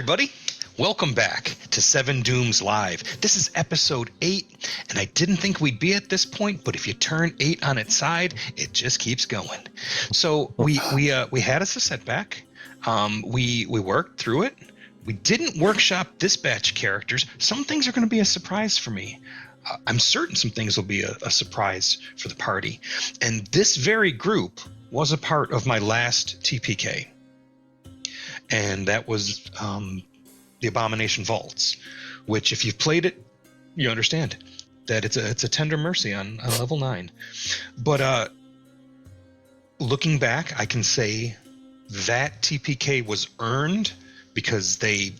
everybody. Welcome back to 7 Dooms Live. This is episode 8, and I didn't think we'd be at this point, but if you turn 8 on its side, it just keeps going. So we had us a setback. We worked through it. We didn't workshop this batch of characters. Some things are going to be a surprise for me. I'm certain some things will be a surprise for the party. And this very group was a part of my last TPK. And that was the Abomination Vaults, which if you've played it, you understand that it's a tender mercy on level 9. But looking back, I can say that TPK was earned because they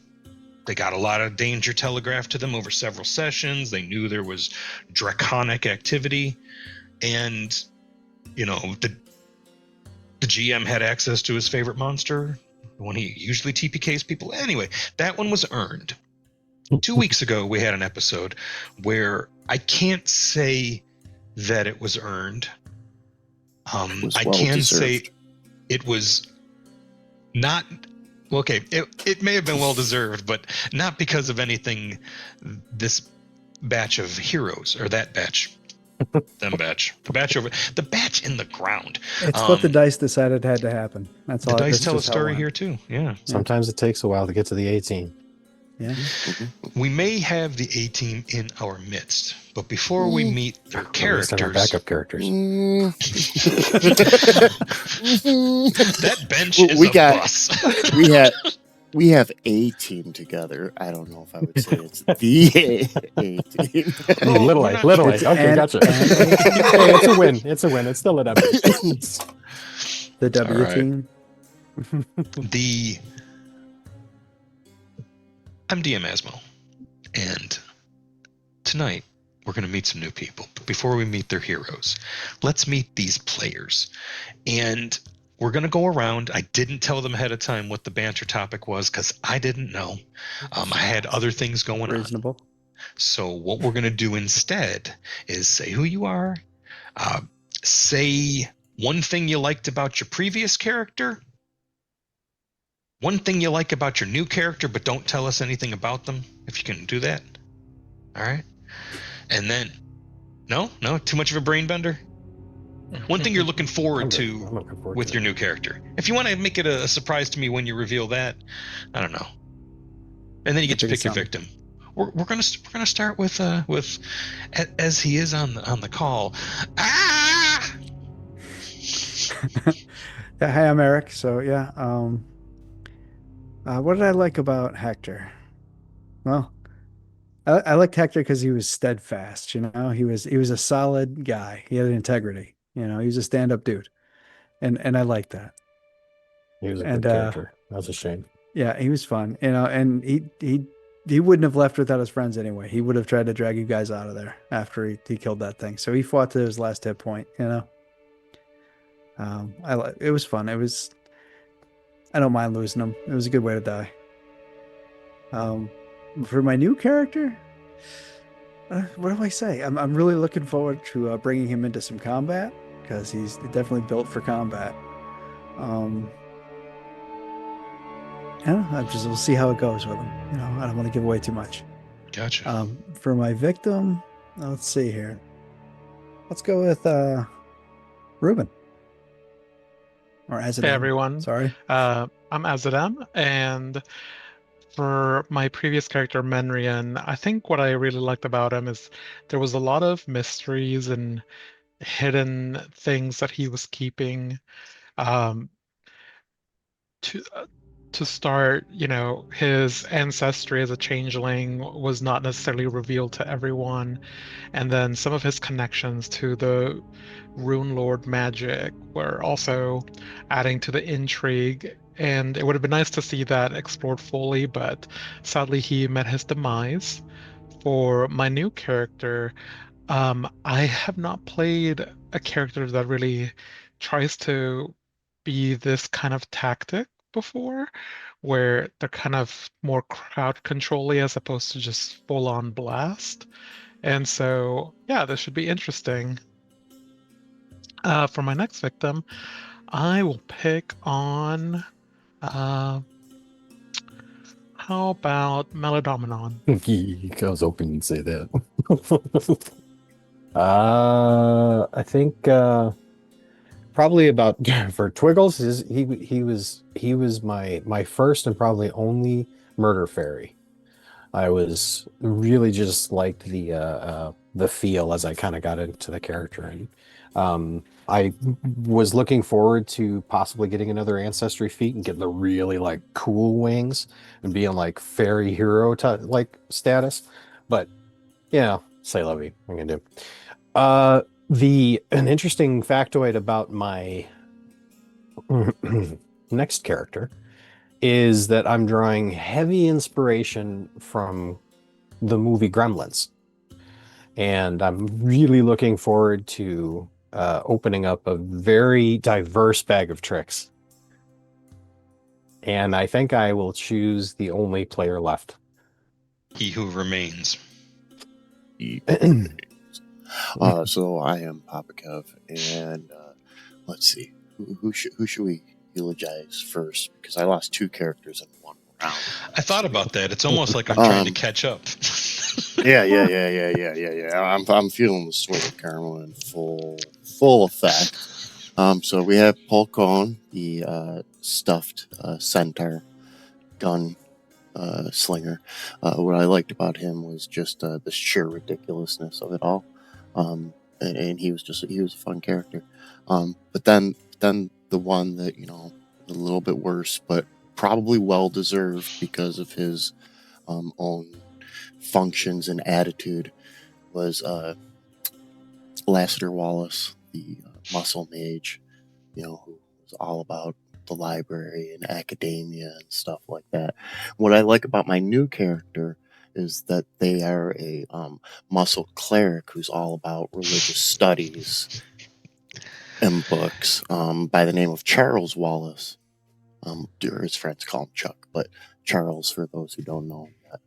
got a lot of danger telegraphed to them over several sessions. They knew there was draconic activity, and the GM had access to his favorite monster when he usually TPKs people. Anyway, that one was earned. 2 weeks ago, we had an episode where I can't say that it was earned. I can say it was not. Okay, it may have been well deserved, but not because of anything this batch of heroes, or that batch. The batch in the ground. It's what the dice decided had to happen. That's all. The dice tell a story here too. Yeah. Sometimes it takes a while to get to the A team. Yeah. We may have the A team in our midst, but before we meet their characters, our backup characters. That bench is a bus. We have a team together. I don't know if I would say it's the A team. Little A. Okay, gotcha. Hey, it's a win. It's a win. It's still an W. The W team. I'm DM Asmo, and tonight we're going to meet some new people. But before we meet their heroes, let's meet these players. And we're going to go around. I didn't tell them ahead of time what the banter topic was because I didn't know. I had other things going on. So what we're going to do instead is say who you are, say one thing you liked about your previous character, one thing you like about your new character, but don't tell us anything about them, if you can do that. All right? And then, no, too much of a brain bender? One thing you're looking forward to with your new character. If you want to make it a surprise to me when you reveal that, I don't know. And then you get to pick your victim. We're gonna start with as he is on the call. Ah! Yeah, hi, I'm Eric. So yeah, what did I like about Hector? Well, I liked Hector because he was steadfast. He was a solid guy. He had integrity. He was a stand-up dude, and I liked that. He was a good character. That was a shame. Yeah, he was fun. And he wouldn't have left without his friends anyway. He would have tried to drag you guys out of there after he killed that thing. So he fought to his last hit point. It was fun. I don't mind losing him. It was a good way to die. For my new character, what do I say? I'm really looking forward to bringing him into some combat because he's definitely built for combat. I don't know. We'll see how it goes with him. I don't want to give away too much. Gotcha. For my victim, let's see here. Let's go with Ruben. Or Azadam. Hey everyone. Sorry. I'm Azadam, and for my previous character, Menrian, I think what I really liked about him is there was a lot of mysteries and hidden things that he was keeping. To start, his ancestry as a changeling was not necessarily revealed to everyone, and then some of his connections to the Rune Lord magic were also adding to the intrigue, and it would have been nice to see that explored fully, but sadly he met his demise. For my new character, I have not played a character that really tries to be this kind of tactic before, where they're kind of more crowd control-y as opposed to just full-on blast. And so, yeah, this should be interesting. For my next victim, I will pick on How about Melodominon? I was hoping you'd say that. I think probably about for Twiggles, he was my first and probably only murder fairy. I was really just liked the feel as I kind of got into the character, and I was looking forward to possibly getting another ancestry feat and getting the really like cool wings and being like fairy hero like status, but yeah, say la vie. I'm gonna do. An interesting factoid about my next character is that I'm drawing heavy inspiration from the movie Gremlins. And I'm really looking forward to opening up a very diverse bag of tricks. And I think I will choose the only player left. He who remains. So I am Papa Kev, and let's see, who should we eulogize first? Because I lost 2 characters in one round. I thought about that. It's almost like I'm trying to catch up. Yeah. I'm feeling the swing of karma in full effect. So we have Paul Cohn, the stuffed centaur gun slinger. What I liked about him was just the sheer ridiculousness of it all. And he was a fun character. But then the one that, a little bit worse, but probably well deserved because of his own functions and attitude was Lassiter Wallace, the muscle mage, who was all about the library and academia and stuff like that. What I like about my new character is that they are a muscle cleric who's all about religious studies and books, by the name of Charles Wallace. Or his friends call him Chuck, but Charles for those who don't know him yet.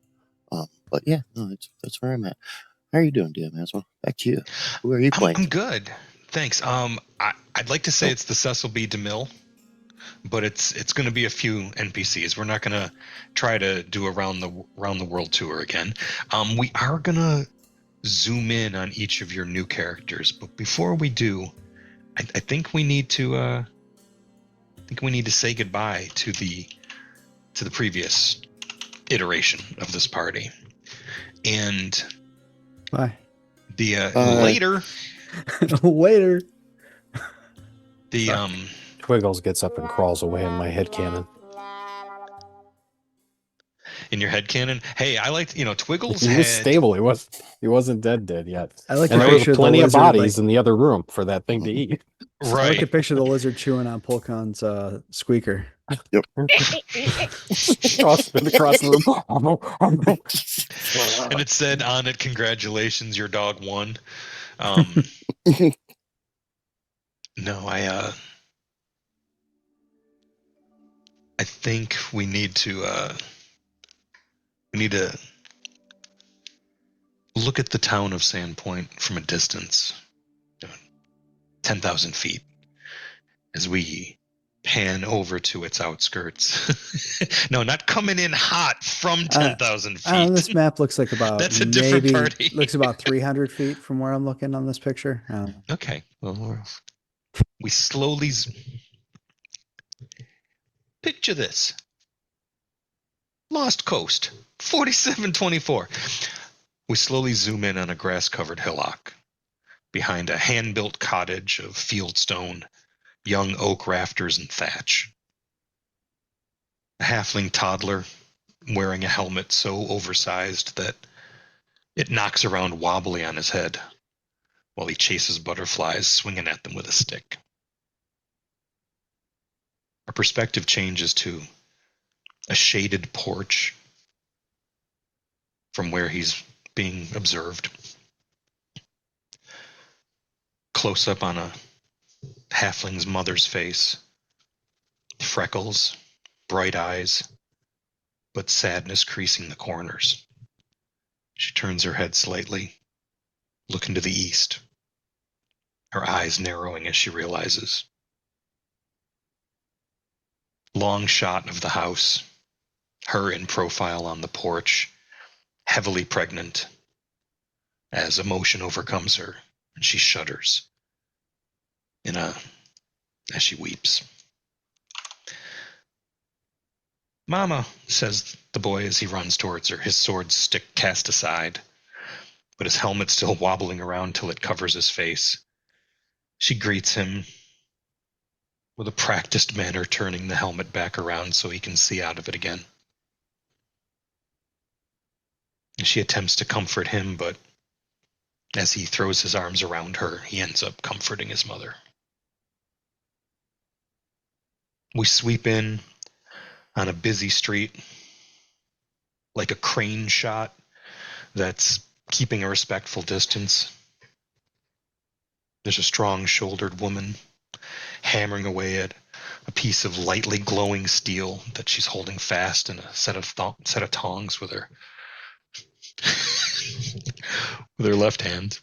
But yeah, no, that's where I'm at. How are you doing, Dan Maswell? Back to you. Who are you playing? I'm good. Thanks. I'd like to say it's the Cecil B. DeMille, but it's going to be a few NPCs. We're not going to try to do a round the world tour again. We are going to zoom in on each of your new characters, but before we do, I think we need to say goodbye to the previous iteration of this party, and Bye. Later. Later. Twiggles gets up and crawls away in my headcanon. In your headcanon? Hey, I liked, Twiggles He was stable. He wasn't dead yet. I like and to there was picture plenty the of lizard, bodies in the other room for that thing to eat. I like Right. to picture the lizard chewing on Polkon's squeaker. Yep. across the room. And it said on it, "Congratulations, your dog won." No, I think we need to look at the town of Sandpoint from a distance, 10,000 feet, as we pan over to its outskirts. No, not coming in hot from 10,000 feet. This map looks like about That's a different party. Looks about 300 feet from where I'm looking on this picture. Okay, well, we slowly picture this. Lost Coast, 4724. We slowly zoom in on a grass-covered hillock behind a hand-built cottage of fieldstone, young oak rafters and thatch. A halfling toddler wearing a helmet so oversized that it knocks around wobbly on his head while he chases butterflies, swinging at them with a stick. Our perspective changes to a shaded porch from where he's being observed. Close up on a halfling's mother's face. Freckles, bright eyes, but sadness creasing the corners. She turns her head slightly, looking to the east, her eyes narrowing as she realizes. Long shot of the house, her in profile on the porch, heavily pregnant, as emotion overcomes her and she shudders as she weeps. "Mama," says the boy as he runs towards her, his sword stick cast aside, but his helmet still wobbling around till it covers his face. She greets him with a practiced manner, turning the helmet back around so he can see out of it again. And she attempts to comfort him, but as he throws his arms around her, he ends up comforting his mother. We sweep in on a busy street, like a crane shot that's keeping a respectful distance. There's a strong-shouldered woman hammering away at a piece of lightly glowing steel that she's holding fast in a set of tongs with her with her left hand.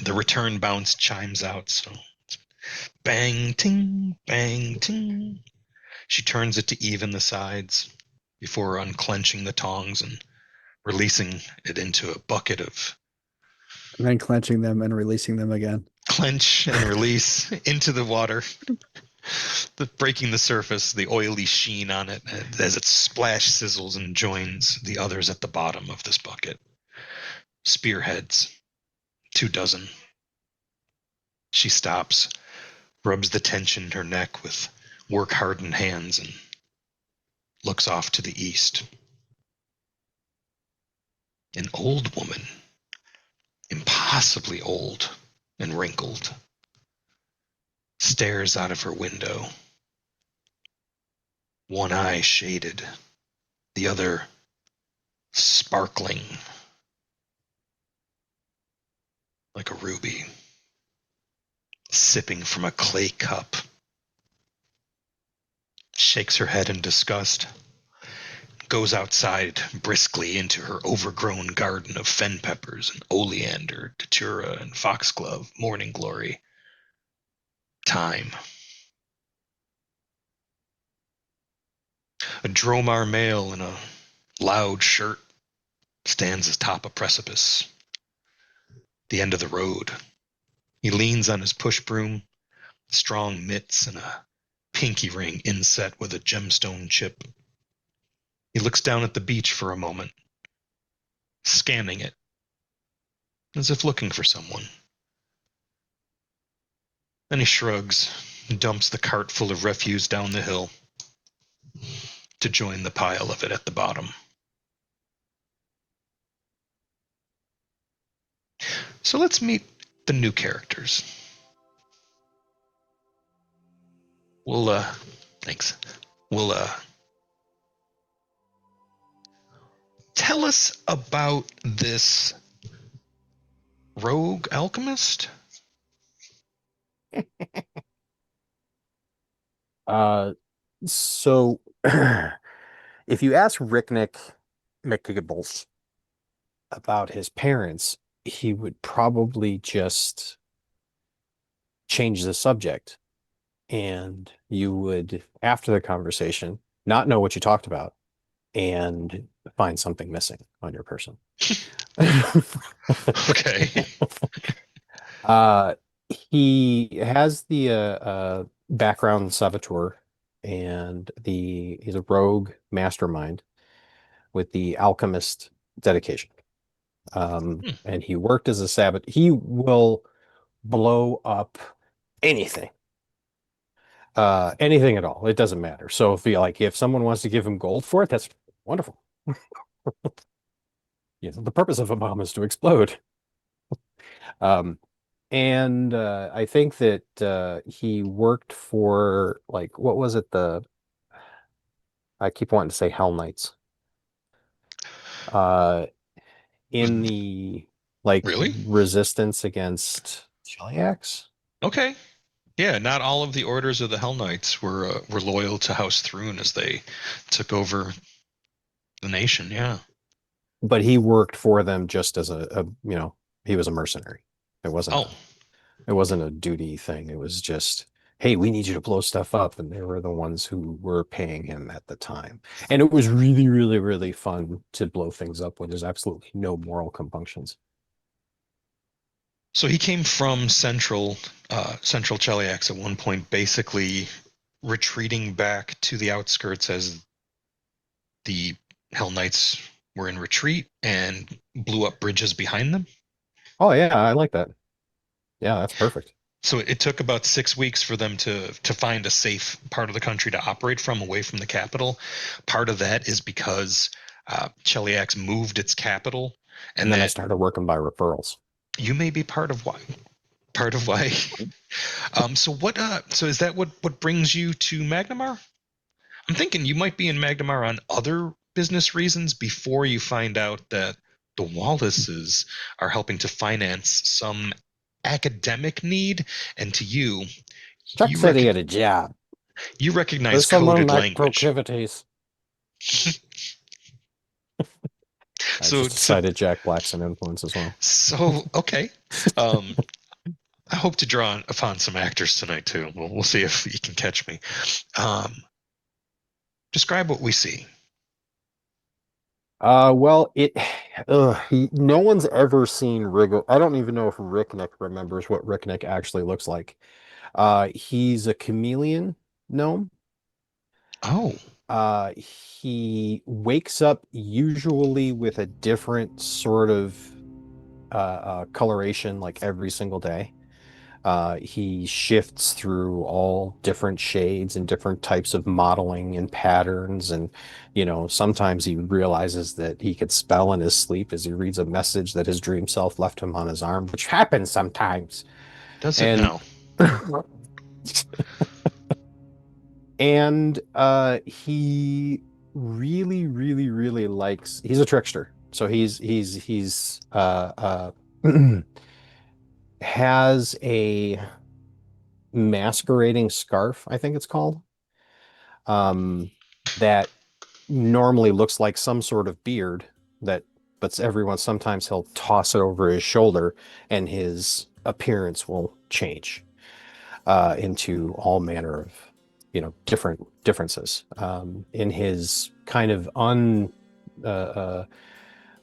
The return bounce chimes out, so bang, ting, bang, ting. She turns it to even the sides before unclenching the tongs and releasing it into a bucket of And then clenching them and releasing them again. clench and release into the water, breaking the surface, the oily sheen on it as it splash sizzles and joins the others at the bottom of this bucket. Spearheads, 24. She stops, rubs the tension in her neck with work-hardened hands, and looks off to the east. An old woman, impossibly old and wrinkled, stares out of her window, one eye shaded, the other sparkling like a ruby, sipping from a clay cup. Shakes her head in disgust, goes outside briskly into her overgrown garden of fen peppers and oleander, datura and foxglove, morning glory, thyme. A dromar male in a loud shirt stands atop a precipice, the end of the road. He leans on his push broom, strong mitts and a pinky ring inset with a gemstone chip. He looks down at the beach for a moment, scanning it, as if looking for someone. Then he shrugs and dumps the cart full of refuse down the hill to join the pile of it at the bottom. So let's meet the new characters. Thanks. We'll, tell us about this rogue alchemist. So if you ask Ricknick McGibbles about his parents, he would probably just change the subject, and you would, after the conversation, not know what you talked about and find something missing on your person. Okay. He has the background saboteur, and he's a rogue mastermind with the alchemist dedication. And he worked as a saboteur. He will blow up anything. Anything at all. It doesn't matter. So if someone wants to give him gold for it, that's wonderful. The purpose of a bomb is to explode. And I think that he worked for, like, what was it? I keep wanting to say Hell Knights. In the Really? resistance against Cheliax. Okay. Yeah, not all of the orders of the Hell Knights were loyal to House Thrune as they took over the nation. Yeah. But he worked for them just as he was a mercenary. It wasn't. Oh. It wasn't a duty thing. It was just hey, we need you to blow stuff up. And they were the ones who were paying him at the time. And it was really, really, really fun to blow things up when there's absolutely no moral compunctions. So he came from Central Cheliax at one point, basically retreating back to the outskirts as the Hell Knights were in retreat and blew up bridges behind them. Oh, yeah, I like that. Yeah, that's perfect. So it took about 6 weeks for them to find a safe part of the country to operate from, away from the capital. Part of that is because Cheliax moved its capital, And then I started working by referrals. you may be part of why. Part of why. So what? So is that what brings you to Magnamar? I'm thinking you might be in Magnamar on other business reasons before you find out that the Wallaces are helping to finance some academic need, and to you, Chuck you, said he had a job. you recognize There's some coded my language. proclivities. I So just decided Jack Black's an influence as well. So okay. I hope to draw upon some actors tonight too. We'll see if you can catch me. Describe what we see. Well, no one's ever seen Riggle. I don't even know if Ricknick remembers what Ricknick actually looks like. He's a chameleon gnome. Oh, He wakes up usually with a different sort of coloration like every single day. He shifts through all different shades and different types of modeling and patterns. And, sometimes he realizes that he could spell in his sleep as he reads a message that his dream self left him on his arm, which happens sometimes. does it now? And he really, really, really likes, he's a trickster. So he's has a masquerading scarf, I think it's called, that normally looks like some sort of beard but sometimes he'll toss it over his shoulder and his appearance will change into all manner of differences. In his kind of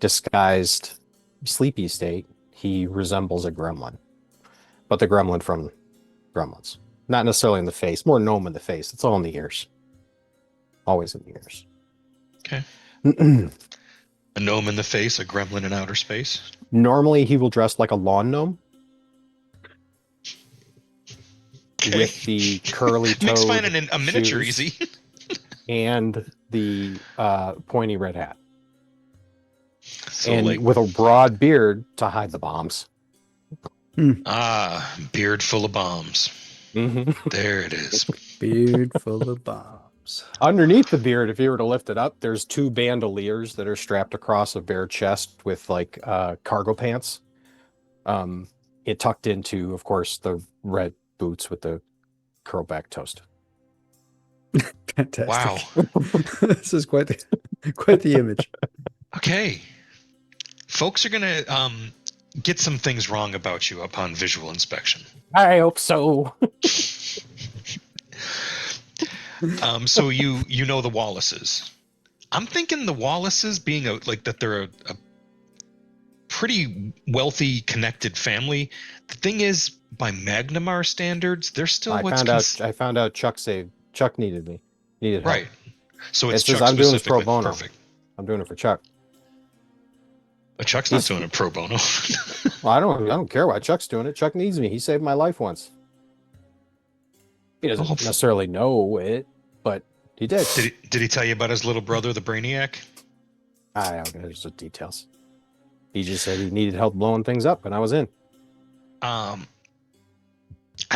disguised sleepy state, he resembles a gremlin, but the gremlin from Gremlins. Not necessarily in the face, more gnome in the face. It's all in the ears. Always in the ears. Okay. A gnome in the face, a gremlin in outer space. Normally, he will dress like a lawn gnome. Okay. With the curly toed Makes finding a miniature shoes easy. and the pointy red hat. So and with a broad beard to hide the bombs. Beard full of bombs. Mm-hmm. There it is. Beard full of bombs. Underneath the beard, if you were to lift it up, there's 2 bandoliers that are strapped across a bare chest with like cargo pants. It tucked into, of course, the red boots with the curl back toast. Fantastic. Wow. This is quite the image. Okay. Folks are gonna get some things wrong about you upon visual inspection. I hope so. So you know the Wallaces. I'm thinking the Wallaces being they're a pretty wealthy, connected family. The thing is, by Magnamar standards, they're still I found out Chuck needed me. Needed help. Right. So it's Chuck Chuck I'm doing this pro specifically. bono. Perfect. I'm doing it for Chuck. Chuck's not doing a pro bono. Well, I don't care why Chuck's doing it. Chuck needs me. He saved my life once. He doesn't necessarily know it, but he did. Did he tell you about his little brother, the Brainiac? I don't know. There's the details. He just said he needed help blowing things up, and I was in. I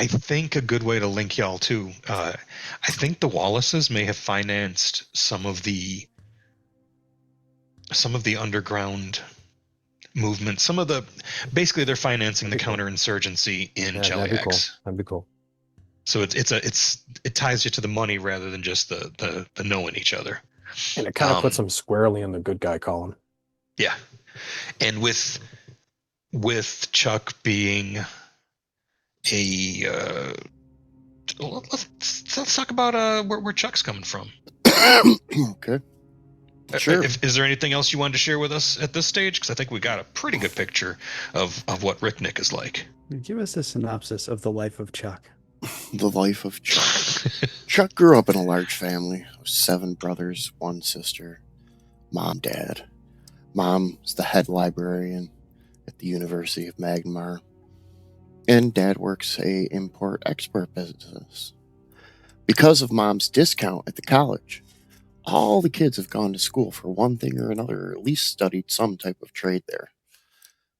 think a good way to link y'all too. I think the Wallaces may have financed some of the underground movement. Basically they're financing the counterinsurgency in Cheliax. That'd be cool. So it ties you to the money rather than just the knowing each other. And it kind of puts them squarely in the good guy column. Yeah. And with Chuck being a let's talk about where Chuck's coming from. Okay. Sure. Is there anything else you wanted to share with us at this stage? Because I think we got a pretty good picture of what Ricknick is like. Give us a synopsis of the life of Chuck. The life of Chuck. Chuck grew up in a large family with 7 brothers, 1 sister, mom, dad. Mom is the head librarian at the University of Magmar, and dad works a import-export business. Because of mom's discount at the college, all the kids have gone to school for one thing or another, or at least studied some type of trade there.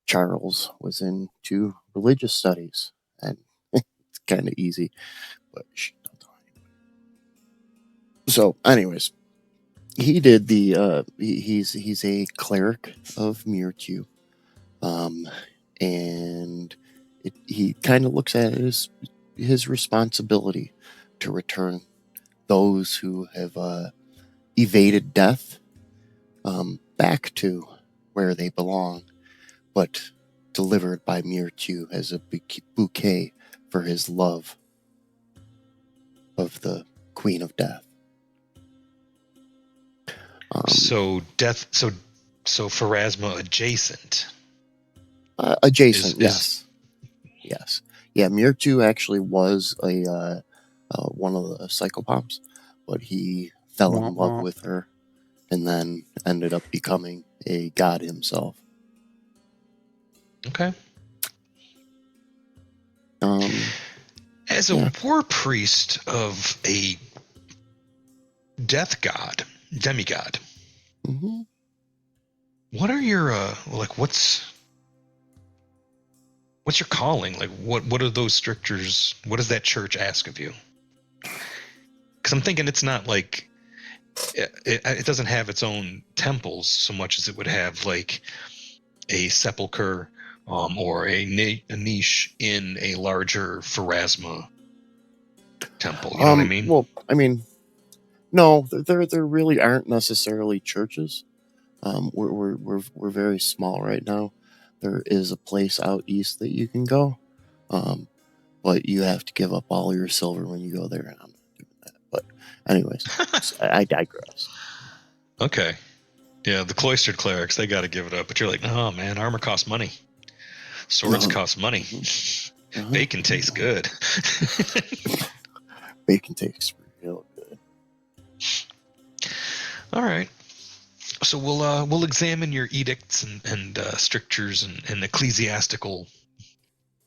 Charles was into religious studies, and it's kind of easy, but don't tell anybody. So, anyways, he did the he's a cleric of Mewtwo, and he kind of looks at it as his responsibility to return those who have evaded death back to where they belong, but delivered by Mewtwo as a bouquet for his love of the Queen of Death. So Pharasma adjacent. Adjacent, yes. Yeah, Mewtwo actually was a one of the psychopoms, but he fell in love with her and then ended up becoming a god himself. Okay. As a war priest of a death god, demigod, Mm-hmm. what are your what's your calling? Like what are those strictures? What does that church ask of you? Because I'm thinking it's not like it doesn't have its own temples so much as it would have like a sepulcher or a niche in a larger Pharasma temple. You know what I mean? Well, I mean, no, there really aren't necessarily churches. We're very small right now. There is a place out east that you can go, but you have to give up all your silver when you go there, and I'm not doing that. But anyways, I digress. Okay. Yeah, the cloistered clerics, they got to give it up. But you're like, oh man, armor costs money. Swords cost money. Bacon tastes good. Bacon tastes real good. All right. So we'll examine your edicts and strictures and ecclesiastical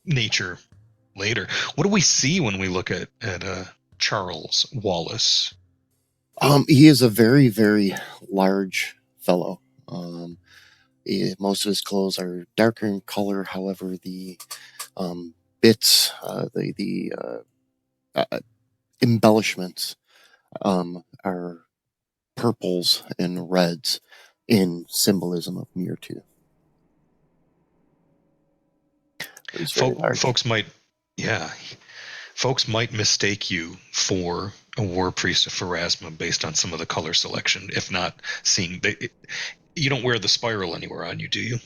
nature later. What do we see when we look at Charles Wallace? He is a very, very large fellow. Most of his clothes are darker in color. However, the bits, the embellishments, are purples and reds in symbolism of Mewtwo. Folks might mistake you for a war priest of Pharasma based on some of the color selection, if not seeing. You don't wear the spiral anywhere on you, do you?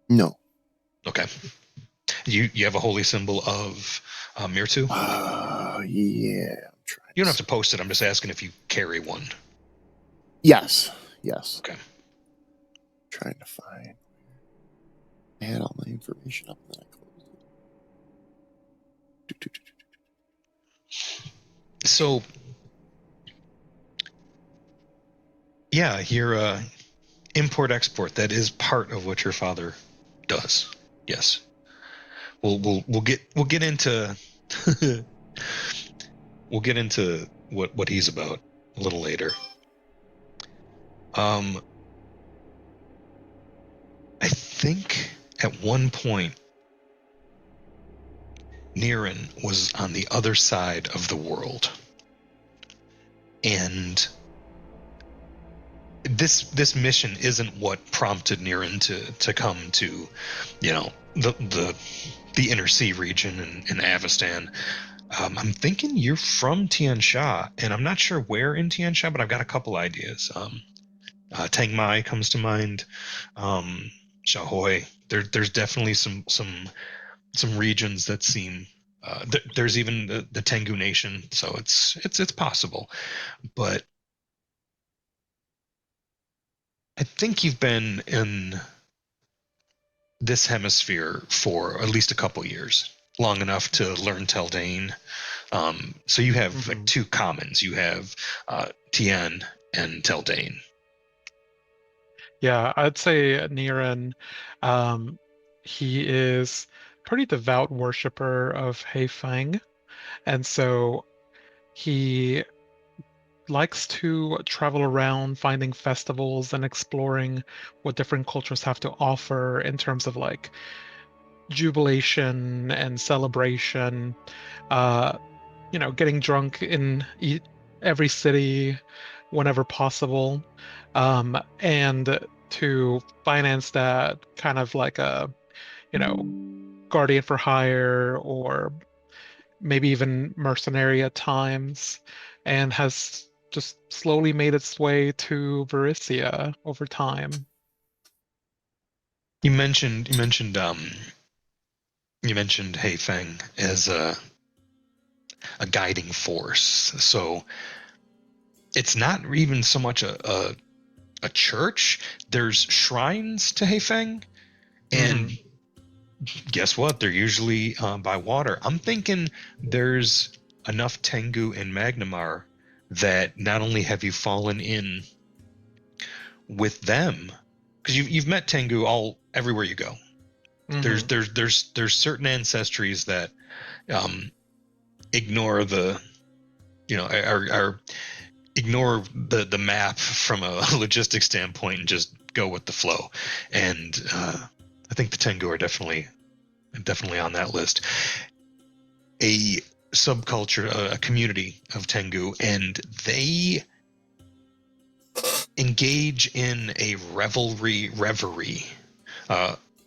No. Okay. You have a holy symbol of Mewtwo? Yeah. I'm trying. You don't have to post it. I'm just asking if you carry one. Yes. Okay. Trying to find. I had all my information up and then I closed it. So, yeah, your import-export, that is part of what your father does. Yes. We'll get into we'll get into what he's about a little later. I think at one point Niren was on the other side of the world, and this mission isn't what prompted Niren to come to, the inner sea region in Avestan. I'm thinking you're from Tian Sha, and I'm not sure where in Tian Sha, but I've got a couple ideas. Tang Mai comes to mind. Shaohui. There's definitely some regions that seem There's even the Tengu Nation, so it's possible. But I think you've been in this hemisphere for at least a couple years, long enough to learn Teldane. So you have like two commons. You have Tien and Teldane. Yeah, I'd say Niran, he is pretty devout worshiper of Hei Feng, and so he likes to travel around finding festivals and exploring what different cultures have to offer in terms of like jubilation and celebration. Uh, getting drunk in every city whenever possible, and to finance that kind of like a, you know, guardian for hire or maybe even mercenary at times, and has just slowly made its way to Varisia over time. You mentioned Hei Feng as a guiding force. So it's not even so much a church. There's shrines to Hei Feng, and guess what? They're usually by water. I'm thinking there's enough Tengu in Magnamar that not only have you fallen in with them, because you've met Tengu all everywhere you go. There's certain ancestries that ignore the are ignore the map from a logistics standpoint and just go with the flow. And I think the Tengu are definitely on that list. A subculture, a community of Tengu, and they engage in a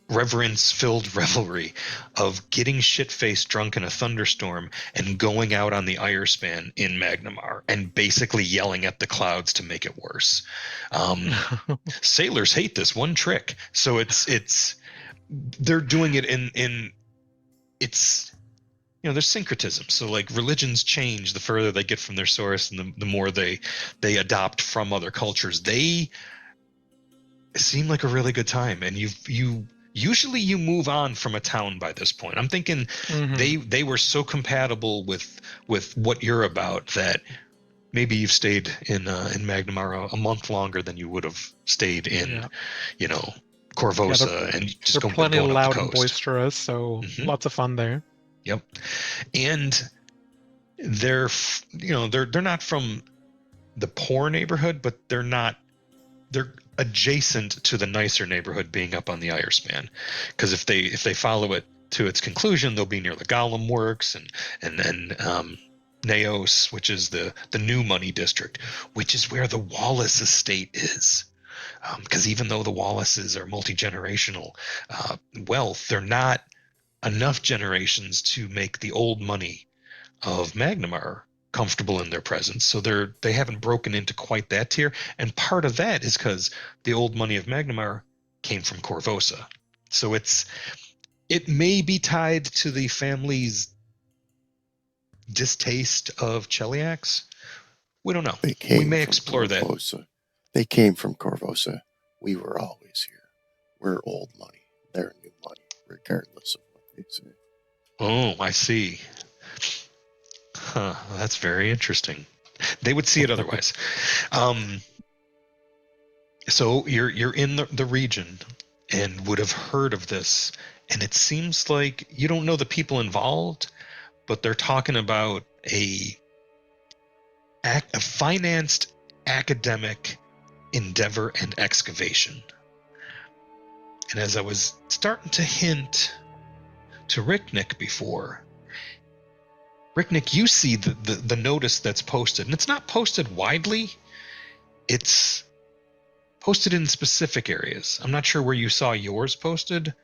reverence-filled revelry of getting shit-faced drunk in a thunderstorm and going out on the Irespan in Magnamar and basically yelling at the clouds to make it worse. Sailors hate this one trick, so they're doing it in it's there's syncretism. So like religions change the further they get from their source, and the more they adopt from other cultures. They seem like a really good time, and usually you move on from a town by this point. I'm thinking they were so compatible with what you're about that maybe you've stayed in Magnamar a month longer than you would have stayed in Corvosa, and just they're going plenty up loud the and coast. boisterous, so lots of fun there. Yep. And they're not from the poor neighborhood, but they're adjacent to the nicer neighborhood, being up on the Irespan. Because if they follow it to its conclusion, they'll be near the Gollum Works and then Naos, which is the new money district, which is where the Wallace estate is. Because even though the Wallaces are multi-generational wealth, they're not enough generations to make the old money of Magnamar comfortable in their presence. So they haven't broken into quite that tier. And part of that is because the old money of Magnamar came from Corvosa. So it may be tied to the family's distaste of Cheliax. We don't know. We may explore Corvosa. that. They came from Corvosa. We were always here. We're old money. They're new money, regardless of what they say. Oh, I see. Huh, that's very interesting. They would see it otherwise. So you're in the region and would have heard of this, and it seems like you don't know the people involved, but they're talking about a financed academic endeavor and excavation. And as I was starting to hint to Ricknick before, Ricknick, you see the notice that's posted, and it's not posted widely. It's posted in specific areas. I'm not sure where you saw yours posted.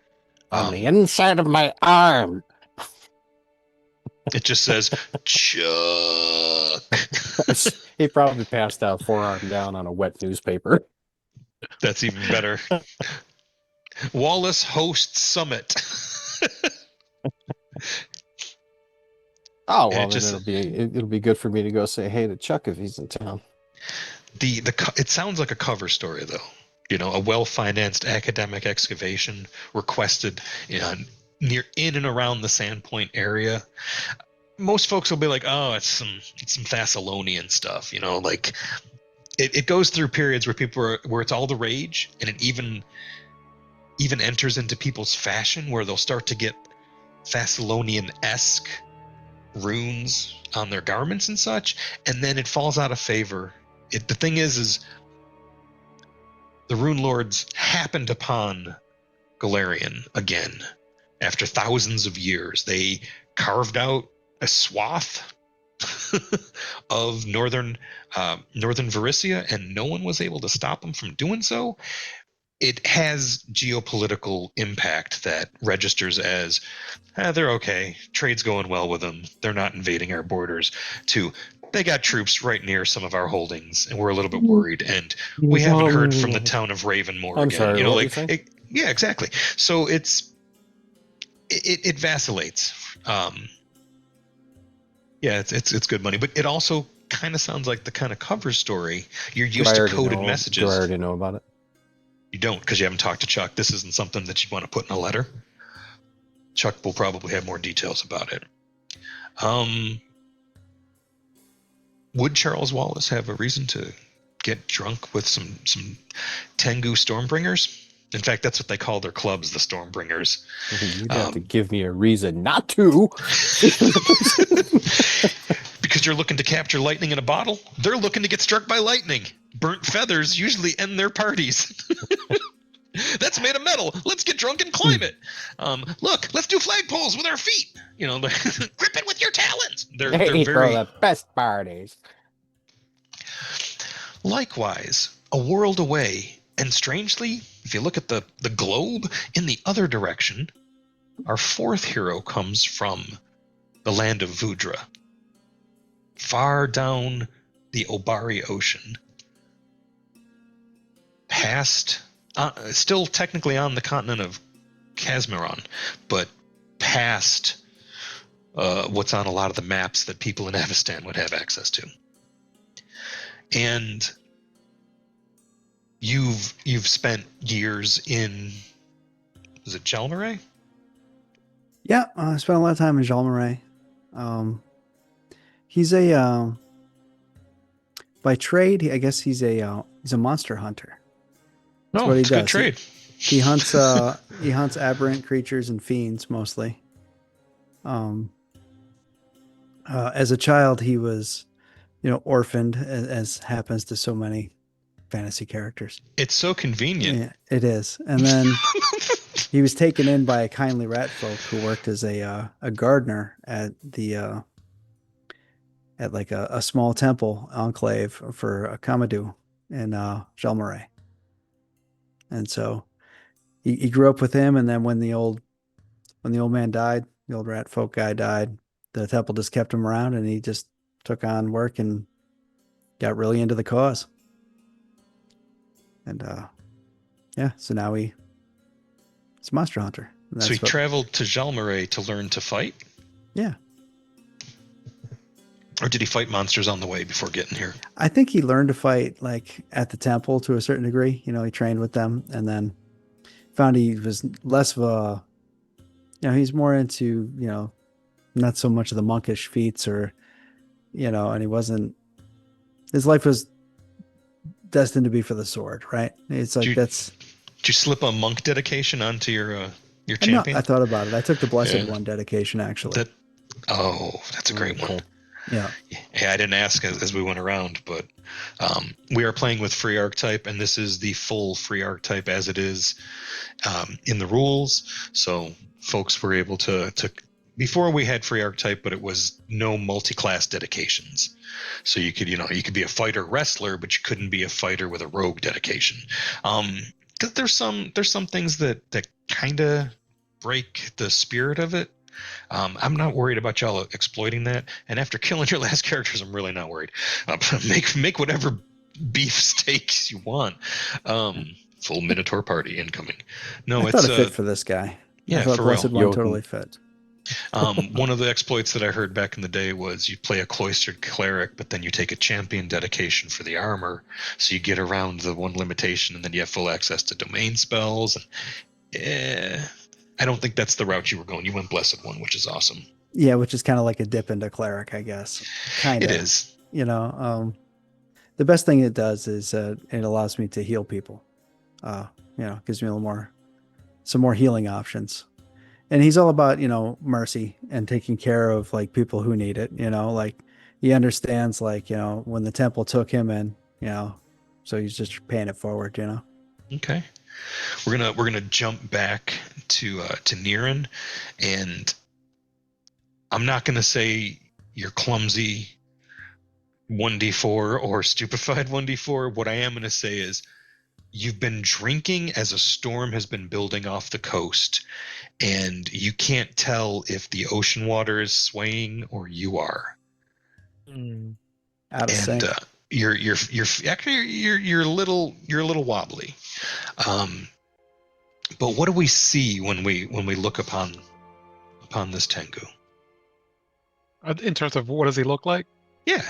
On the inside of my arm. It just says, Chuck. He probably passed out forearm down on a wet newspaper. That's even better. Wallace Host Summit. Oh And well, it then just it'll be good for me to go say hey to Chuck if he's in town. it sounds like a cover story though. You know, a well-financed academic excavation requested in and around the Sandpoint area. Most folks will be like, "Oh, it's some Thessalonian stuff," you know, like it goes through periods where it's all the rage, and it even enters into people's fashion where they'll start to get Thessalonian-esque runes on their garments and such, and then it falls out of favor. The thing is the Rune Lords happened upon Galarian again after thousands of years. They carved out a swath of northern Varissia, and no one was able to stop them from doing so. It has geopolitical impact that registers as they're okay, trade's going well with them, they're not invading our borders, to they got troops right near some of our holdings and we're a little bit worried, and we haven't heard from the town of Ravenmore I'm again. sorry, You know, what were like you saying? yeah, exactly. So it vacillates. Yeah, it's good money, but it also kind of sounds like the kind of cover story you're used to coded messages. Do I already know about it? You don't, because you haven't talked to Chuck. This isn't something that you want to put in a letter. Chuck will probably have more details about it. Would Charles Wallace have a reason to get drunk with some Tengu Stormbringers? In fact, that's what they call their clubs, the Stormbringers. You'd have to give me a reason not to. Because you're looking to capture lightning in a bottle. They're looking to get struck by lightning. Burnt feathers usually end their parties. That's made of metal. Let's get drunk and climb it. Look, let's do flagpoles with our feet. You know, grip it with your talons. They're very the best parties. Likewise, a world away, and strangely, if you look at the globe in the other direction, our fourth hero comes from the land of Vudra, far down the Obari Ocean, past, still technically on the continent of Casmeron, but past what's on a lot of the maps that people in Avestan would have access to. And you've spent years in, is it Jalmaray? Yeah, I spent a lot of time in Jalmaray. He's a by trade, I guess he's a monster hunter. That's what he it's does. Good trade. He hunts aberrant creatures and fiends mostly. As a child, he was, orphaned, as happens to so many fantasy characters. It's so convenient. Yeah, it is. And then he was taken in by a kindly rat folk who worked as a gardener at the at like a small temple enclave for Kamadu in Jalmaray. And so he grew up with him, and then when the old man died, the old rat folk guy died, the temple just kept him around, and he just took on work and got really into the cause. And so now he's a monster hunter. So he traveled to Jalmaray to learn to fight? Yeah. Or did he fight monsters on the way before getting here? I think he learned to fight like at the temple to a certain degree. He trained with them, and then found he was less of a, he's more into, not so much of the monkish feats or, and he wasn't, his life was destined to be for the sword, right? It's like Did you slip a monk dedication onto your champion? No, I thought about it. I took the Blessed One dedication, actually. That's a great one. Yeah. Hey, I didn't ask as we went around, but we are playing with free archetype, and this is the full free archetype as it is in the rules. So folks were able to before we had free archetype, but it was no multi-class dedications. So you could be a fighter wrestler, but you couldn't be a fighter with a rogue dedication. Because there's some things that kind of break the spirit of it. I'm not worried about y'all exploiting that. And after killing your last characters, I'm really not worried. Make whatever beef steaks you want. Full Minotaur party incoming. No, I thought it fit for this guy. Yeah, I thought for Blessed real. One totally fit. One of the exploits that I heard back in the day was you play a cloistered cleric, but then you take a champion dedication for the armor, so you get around the one limitation, and then you have full access to domain spells. I don't think that's the route you were going. You went Blessed One, which is awesome. Yeah, which is kind of like a dip into cleric, I guess. Kind of. It is. You know, the best thing it does is it allows me to heal people. Gives me some more healing options. And he's all about, mercy and taking care of like people who need it, like he understands like, when the temple took him in, so he's just paying it forward, Okay. We're gonna jump back to Niran, and I'm not gonna say you're clumsy 1d4 or stupefied 1d4. What I am gonna say is you've been drinking as a storm has been building off the coast, and you can't tell if the ocean water is swaying or you are. Out of sync. You're a little wobbly. But what do we see when we look upon this Tengu? In terms of what does he look like? Yeah.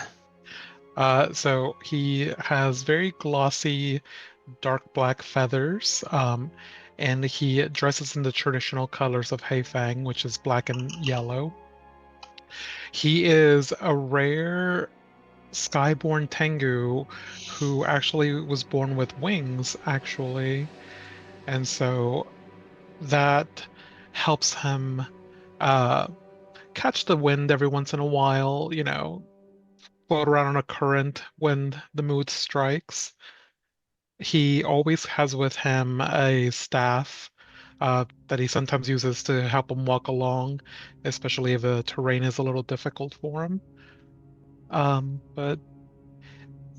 So he has very glossy, dark black feathers, and he dresses in the traditional colors of Haifang, which is black and yellow. He is a rare skyborn Tengu who actually was born with wings, actually. And so that helps him catch the wind every once in a while, float around on a current when the mood strikes. He always has with him a staff that he sometimes uses to help him walk along, especially if the terrain is a little difficult for him. But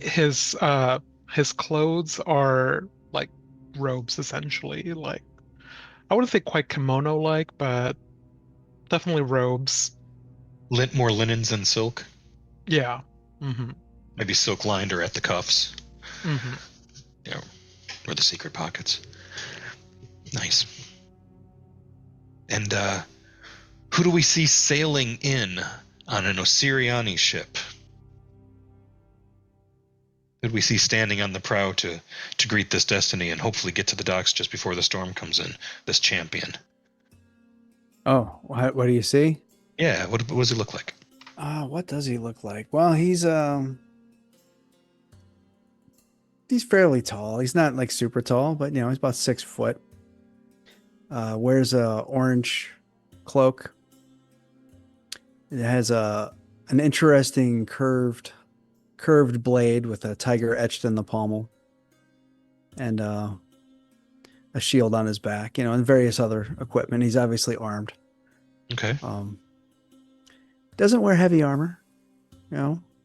his clothes are like robes, essentially. Like, I wouldn't say quite kimono-like, but definitely robes. More linens than silk. Yeah. Mm-hmm. Maybe silk lined or at the cuffs. Mm-hmm. Yeah, or the secret pockets. Nice. And who do we see sailing in on an Osiriani ship? Who do we see standing on the prow to greet this destiny and hopefully get to the docks just before the storm comes in? This champion. Oh, what do you see? Yeah, what does he look like? What does he look like? Well, he's fairly tall. He's not like super tall, but he's about 6 foot. Wears a orange cloak. It has an interesting curved blade with a tiger etched in the pommel, and a shield on his back. And various other equipment. He's obviously armed. Okay. Doesn't wear heavy armor,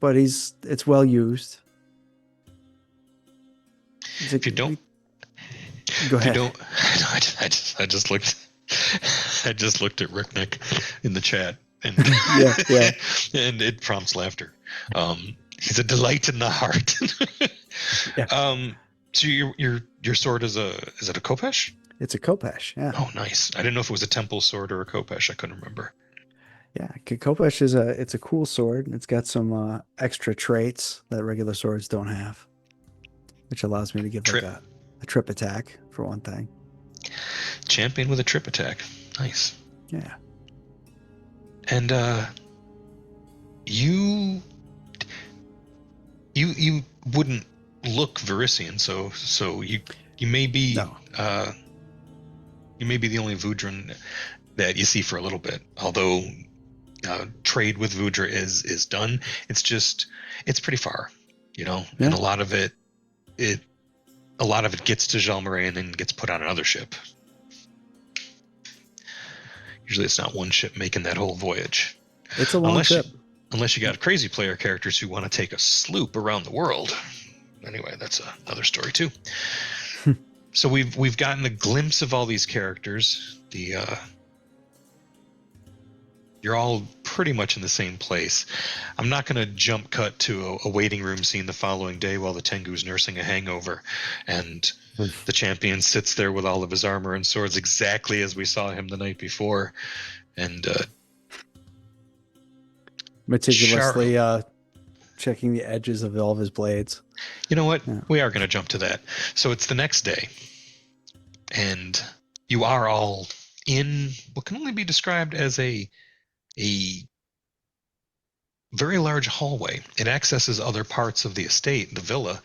but it's well used. If you don't, go ahead. I just looked at Ricknick in the chat, and yeah, and it prompts laughter. He's a delight in the heart. Yeah. So your sword is it a Kopesh? It's a Kopesh. Yeah. Oh, nice. I didn't know if it was a temple sword or a Kopesh. I couldn't remember. Yeah, Kopesh it's a cool sword. It's got some extra traits that regular swords don't have, which allows me to give like a trip attack for one thing. Champion with a trip attack. Nice. Yeah. And you wouldn't look Varisian, so you may be you may be the only Vudran that you see for a little bit, although trade with Vudra is done. It's pretty far, and a lot of it gets to Jalmaray and then gets put on another ship. Usually it's not one ship making that whole voyage. It's a long trip. Unless you got crazy player characters who want to take a sloop around the world. Anyway, that's another story too. So we've gotten a glimpse of all these characters. You're all pretty much in the same place. I'm not going to jump cut to a waiting room scene the following day while the Tengu's nursing a hangover, and the champion sits there with all of his armor and swords exactly as we saw him the night before, and meticulously checking the edges of all of his blades. You know what? Yeah. We are going to jump to that. So it's the next day, and you are all in what can only be described as a very large hallway. It accesses other parts of the estate, the villa,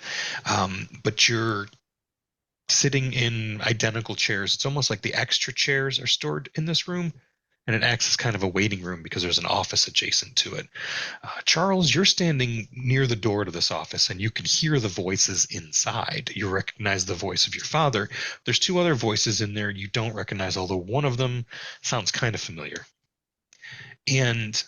but you're sitting in identical chairs. It's almost like the extra chairs are stored in this room, and it acts as kind of a waiting room because there's an office adjacent to it. Charles, you're standing near the door to this office, and you can hear the voices inside. You recognize the voice of your father. There's two other voices in there you don't recognize, although one of them sounds kind of familiar. And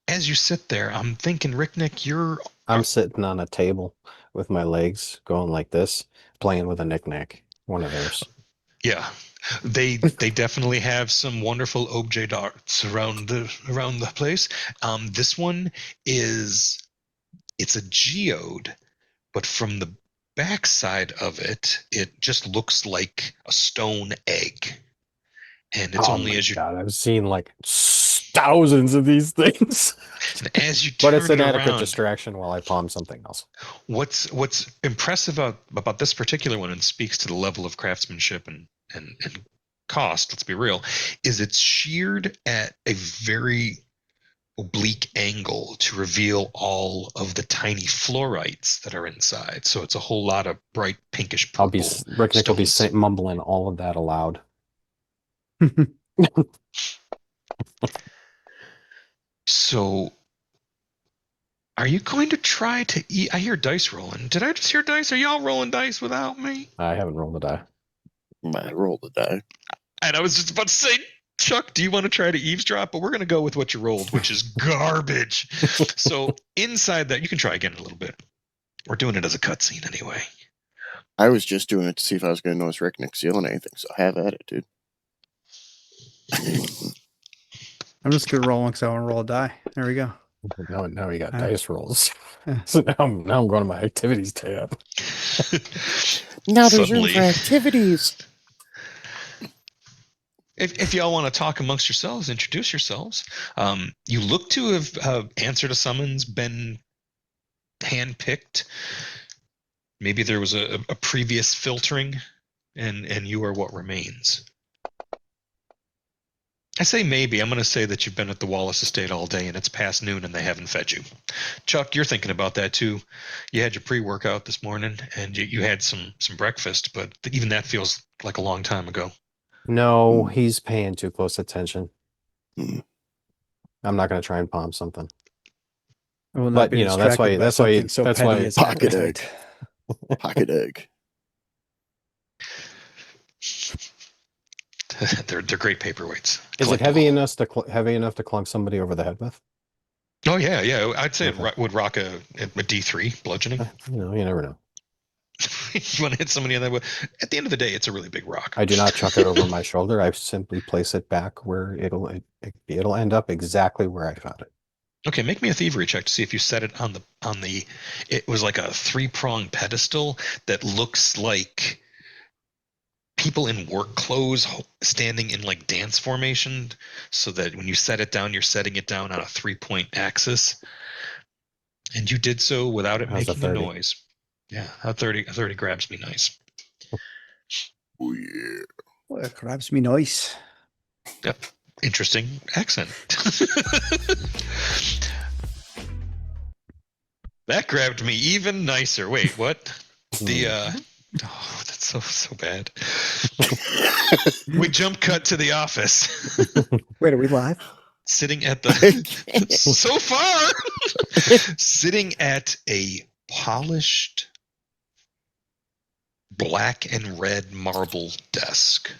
as you sit there, I'm thinking, Ricknick, I'm sitting on a table with my legs going like this, playing with a knick-knack. One of theirs. Yeah, they definitely have some wonderful objet d'arts around the place. This one it's a geode, but from the backside of it, it just looks like a stone egg. And it's only as you God, I've seen like thousands of these things. as you turn But it's an it adequate around, distraction while I palm something else. What's impressive about this particular one, and speaks to the level of craftsmanship and cost, let's be real, is it's sheared at a very oblique angle to reveal all of the tiny fluorites that are inside. So it's a whole lot of bright pinkish purple. Ricknick will be stones. mumbling all of that aloud. So are you going to try to eat? I hear dice rolling. Did I just hear dice? Are y'all rolling dice without me? I haven't rolled a die. I rolled the die. And I was just about to say, Chuck, do you want to try to eavesdrop? But we're going to go with what you rolled, which is garbage. So inside that, you can try again in a little bit. We're doing it as a cutscene anyway. I was just doing it to see if I was going to notice Ricknick stealing anything, so have at it, dude. I'm just gonna roll one because I want to roll a die. There we go. Now we got dice rolls. Yeah. So now I'm going to my activities tab. Now there's room Suddenly. for activities. If y'all want to talk amongst yourselves, introduce yourselves. You look to have answered a summons, been handpicked. Maybe there was a previous filtering, and you are what remains. I say maybe. I'm going to say that you've been at the Wallace estate all day, and it's past noon, and they haven't fed you. Chuck, you're thinking about that too. You had your pre-workout this morning, and you had some breakfast, but even that feels like a long time ago. No, he's paying too close attention. Hmm. I'm not going to try and palm something. I will not But, be you know, that's distracted why- by that's why- something so that's petty why- as Pocket appetite. Pocket egg. They're great paperweights. Is it Collectible. heavy enough to clunk somebody over the head with? Oh yeah. I'd say Okay. it would rock a D3 bludgeoning. You know, you never know. You want to hit somebody on that? At the end of the day, it's a really big rock. I do not chuck it over my shoulder. I simply place it back where it'll end up exactly where I found it. Okay, make me a thievery check to see if you set it on the. It was like a 3-pronged pedestal that looks like people in work clothes standing in like dance formation, so that when you set it down, you're setting it down on a 3-point axis. And you did so without it How's a making a 30? noise. Yeah, a 30 grabs me nice. Oh, yeah. Well, it grabs me nice. Yep. Interesting accent. That grabbed me even nicer. Wait, what? Oh, that's so bad. We jump cut to the office. Wait, are we live? Sitting at the so far sitting at a polished black and red marble desk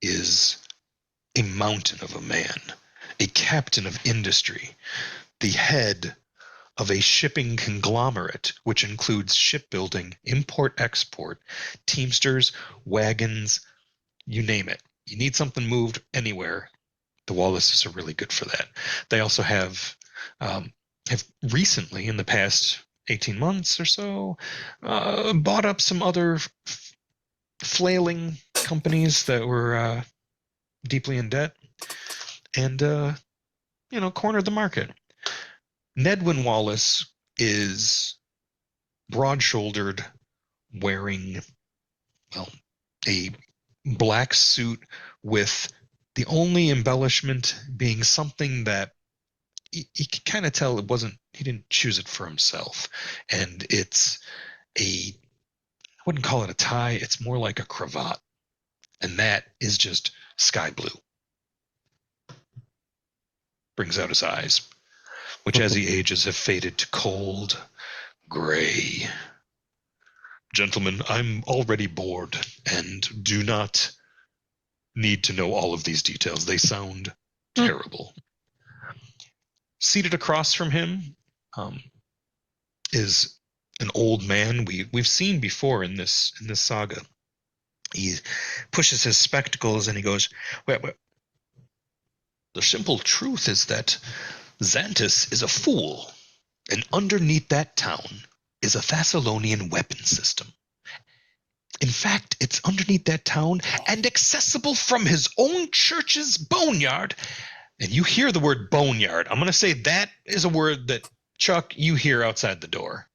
is a mountain of a man, a captain of industry, the head of a shipping conglomerate, which includes shipbuilding, import-export, teamsters, wagons, you name it. You need something moved anywhere. The Wallaces are really good for that. They also have recently, in the past 18 months or so, bought up some other flailing companies that were deeply in debt. and cornered the market. Nedwin Wallace is broad-shouldered, wearing, well, a black suit with the only embellishment being something that you could kind of tell he didn't choose it for himself. And it's I wouldn't call it a tie, it's more like a cravat. And that is just sky blue. Brings out his eyes, which as he ages have faded to cold gray. Gentlemen, I'm already bored and do not need to know all of these details. They sound terrible. Seated across from him is an old man we've seen before in this saga. He pushes his spectacles and he goes, well, the simple truth is that Xantus is a fool, and underneath that town is a Thessalonian weapon system. In fact, it's underneath that town and accessible from his own church's boneyard. And you hear the word boneyard. I'm going to say that is a word that, Chuck, you hear outside the door.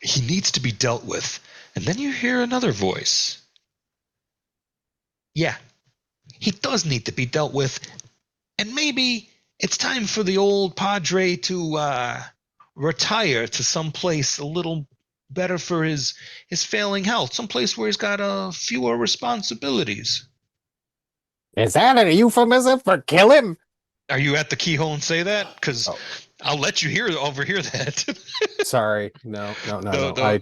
He needs to be dealt with. And then you hear another voice. Yeah, he does need to be dealt with. And maybe it's time for the old Padre to retire to someplace a little better for his failing health, someplace where he's got fewer responsibilities. Is that a euphemism for kill him? Are you at the keyhole and say that? Because I'll let you overhear that. Sorry, no. I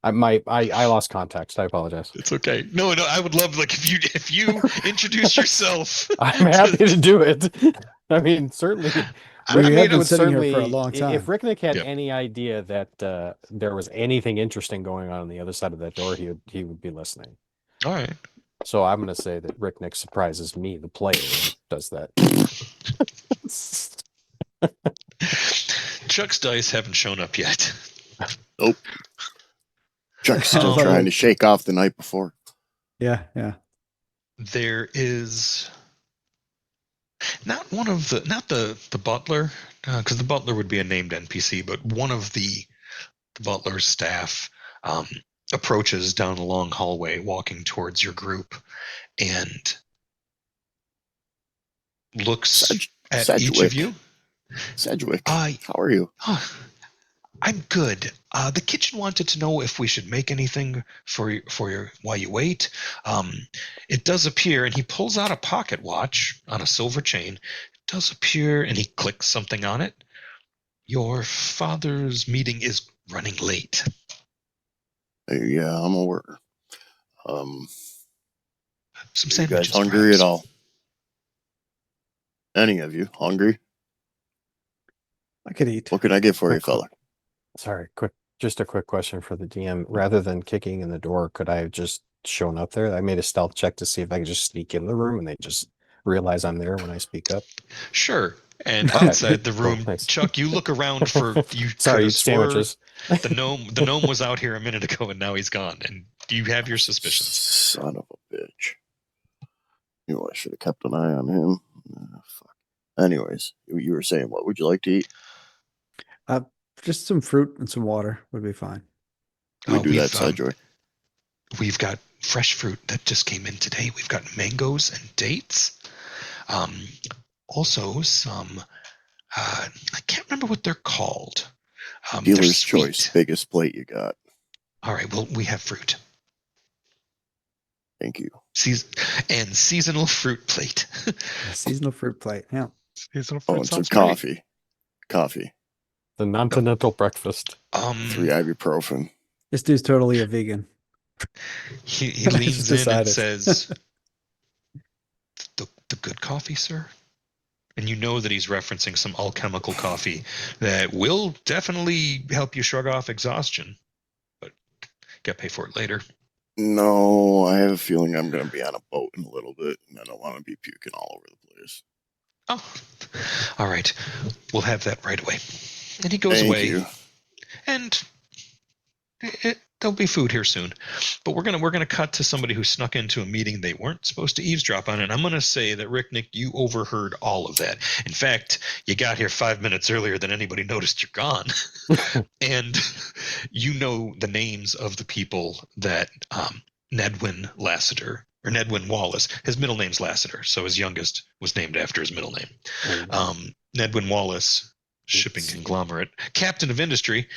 I lost context. I apologize. It's okay. No, I would love if you introduce yourself. I'm happy to do it. I mean, certainly. We have Ricknick been would sitting here certainly, for a long time. if Ricknick had Yep. any idea that there was anything interesting going on the other side of that door, he would be listening. All right. So I'm going to say that Ricknick surprises me, the player, does that. Chuck's dice haven't shown up yet. Nope. Chuck's still trying to shake off the night before. Yeah. There is not the butler, because the butler would be a named NPC, but one of the butler's staff approaches down a long hallway, walking towards your group, and looks at Sedgwick. each of you. Sedgwick, how are you? I'm good. The kitchen wanted to know if we should make anything for you while you wait. It does appear, and he pulls out a pocket watch on a silver chain. It does appear, and he clicks something on it. Your father's meeting is running late. Yeah, I'm aware. Some You sandwiches, guys hungry perhaps. at all? Any of you hungry? I could eat. What can I get for you, fella? Sorry, just a quick question for the DM. Rather than kicking in the door, could I have just shown up there? I made a stealth check to see if I could just sneak in the room and they just realize I'm there when I speak up. Sure. And Okay. outside the room, Cool, thanks. Chuck, you look around for you. Sorry, could have swore sandwiches. The gnome was out here a minute ago, and now he's gone. And do you have your suspicions? Son of a bitch. You know, I should have kept an eye on him. Fuck. Anyways, you were saying, what would you like to eat? Just some fruit and some water would be fine. We do that, Sedgwick. We've got fresh fruit that just came in today. We've got mangoes and dates. Also some, I can't remember what they're called. Dealer's choice, biggest plate you got. All right, well, we have fruit. Thank you. Seasonal fruit plate. Seasonal fruit plate. Yeah. Seasonal Oh, fruit and some sounds great. coffee. Coffee. The continental breakfast. 3 ibuprofen. This dude's totally a vegan. He I leans just in and decided. says, the good coffee, sir? And you know that he's referencing some alchemical coffee that will definitely help you shrug off exhaustion. But get paid for it later. No, I have a feeling I'm going to be on a boat in a little bit, and I don't want to be puking all over the place. Oh, all right. We'll have that right away. And he goes Thank away. you. And there'll be food here soon. But we're gonna cut to somebody who snuck into a meeting they weren't supposed to eavesdrop on, and I'm gonna say that Rick Nick, you overheard all of that. In fact, you got here 5 minutes earlier than anybody noticed you're gone, and you know the names of the people that Nedwin Lassiter or Nedwin Wallace. His middle name's Lassiter, so his youngest was named after his middle name. Nedwin Wallace, shipping conglomerate, captain of industry,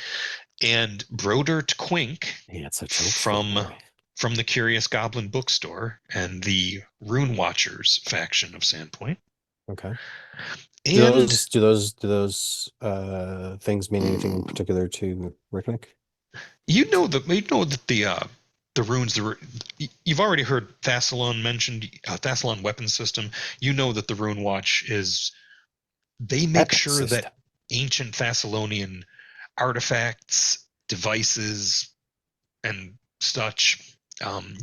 and Brodert Quink Yeah, it's such from the Curious Goblin bookstore and the Rune Watchers faction of Sandpoint. Okay. And Do those things mean anything in particular to Ricknick? you know that the runes. You've already heard Thassalon mentioned, Thassalon weapon system. You know that the Rune Watch is. They make Weapon sure system. that ancient Thessalonian artifacts, devices, and such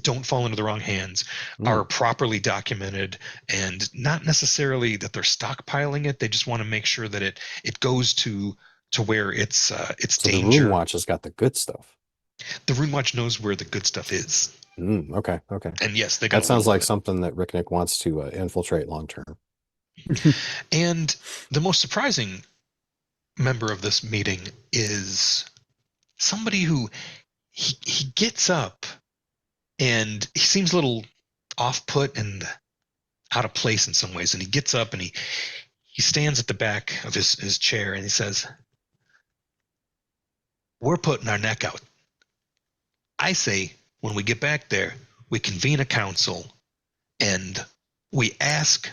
don't fall into the wrong hands, are properly documented, and not necessarily that they're stockpiling it. They just want to make sure that it goes to where it's So danger. the Rune Watch has got the good stuff. The Rune Watch knows where the good stuff is. Okay. And yes, they got That sounds a little like bit. something that Ricknick wants to infiltrate long term. And the most surprising member of this meeting is somebody who he gets up and he seems a little off-put and out of place in some ways, and he gets up and he stands at the back of his chair and he says, "We're putting our neck out. I say when we get back there, we convene a council and we ask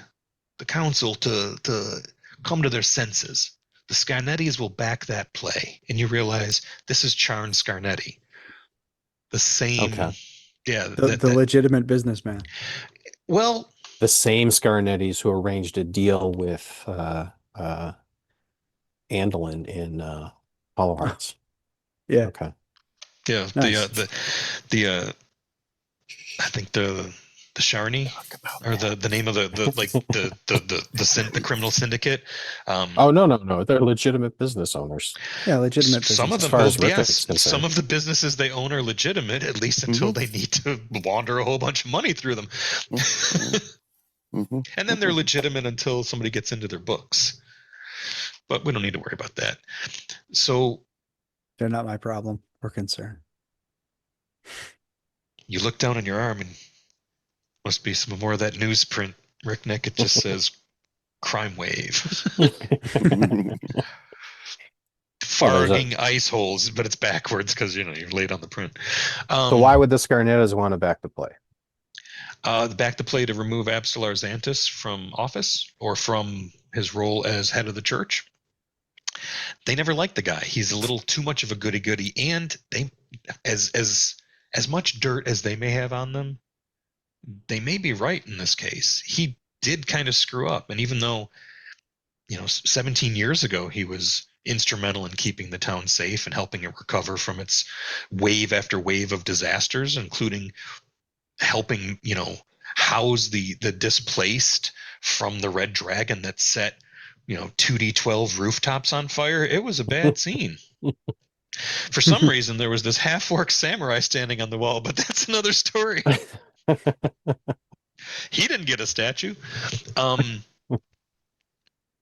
the council to come to their senses. The Scarnettis will back that play." And you realize this is Charn Scarnetti. The same. Okay. Yeah. The legitimate businessman. Well, The same Scarnettis who arranged a deal with Andelin in Hollow Hearts. Yeah. Okay. yeah. Nice. The I think the Sharni, or the name of the criminal syndicate. Oh no! They're legitimate business owners. Yeah, legitimate business. Some of them, as far as well, Ricknick's yes, concerned. some of the businesses they own are legitimate, at least until they need to launder a whole bunch of money through them. And then they're legitimate until somebody gets into their books. But we don't need to worry about that. So They're not my problem or concern. you look down on your arm and must be some more of that newsprint, Rick Nick. It just says Crime Wave. Farging ice holes, but it's backwards because you're late on the print. So why would the Scarnettas want to back the play? Back to play to remove Absalar Xantus from office or from his role as head of the church. They never liked the guy. He's a little too much of a goody-goody, and they, as much dirt as they may have on them, they may be right in this case. He did kind of screw up, and even though 17 years ago he was instrumental in keeping the town safe and helping it recover from its wave after wave of disasters, including helping house the displaced from the Red Dragon that set 2D12 rooftops on fire. It was a bad scene. For some reason there was this half-orc samurai standing on the wall, but that's another story. He didn't get a statue.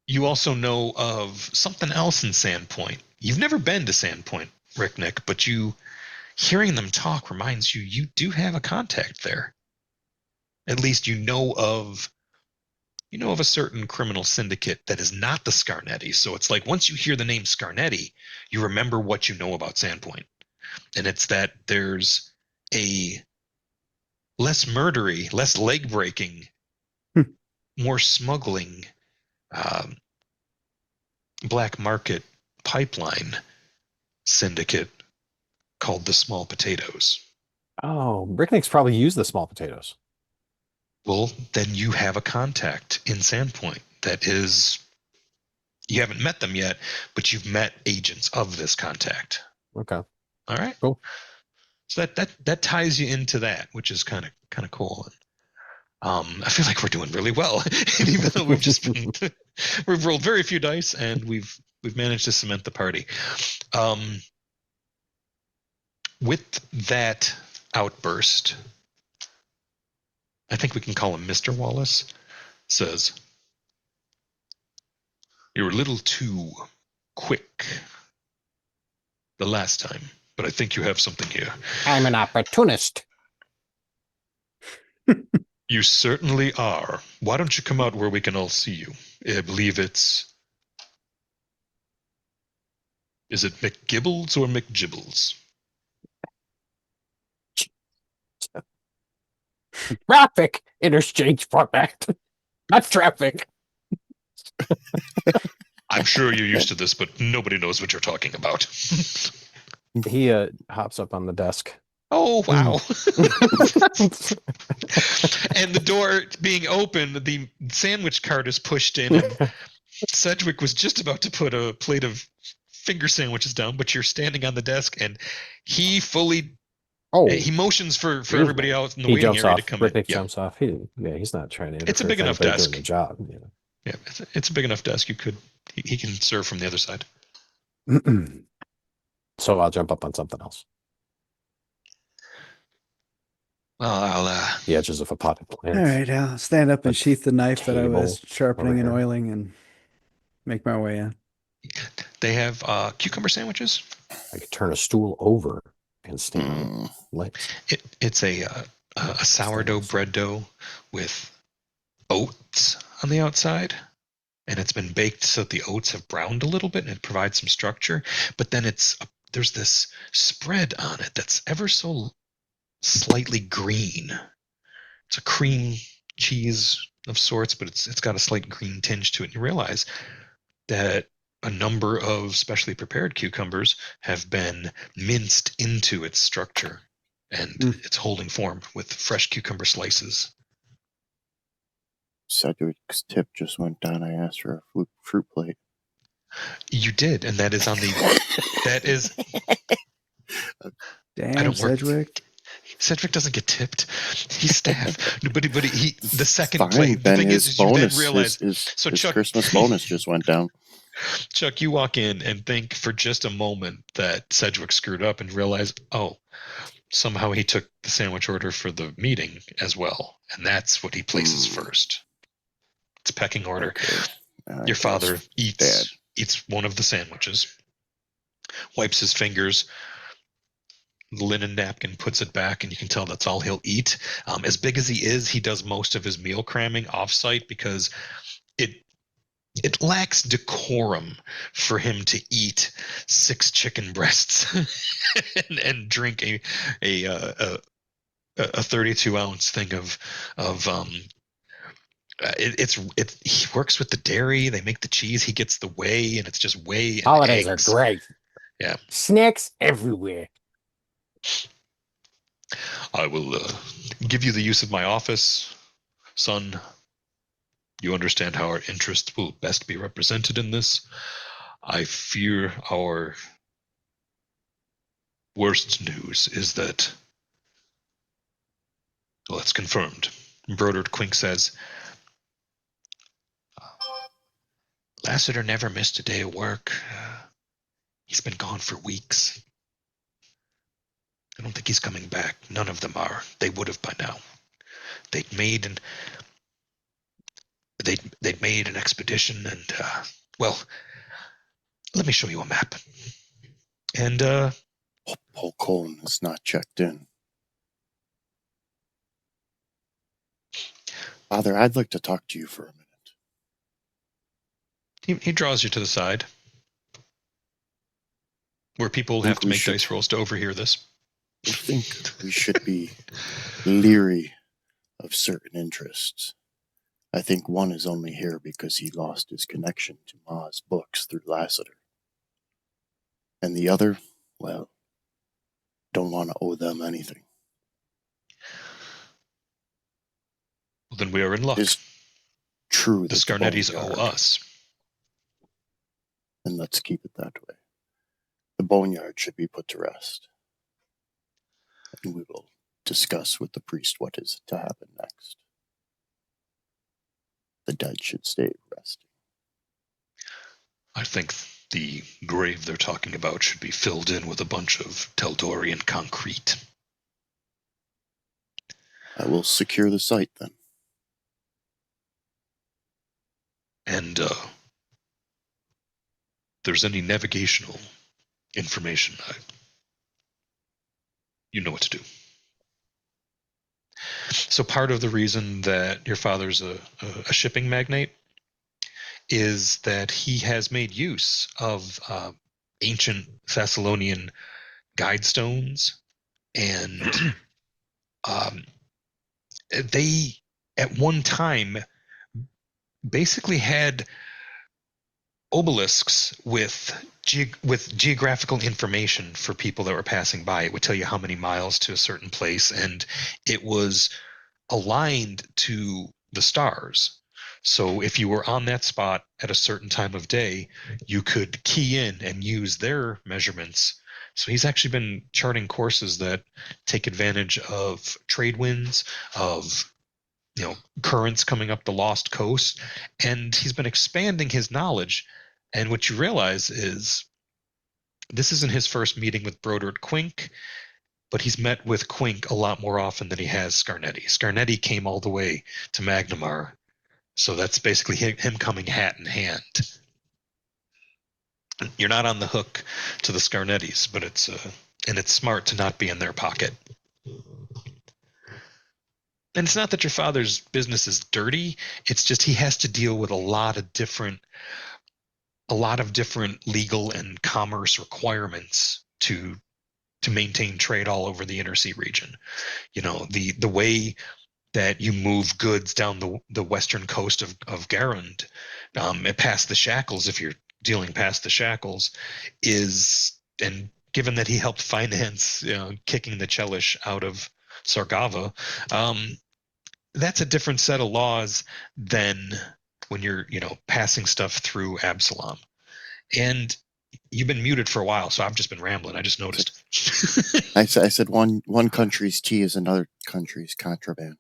You also know of something else in Sandpoint. You've never been to Sandpoint, Rick Nick, but hearing them talk reminds you do have a contact there. At least you know of a certain criminal syndicate that is not the Scarnetti. So it's like once you hear the name Scarnetti, you remember what you know about Sandpoint. And it's that there's a less murdery, less leg-breaking, more smuggling black market pipeline syndicate called the Small Potatoes. Oh, Ricknick's probably used the Small Potatoes. Well, then you have a contact in Sandpoint that is, you haven't met them yet, but you've met agents of this contact. Okay. All right. Cool. So that ties you into that, which is kind of cool. I feel like we're doing really well, and even though we've rolled very few dice and we've managed to cement the party. with that outburst, I think we can call him Mr. Wallace, says, "You're a little too quick the last time, but I think you have something here." I'm an opportunist. "You certainly are. Why don't you come out where we can all see you?" I believe it's... Is it McGibbles or McGibbles? Traffic interchange format. Not traffic. I'm sure you're used to this, but nobody knows what you're talking about. He hops up on the desk. Oh, wow. And the door being open, the sandwich cart is pushed in, and Sedgwick was just about to put a plate of finger sandwiches down, but you're standing on the desk, and he fully... Oh, he motions for everybody else in the waiting jumps area off. to come Rick in. Yeah. jumps off. He's not trying to interfere. It's a big with enough anybody desk. doing the job. Yeah, it's a big enough desk. You could... He can serve from the other side. So I'll jump up on something else. Well, I'll... The edges of a potted plant. All right, I'll stand up and A sheath the knife that I was table sharpening and over here. oiling and make my way in. They have cucumber sandwiches. I could turn a stool over and stand on legs. It's a sourdough bread dough with oats on the outside, and it's been baked so that the oats have browned a little bit, and it provides some structure. But then there's this spread on it that's ever so slightly green. It's a cream cheese of sorts, but it's got a slight green tinge to it. And you realize that a number of specially prepared cucumbers have been minced into its structure, and it's holding form with fresh cucumber slices. Cedric's tip just went down. I asked for a fruit plate. You did, and that is on the... that is... Damn, Sedgwick. Cedric doesn't get tipped. He's staff. but he the second Fine, plate. The then thing his is bonus, you then realize... his Chuck, Christmas bonus just went down. Chuck, you walk in and think for just a moment that Sedgwick screwed up and realize, oh, somehow he took the sandwich order for the meeting as well, and that's what he places first. It's pecking order. Okay. Your father eats one of the sandwiches, wipes his fingers, linen napkin, puts it back, and you can tell that's all he'll eat. As big as he is, he does most of his meal cramming off-site because it lacks decorum for him to eat 6 chicken breasts and drink a 32-ounce thing of he works with the dairy. They make the cheese. He gets the whey, and it's just whey and Holidays eggs. are great. Yeah. Snacks everywhere. I will give you the use of my office, son. You understand how our interests will best be represented in this. I fear our worst news is that... Well, it's confirmed. Embroidered Quink says, Lassiter never missed a day of work. He's been gone for weeks. I don't think he's coming back. None of them are. They would have by now. They'd made an expedition, and well, let me show you a map. And Paul Coleman is not checked in. Father, I'd like to talk to you for a minute. He draws you to the side, where people have to make dice rolls to overhear this. I think we should be leery of certain interests. I think one is only here because he lost his connection to Ma's books through Lassiter. And the other, well, don't want to owe them anything. Well, then we are in luck. It's true The that Scarnettis owe us. And let's keep it that way. The boneyard should be put to rest. And we will discuss with the priest what is to happen next. The dead should stay resting. I think the grave they're talking about should be filled in with a bunch of Teldorian concrete. I will secure the site then. And if there's any navigational information, you know what to do. So part of the reason that your father's a shipping magnate is that he has made use of ancient Thessalonian guide stones, and they at one time basically had obelisks with geographical information for people that were passing by. It would tell you how many miles to a certain place, and it was aligned to the stars. So if you were on that spot at a certain time of day, you could key in and use their measurements. So he's actually been charting courses that take advantage of trade winds, of currents coming up the Lost Coast, and he's been expanding his knowledge. And what you realize is this isn't his first meeting with Brodert Quink, but he's met with Quink a lot more often than he has Scarnetti. Scarnetti came all the way to Magnamar, so that's basically him coming hat in hand. You're not on the hook to the Scarnettis, but it's smart to not be in their pocket. And it's not that your father's business is dirty, it's just he has to deal with a lot of different legal and commerce requirements to maintain trade all over the Inner Sea region. The way that you move goods down the western coast of Garand, past the shackles, if you're dealing past the shackles, and given that he helped finance kicking the Chelish out of Sargava, that's a different set of laws than when you're passing stuff through Absalom. And you've been muted for a while, so I've just been rambling. I just noticed. I said one country's tea is another country's contraband.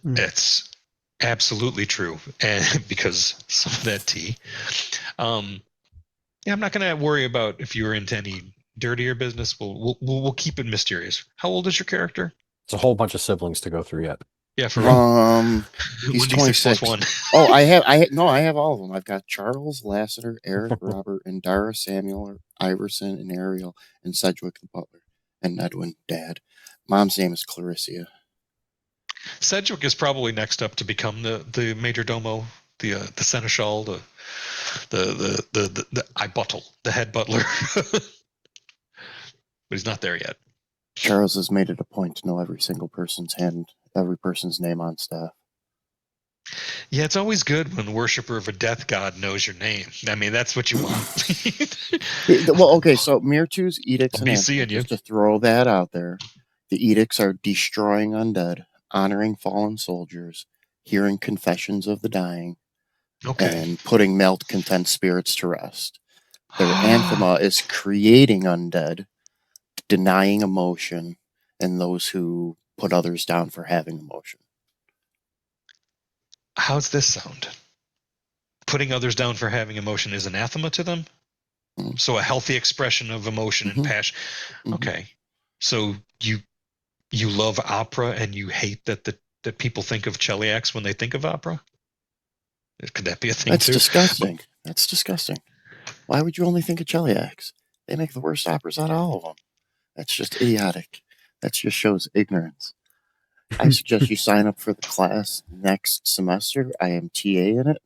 It's absolutely true, and because some of that tea. I'm not going to worry about if you're into any dirtier business. We'll keep it mysterious. How old is your character? It's a whole bunch of siblings to go through yet. Yeah, for real. He's 1d6 26. +1. Oh, I have all of them. I've got Charles, Lassiter, Eric, Robert, and Dara, Samuel, Iverson, and Ariel, and Sedgwick the butler, and Edwin, Dad. Mom's name is Clarissa. Sedgwick is probably next up to become the major domo, the seneschal, the buttle, the head butler. But he's not there yet. Charles has made it a point to know every person's name on staff. Yeah, it's always good when the worshiper of a death god knows your name. I mean, that's what you want. Well, okay, so Mirtu's edicts I'll and be seeing you. just to throw that out there, the edicts are destroying undead, honoring fallen soldiers, hearing confessions of the dying, and putting malcontent spirits to rest. Their anathema is creating undead, denying emotion, and those who put others down for having emotion. How's this sound? Putting others down for having emotion is anathema to them? Mm-hmm. So a healthy expression of emotion and passion. Mm-hmm. Okay. So you love opera and you hate that people think of Cheliax when they think of opera? Could that be a thing? That's too? Disgusting. That's disgusting. Why would you only think of Cheliax? They make the worst operas out of all of them. That's just idiotic. That just shows ignorance. I suggest you sign up for the class next semester. I am TA in it.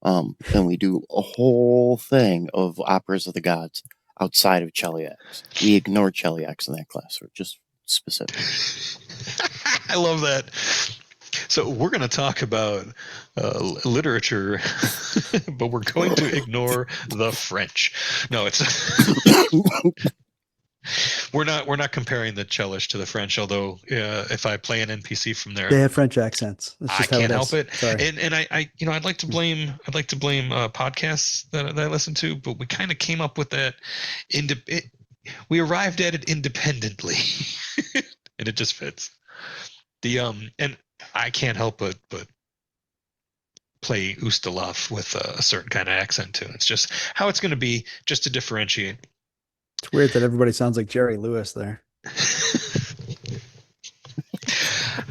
And we do a whole thing of operas of the gods outside of Cheliax. We ignore Cheliax in that class, or just specific. I love that. So we're going to talk about literature, but we're going to ignore the French. No, it's we're not comparing the Chelish to the French. Although if I play an NPC from there, they have French accents. I can't help it. Sorry. And I'd like to blame podcasts that I listen to, but we kind of came up with that. We arrived at it independently, and it just fits. And I can't help but play Ustalov with a certain kind of accent too. It's just how it's going to be, just to differentiate. It's weird that everybody sounds like Jerry Lewis there.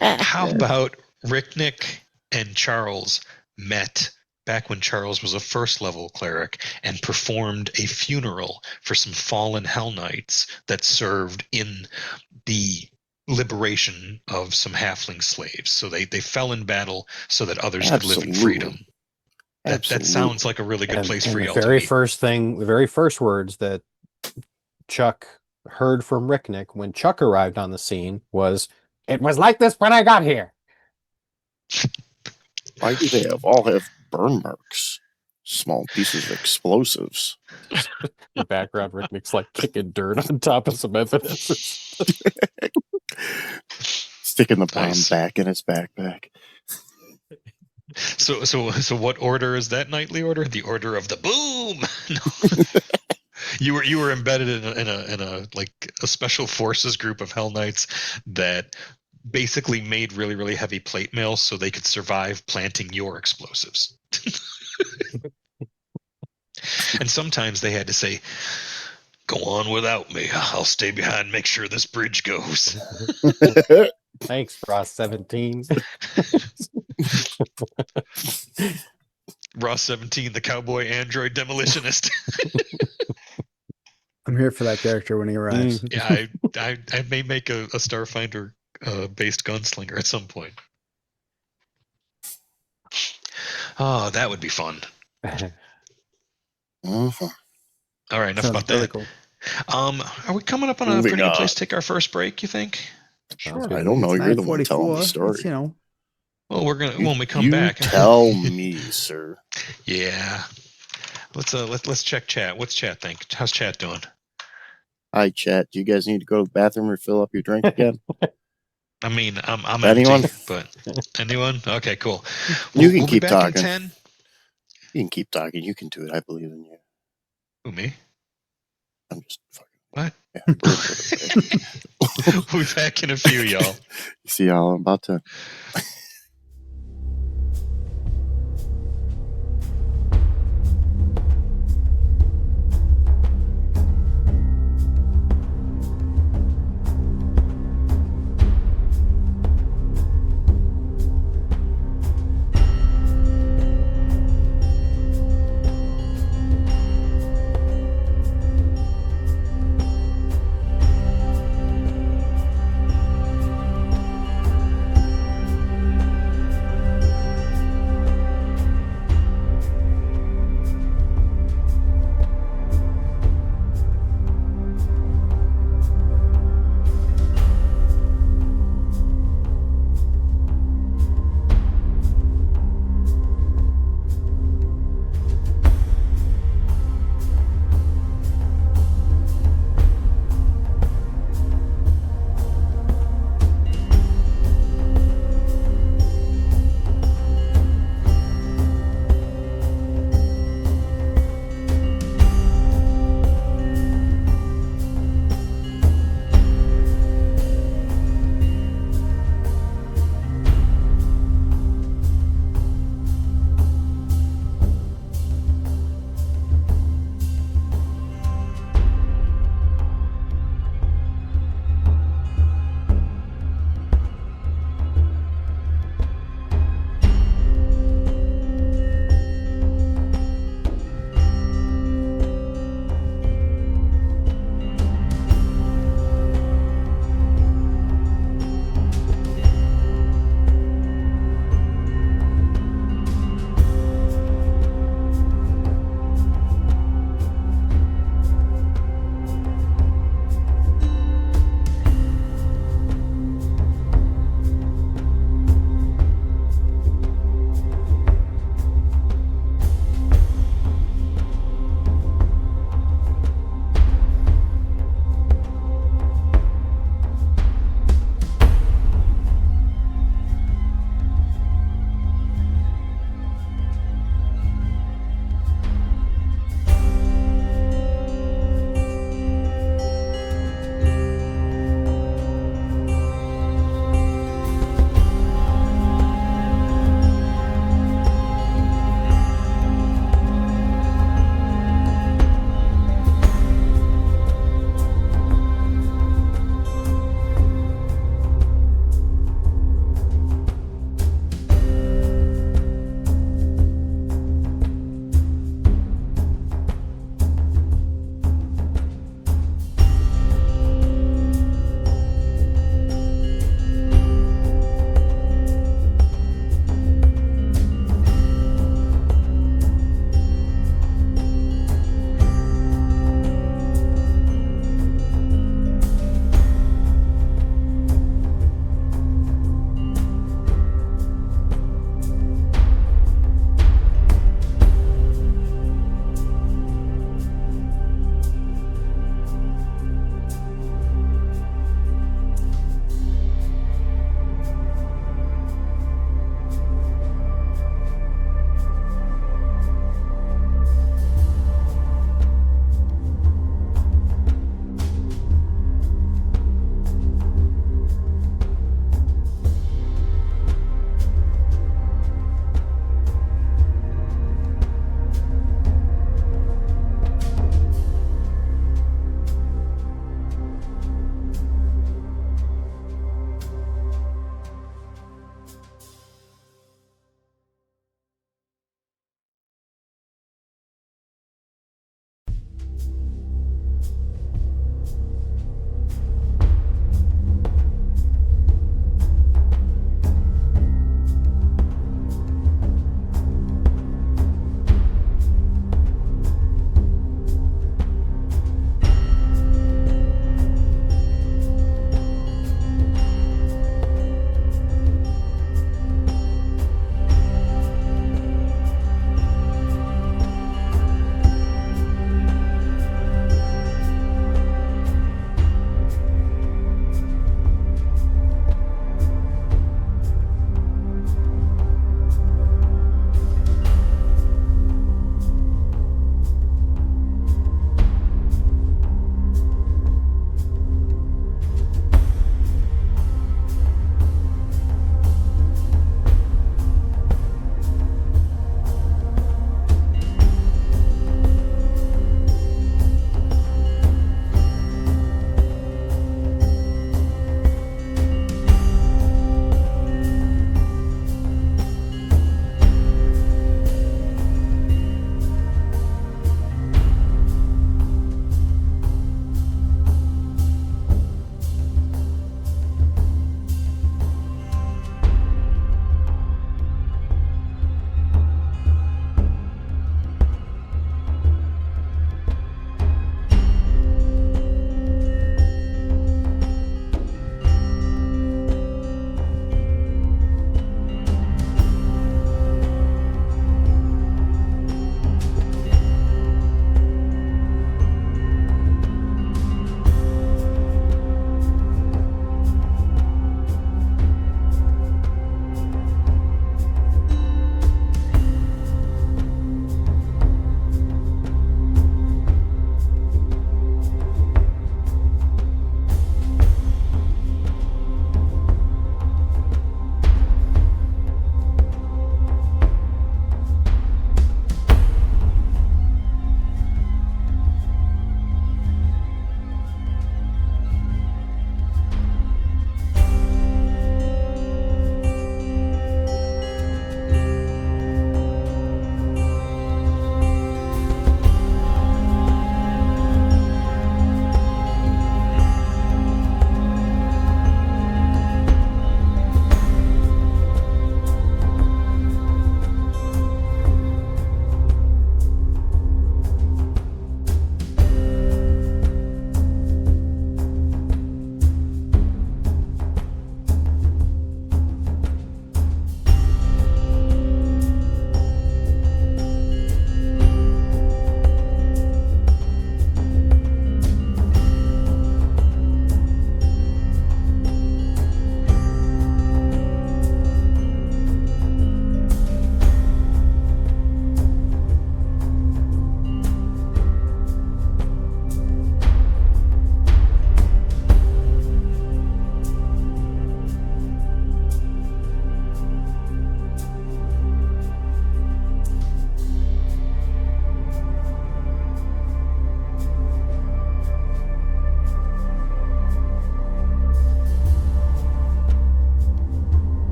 How about Ricknick and Charles met back when Charles was a first level cleric and performed a funeral for some fallen Hell Knights that served in the liberation of some halfling slaves. So they fell in battle so that others could live in freedom. That sounds like a really good place for y'all to meet. The very first words that Chuck heard from Ricknick when Chuck arrived on the scene was, "It was like this when I got here." Why do they all have burn marks? Small pieces of explosives. In the background, Ricknick's like kicking dirt on top of some evidence. Sticking the bomb back in his backpack. So what order is that knightly order? The order of the boom. No. You were embedded in a like a special forces group of Hell Knights that basically made really, really heavy plate mail so they could survive planting your explosives. And sometimes they had to say, "Go on without me. I'll stay behind and make sure this bridge goes." Thanks, Ross 17. Ross 17, the cowboy android demolitionist. I'm here for that character when he arrives. Yeah, I may make a Starfinder based gunslinger at some point. Oh, that would be fun. Uh-huh. All right, enough Sounds about really that. cool. Are we coming up on a Moving pretty good on. place to take our first break, you think? Sure, I don't know. It's You're the one 9:44. telling the story. It's, you know, Well, we're gonna when we come you back. tell me, sir. Yeah. Let's check chat. What's chat think? How's chat doing? Hi, chat. Do you guys need to go to the bathroom or fill up your drink again? I mean, I'm Anyone? empty, but anyone? Okay, cool. You can we'll keep be back talking. in 10. You can keep talking. You can do it. I believe in you. Who, me? I'm just fucking. What? Yeah. We'll be back in a few, y'all. See y'all in about 10.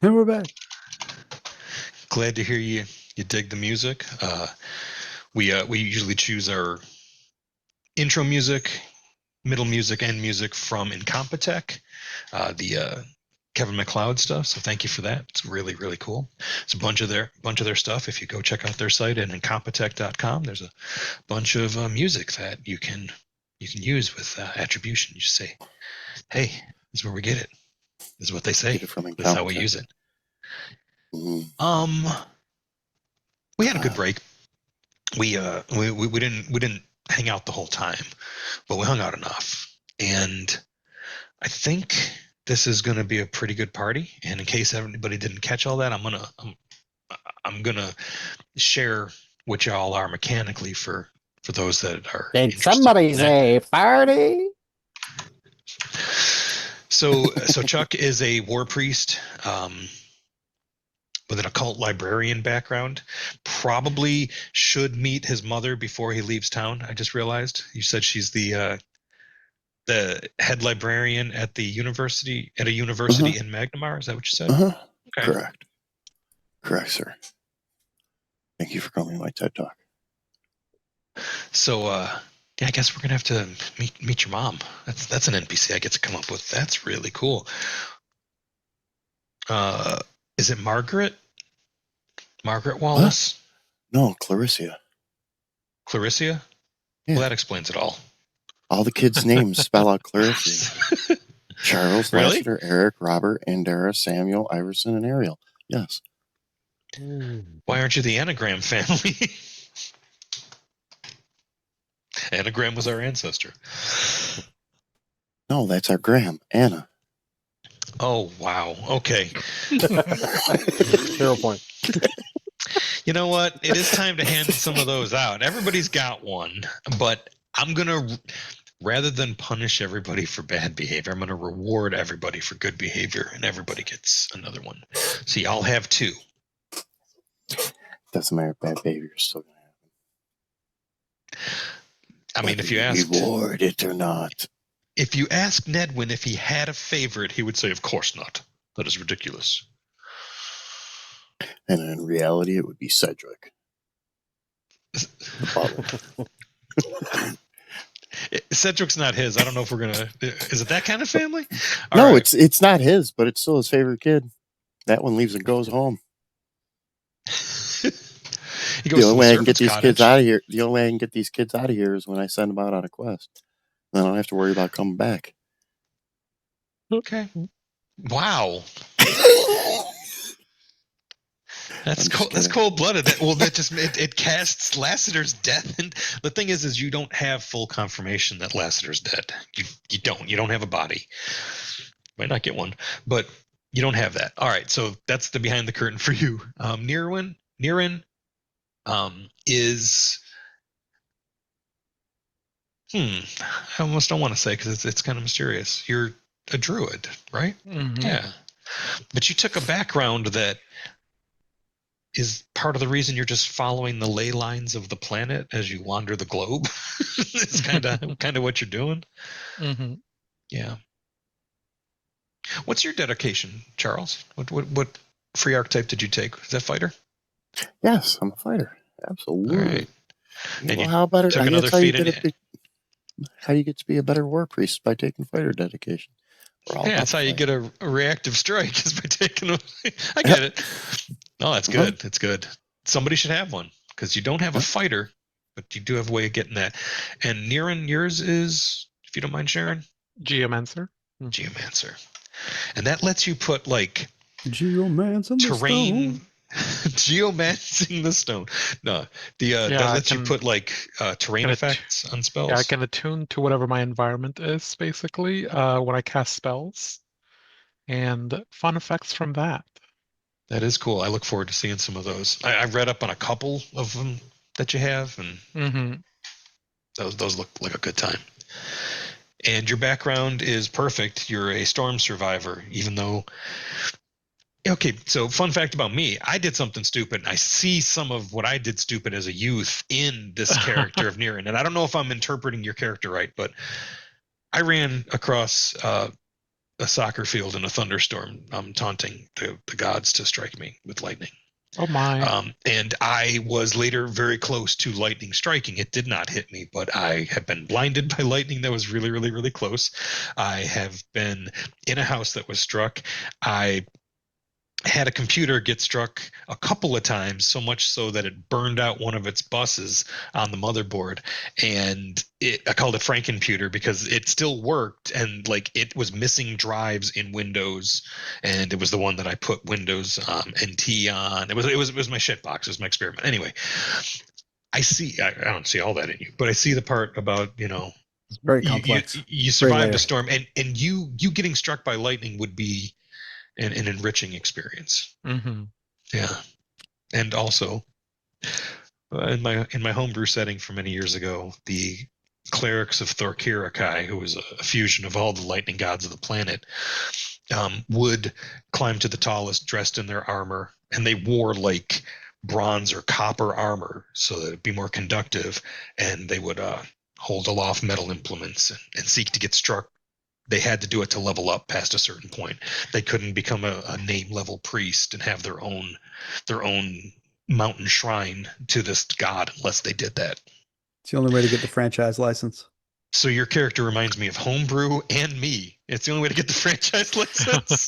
And we're back. Glad to hear you dig the music. We usually choose our intro music, middle music, end music from Incompetech, the Kevin MacLeod stuff. So thank you for that. It's really, really cool. It's a bunch of their stuff. If you go check out their site at incompetech.com, there's a bunch of music that you can use with attribution. You just say, hey, this is where we get it. This is what they say. Get it from This is how we use it. Mm. We had a good break. We didn't hang out the whole time, but we hung out enough. And I think this is going to be a pretty good party. And in case anybody didn't catch all that, I'm gonna share what y'all are mechanically for those that are. Did interested somebody in that. say party? So Chuck is a war priest with an occult librarian background. Probably should meet his mother before he leaves town. I just realized you said she's the head librarian at a university in Magnamar. Is that what you said? Uh-huh. Okay. Correct, sir. Thank you for coming to my TED Talk. So yeah, I guess we're gonna have to meet your mom. That's an NPC I get to come up with. That's really cool. Is it Margaret? Margaret Wallace? No, Clarissa. Clarissa? Yeah. Well, that explains it all. All the kids' names spell out Clarissa. Charles, Really? Lassiter, Eric, Robert, Andara, Samuel, Iverson, and Ariel. Yes. Why aren't you the Anagram family? Anagram was our ancestor. No, that's our Graham, Anna. Oh, wow. Okay. 0 point. You know what? It is time to hand some of those out. Everybody's got one, but I'm going to, rather than punish everybody for bad behavior, I'm going to reward everybody for good behavior, and everybody gets another one. So y'all have 2. Doesn't matter if bad behavior is still going to happen. I mean, if you asked, reward it or not. if you ask Nedwin if he had a favorite, he would say, "Of course not. That is ridiculous." And in reality, it would be Cedric. The butler. Cedric's not his. I don't know if we're gonna. Is it that kind of family? All No, right. it's not his, but it's still his favorite kid. That one leaves and goes home. He goes The to only way I can servant's get these cottage. kids out of here. The only way I can get these kids out of here is when I send them out on a quest. Then I don't have to worry about coming back. Okay. Wow. That's cold. That's cold blooded. Well, that just it casts Lassiter's death. And the thing is you don't have full confirmation that Lassiter's dead. You don't have a body. Might not get one, but you don't have that. All right. So that's the behind the curtain for you. Nirin is. I almost don't want to say because it's kind of mysterious. You're a druid, right? Mhm. Yeah. But you took a background that is part of the reason you're just following the ley lines of the planet as you wander the globe. It's kind of what you're doing. Mhm. Yeah. What's your dedication, Charles? What free archetype did you take? Is that fighter? Yes, I'm a fighter. Absolutely. All right. And you how better? took I another guess how you feat get in. how do you get to be a better war priest? By taking fighter dedication. We're all Yeah, about that's how you fighting. get a reactive strike is by taking a. I get it. No, that's good. That's good. Somebody should have one because you don't have a fighter, but you do have a way of getting that. And Nirin, yours is, if you don't mind sharing, Geomancer. Geomancer, and that lets you put like Geomancer terrain. Geomancing the stone. No, that lets you put like terrain effects on spells. Yeah, I can attune to whatever my environment is, basically, when I cast spells. And fun effects from that. That is cool. I look forward to seeing some of those. I read up on a couple of them that you have, and those look like a good time. And your background is perfect. You're a storm survivor, even though. Okay, so fun fact about me, I did something stupid. I see some of what I did stupid as a youth in this character of Nirin. And I don't know if I'm interpreting your character right, but I ran across a soccer field in a thunderstorm, taunting the gods to strike me with lightning. Oh my. And I was later very close to lightning striking. It did not hit me, but I have been blinded by lightning that was really, really, really close. I have been in a house that was struck. I had a computer get struck a couple of times, so much so that it burned out one of its buses on the motherboard. And I called it Frankencomputer because it still worked, and like it was missing drives in Windows, and it was the one that I put Windows NT on. It was my shit box. It was my experiment. Anyway, I don't see all that in you, but I see the part about It's very complex. you Very survived a layered. storm, and you getting struck by lightning would be an enriching experience. Mm-hmm. Yeah, and also in my homebrew setting from many years ago, the clerics of Thorkirakai, who was a fusion of all the lightning gods of the planet, would climb to the tallest dressed in their armor, and they wore like bronze or copper armor so that it'd be more conductive, and they would hold aloft metal implements and seek to get struck. They had to do it to level up past a certain point. They couldn't become a name level priest and have their own mountain shrine to this god unless they did that. It's the only way to get the franchise license. So your character reminds me of Homebrew and me. It's the only way to get the franchise license.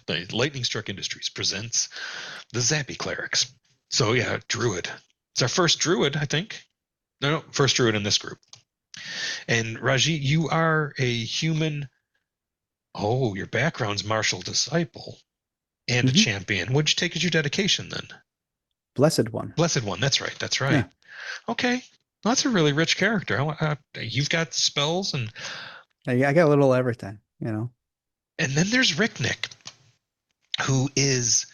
The Lightning Struck Industries presents the Zappy Clerics. So yeah, Druid. It's our first Druid, I think. No, first Druid in this group. And Raji, you are a human. Oh, your background's martial disciple and a champion. What'd you take as your dedication then? Blessed One. Blessed One. That's right. That's right. Yeah. Okay. Well, that's a really rich character. You've got spells and I got a little everything, And then there's Ricknick, who is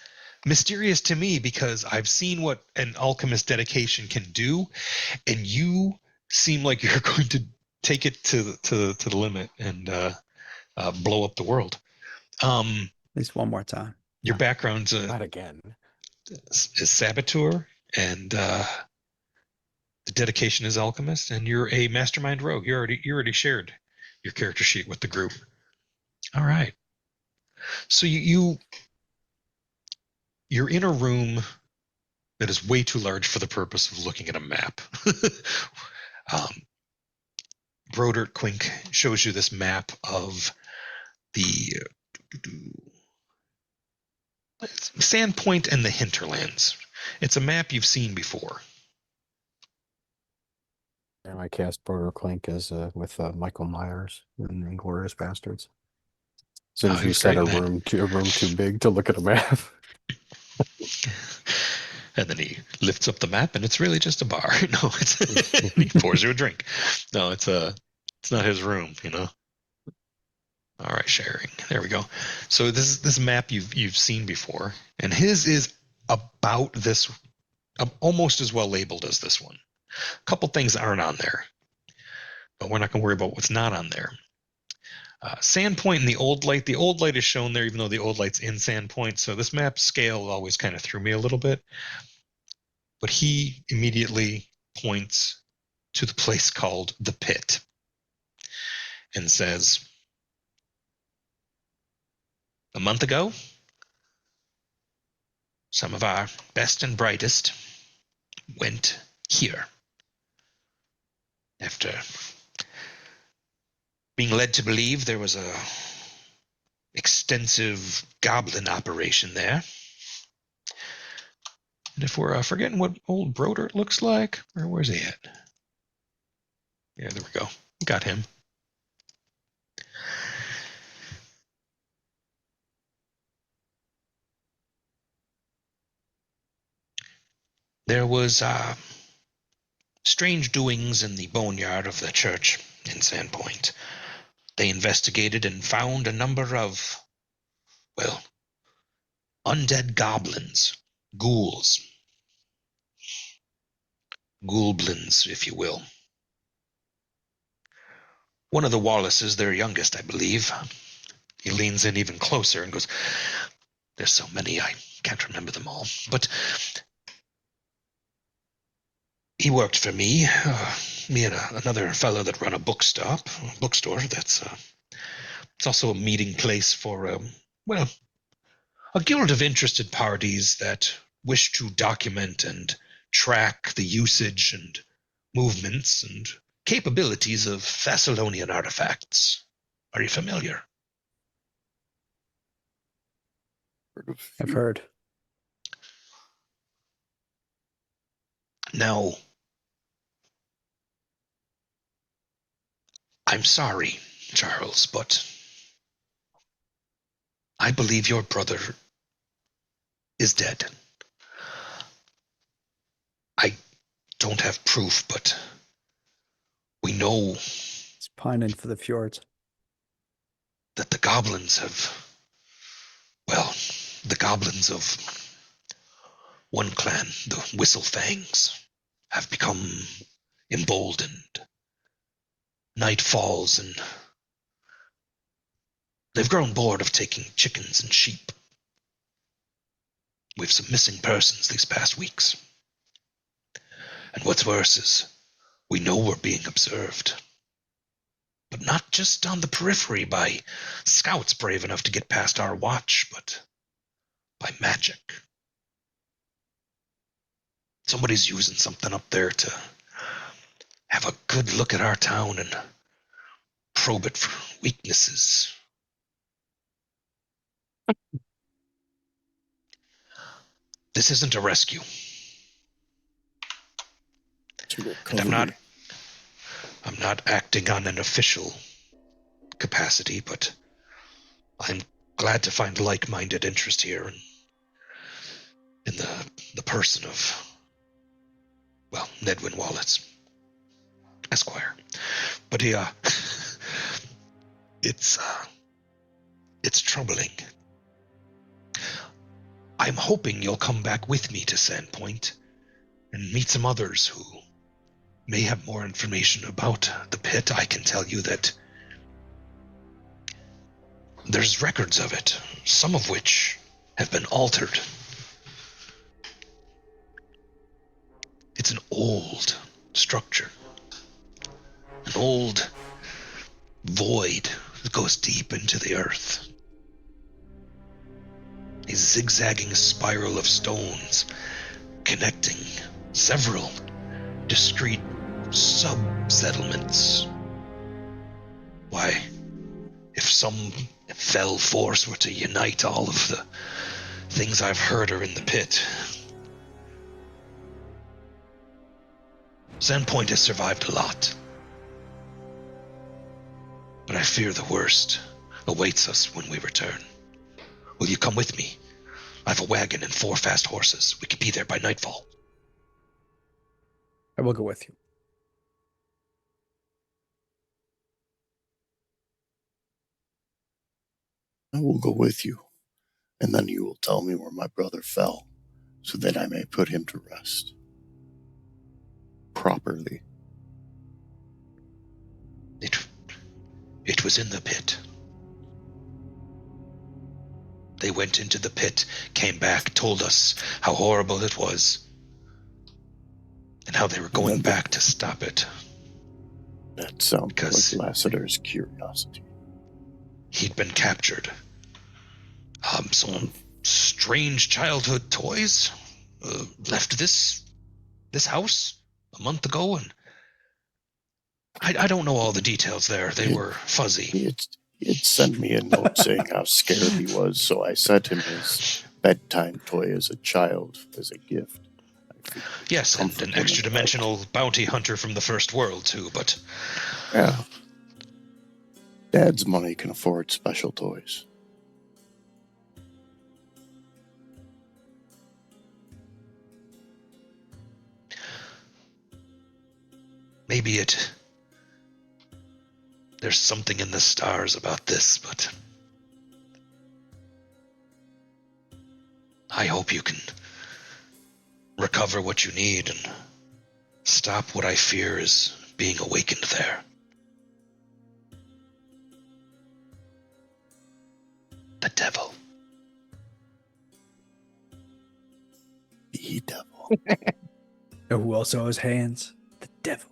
mysterious to me because I've seen what an alchemist dedication can do, and you seem like you're going to take it to the limit and blow up the world. At least one more time. Your background's Not again. is saboteur, and the dedication is alchemist, and you're a mastermind rogue. You already shared your character sheet with the group. All right. So you're in a room that is way too large for the purpose of looking at a map. Brodert Quink shows you this map of the Sandpoint and the Hinterlands. It's a map you've seen before. And I cast Border Clink as with Michael Myers in Inglourious Bastards. As soon as you he's said great a in that. room too big to look at a map. And then he lifts up the map, and it's really just a bar. No, he pours you a drink. No, it's not his room, All right, sharing. There we go. So this map you've seen before, and his is about this, almost as well labeled as this one. A couple things aren't on there, but we're not going to worry about what's not on there. Sandpoint and the Old Light. The Old Light is shown there, even though the Old Light's in Sandpoint. So this map scale always kind of threw me a little bit. But he immediately points to the place called the Pit and says, a month ago, some of our best and brightest went here after being led to believe there was a extensive goblin operation there. And if we're forgetting what old Brodert looks like, or where's he at? Yeah, there we go. Got him. There was strange doings in the boneyard of the church in Sandpoint. They investigated and found a number of, well, undead goblins, ghouls, ghoulblins, if you will. One of the Wallaces, their youngest, I believe, he leans in even closer and goes, there's so many, I can't remember them all, but he worked for me and another fellow that run a bookstore that's It's also a meeting place for, well, a guild of interested parties that wish to document and track the usage and movements and capabilities of Thessalonian artifacts. Are you familiar? I've heard. Now, I'm sorry, Charles, but I believe your brother is dead. I don't have proof, but we know It's pining for the fjords. that the goblins have, well, the goblins of one clan, the Whistlefangs, have become emboldened. Night falls and they've grown bored of taking chickens and sheep. We've some missing persons these past weeks. And what's worse is we know we're being observed. But not just on the periphery by scouts brave enough to get past our watch, but by magic. Somebody's using something up there to have a good look at our town and probe it for weaknesses. This isn't a rescue. And I'm not acting on an official capacity, but I'm glad to find like-minded interest here in the person of, well, Nedwin Wallace, Esquire. But it's troubling. I'm hoping you'll come back with me to Sandpoint and meet some others who may have more information about the pit. I can tell you that there's records of it, some of which have been altered. It's an old structure, an old void that goes deep into the earth. A zigzagging spiral of stones connecting several discrete sub-settlements. Why, if some fell force were to unite all of the things I've heard are in the pit. Sandpoint has survived a lot. But I fear the worst awaits us when we return. Will you come with me? I have a wagon and 4 fast horses. We could be there by nightfall. I will go with you. I will go with you, and then you will tell me where my brother fell, so that I may put him to rest properly. It was in the pit. They went into the pit, came back, told us how horrible it was, and how they were going back to stop it. That sounds like Lassiter's curiosity. He'd been captured. Some strange childhood toys left this house a month ago, and I don't know all the details there. They were fuzzy. He had sent me a note saying how scared he was, so I sent him his bedtime toy as a child, as a gift. Yes, and an extra-dimensional bounty hunter from the First World, too, but... Yeah. Dad's money can afford special toys. Maybe there's something in the stars about this, but I hope you can recover what you need and stop what I fear is being awakened there. The devil. The devil. Know who also has hands? The devil.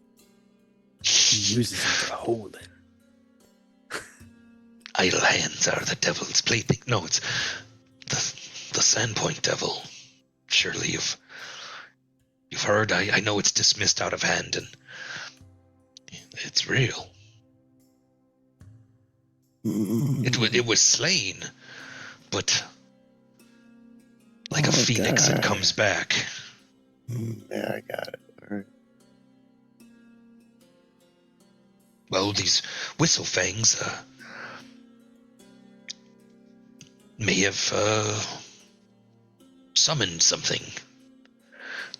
He uses them to hold it. idle hands are the devil's plaything. No, it's the Sandpoint Devil. Surely you've heard. I know it's dismissed out of hand, and it's real. It was slain, but like a phoenix, it comes back. Yeah, I got it. All right. Well, these Whistlefangs may have summoned something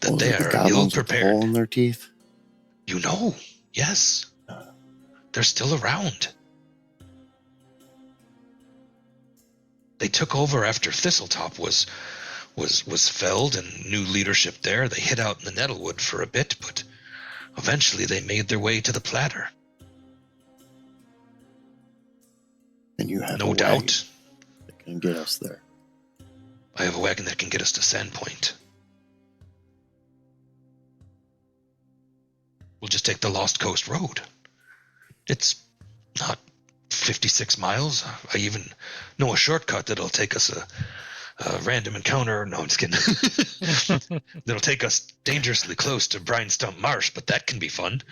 that they the are goblins ill with the prepared. hole in their teeth. You know, yes, they're still around. They took over after Thistletop was felled and new leadership there. They hid out in the Nettlewood for a bit, but eventually they made their way to the Platter. And you have No doubt. that can get us there. I have a wagon that can get us to Sandpoint. We'll just take the Lost Coast Road. It's not 56 miles. I even know a shortcut that'll take us a random encounter. No, I'm just kidding. That'll take us dangerously close to Brine Stump Marsh, but that can be fun.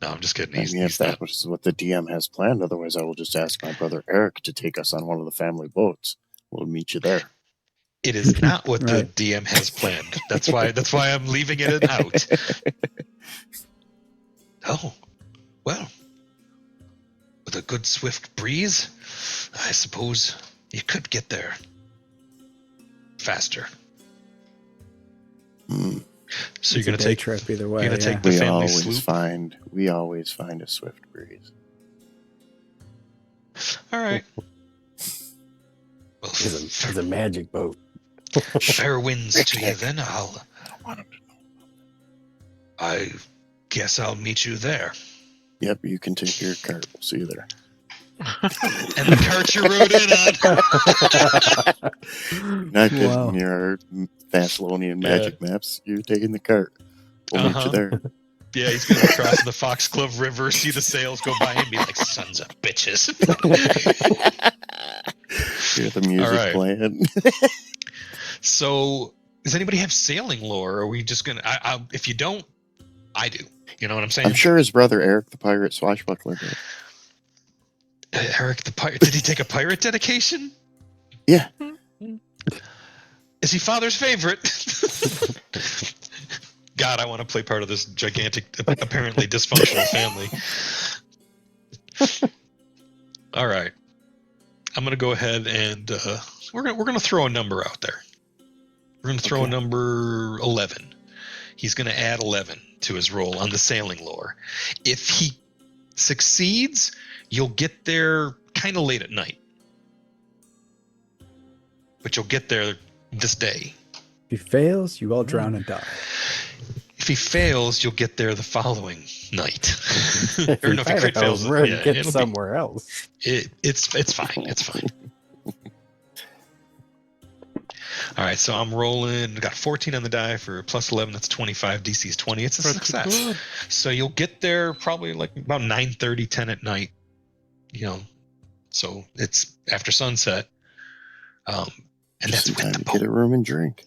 No, I'm just kidding. I mean, if that was what the DM has planned, otherwise I will just ask my brother Eric to take us on one of the family boats. We'll meet you there. It is not what Right. the DM has planned. That's why I'm leaving it out. Oh, well, with a good swift breeze, I suppose you could get there faster. Hmm. So It's you're a gonna day take trip either way. you're gonna yeah. take the We family always sloop. find a swift breeze. All right. Well, It's a magic boat. fair winds to you then. I don't want him to know. I guess I'll meet you there. Yep, you can take your cart. We'll see you there. And the cart you rode in on. Not getting Wow. your Thessalonian magic maps. You're taking the cart. We'll meet Uh-huh. you there. Yeah, he's gonna cross the Foxglove River, see the sails go by, and be like, "Sons of bitches." Hear the music right. playing. So, does anybody have sailing lore? Or are we just gonna? If you don't, I do. You know what I'm saying? I'm sure his brother Eric the pirate swashbuckler did. Eric the pirate. Did he take a pirate dedication? Yeah. Is he father's favorite? God, I want to play part of this gigantic, apparently dysfunctional family. All right, I'm gonna go ahead and we're gonna throw a number out there. We're gonna throw a Okay. number 11. He's gonna add 11 to his roll on the sailing lore. If he succeeds, you'll get there kind of late at night, but you'll get there this day. If he fails, you all drown and die. If he fails, you'll get there the following night. Or no, if he crit fails, we're yeah, get it'll somewhere else. it's fine. It's fine. All right, so I'm rolling. Got 14 on the die for plus 11. That's 25. DC is 20. It's a Pretty success. good. So you'll get there probably like about 9:30, 10 at night. You know, so it's after sunset. And Just that's in with time the to get a boat. room and drink.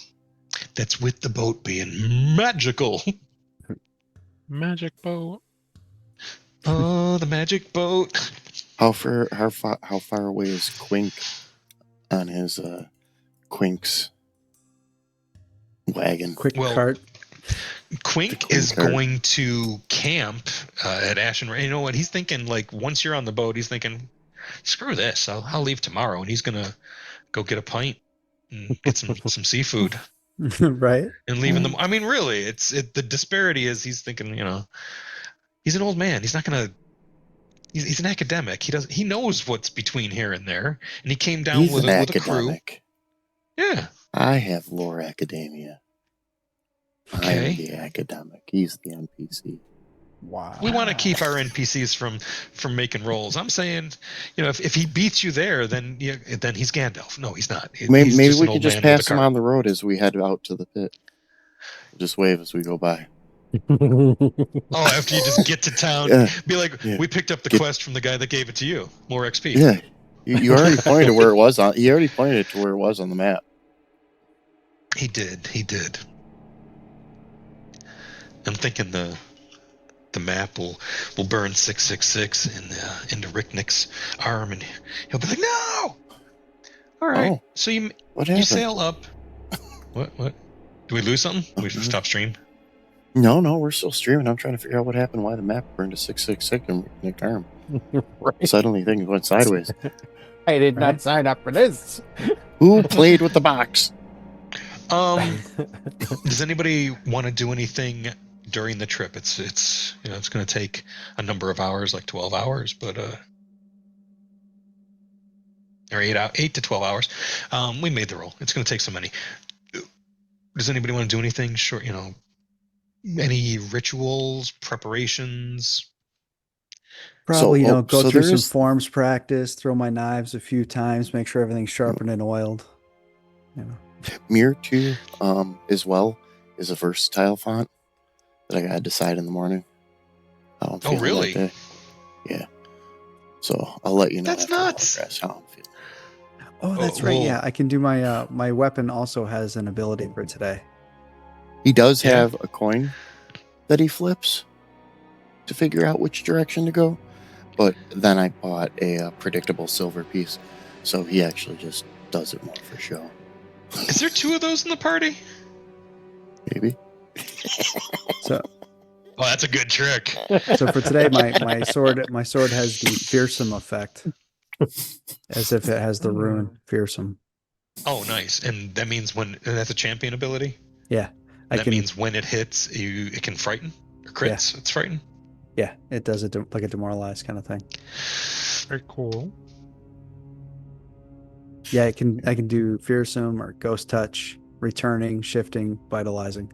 That's with the boat being magical. Magic boat. Oh, the magic boat. How far away is Quink on his Quink's wagon? Quick Well, cart. Quink The is Quink cart. going to camp at Ashen. You know what? He's thinking like once you're on the boat, he's thinking, screw this. I'll leave tomorrow, and he's gonna go get a pint and get some seafood Right? and leaving them. I mean, really, the disparity is he's thinking, you know, he's an old man. He's not gonna. He's an academic. He knows what's between here and there, and he came down He's with an a crew. academic. Yeah. I have lore academia. Okay. I'm the academic. He's the NPC. Wow. We want to keep our NPCs from making rolls. I'm saying, you know, if he beats you there, then he's Gandalf. No, he's not. He's Maybe just we an could old just man with a pass him cart. on the road as we head out to the pit. Just wave as we go by. Oh, after you just get to town, Yeah. be like, Yeah. we picked up the Get- quest from the guy that gave it to you. More XP. Yeah. You already pointed to where it was on. He already pointed to where it was on the map. He did. I'm thinking the map will burn 666 into Ricknick's arm, and he'll be like, "No!" All right. Oh, So you what happened? sail up. What? Do we lose something? We should stop stream. No, we're still streaming. I'm trying to figure out what happened, why the map burned to 666 and Nick Arm. Right. Suddenly things went sideways. I did not sign up for this. Who played with the box? Does anybody want to do anything during the trip? It's it's going to take a number of hours, like 12 hours, but or 8 to 12 hours. We made the roll. It's going to take so many. Does anybody want to do anything short? Any rituals, preparations? Probably, So- go so through some there's- forms practice, throw my knives a few times, make sure everything's sharpened and oiled. Mirror 2 as well is a versatile font that I got to decide in the morning. How I'm feeling really? that day. Yeah. So I'll let you know. That's after the nuts. podcast how I'm feeling. Oh, that's Oh, right. well- Yeah, I can do my weapon also has an ability for today. He does Yeah. have a coin that he flips to figure out which direction to go, but then I bought a predictable silver piece, so he actually just does it more for show. Is there 2 of those in the party? Maybe. So Oh, that's a good trick. so for today my sword has the fearsome effect. As if it has the rune fearsome. Oh, nice. And that means and that's a champion ability? Yeah. That means when it hits, it can frighten or crits. It's frighten. Yeah, it does it like a demoralized kind of thing. Very cool. Yeah, I can do fearsome or ghost touch, returning, shifting, vitalizing.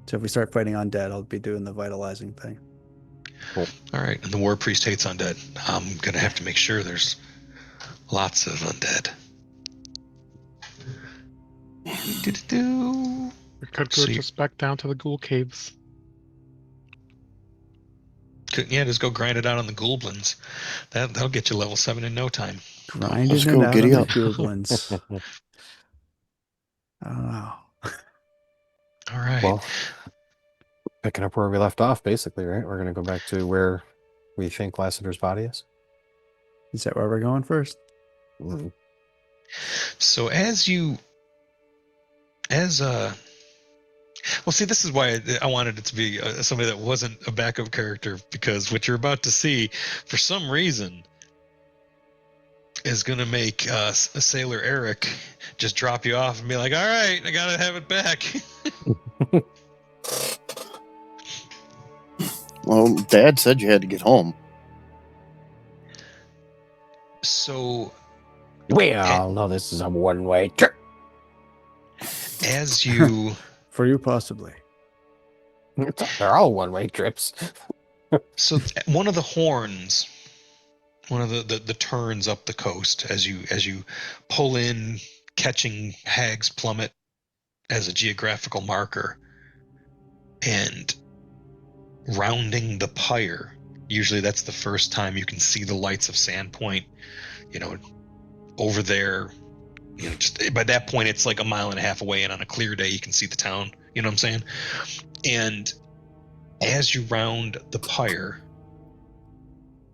So if we start fighting undead, I'll be doing the vitalizing thing. All right. And the war priest hates undead. I'm gonna have to make sure there's lots of undead. Do-do-do. We could go So you- just back down to the ghoul caves. Yeah, just go grind it out on the goblins. That'll get you level 7 in no time. Grinding Let's it go, out giddy on up. the goblins. I don't know. All right. Well, picking up where we left off, basically, right? We're going to go back to where we think Lassiter's body is. Is that where we're going first? Mhm. So well, see, this is why I wanted it to be somebody that wasn't a backup character, because what you're about to see, for some reason, is going to make a Sailor Eric just drop you off and be like, all right, I got to have it back. Well, Dad said you had to get home. So Well, no, this is a one-way trip. as you... For you, possibly. They're all one-way trips. So one of the horns, one of the turns up the coast as you pull in, catching Hag's Plummet as a geographical marker, and rounding the pyre. Usually that's the first time you can see the lights of Sandpoint, over there. Just by that point it's like a mile and a half away, and on a clear day you can see the town. You know what I'm saying? And as you round the pyre,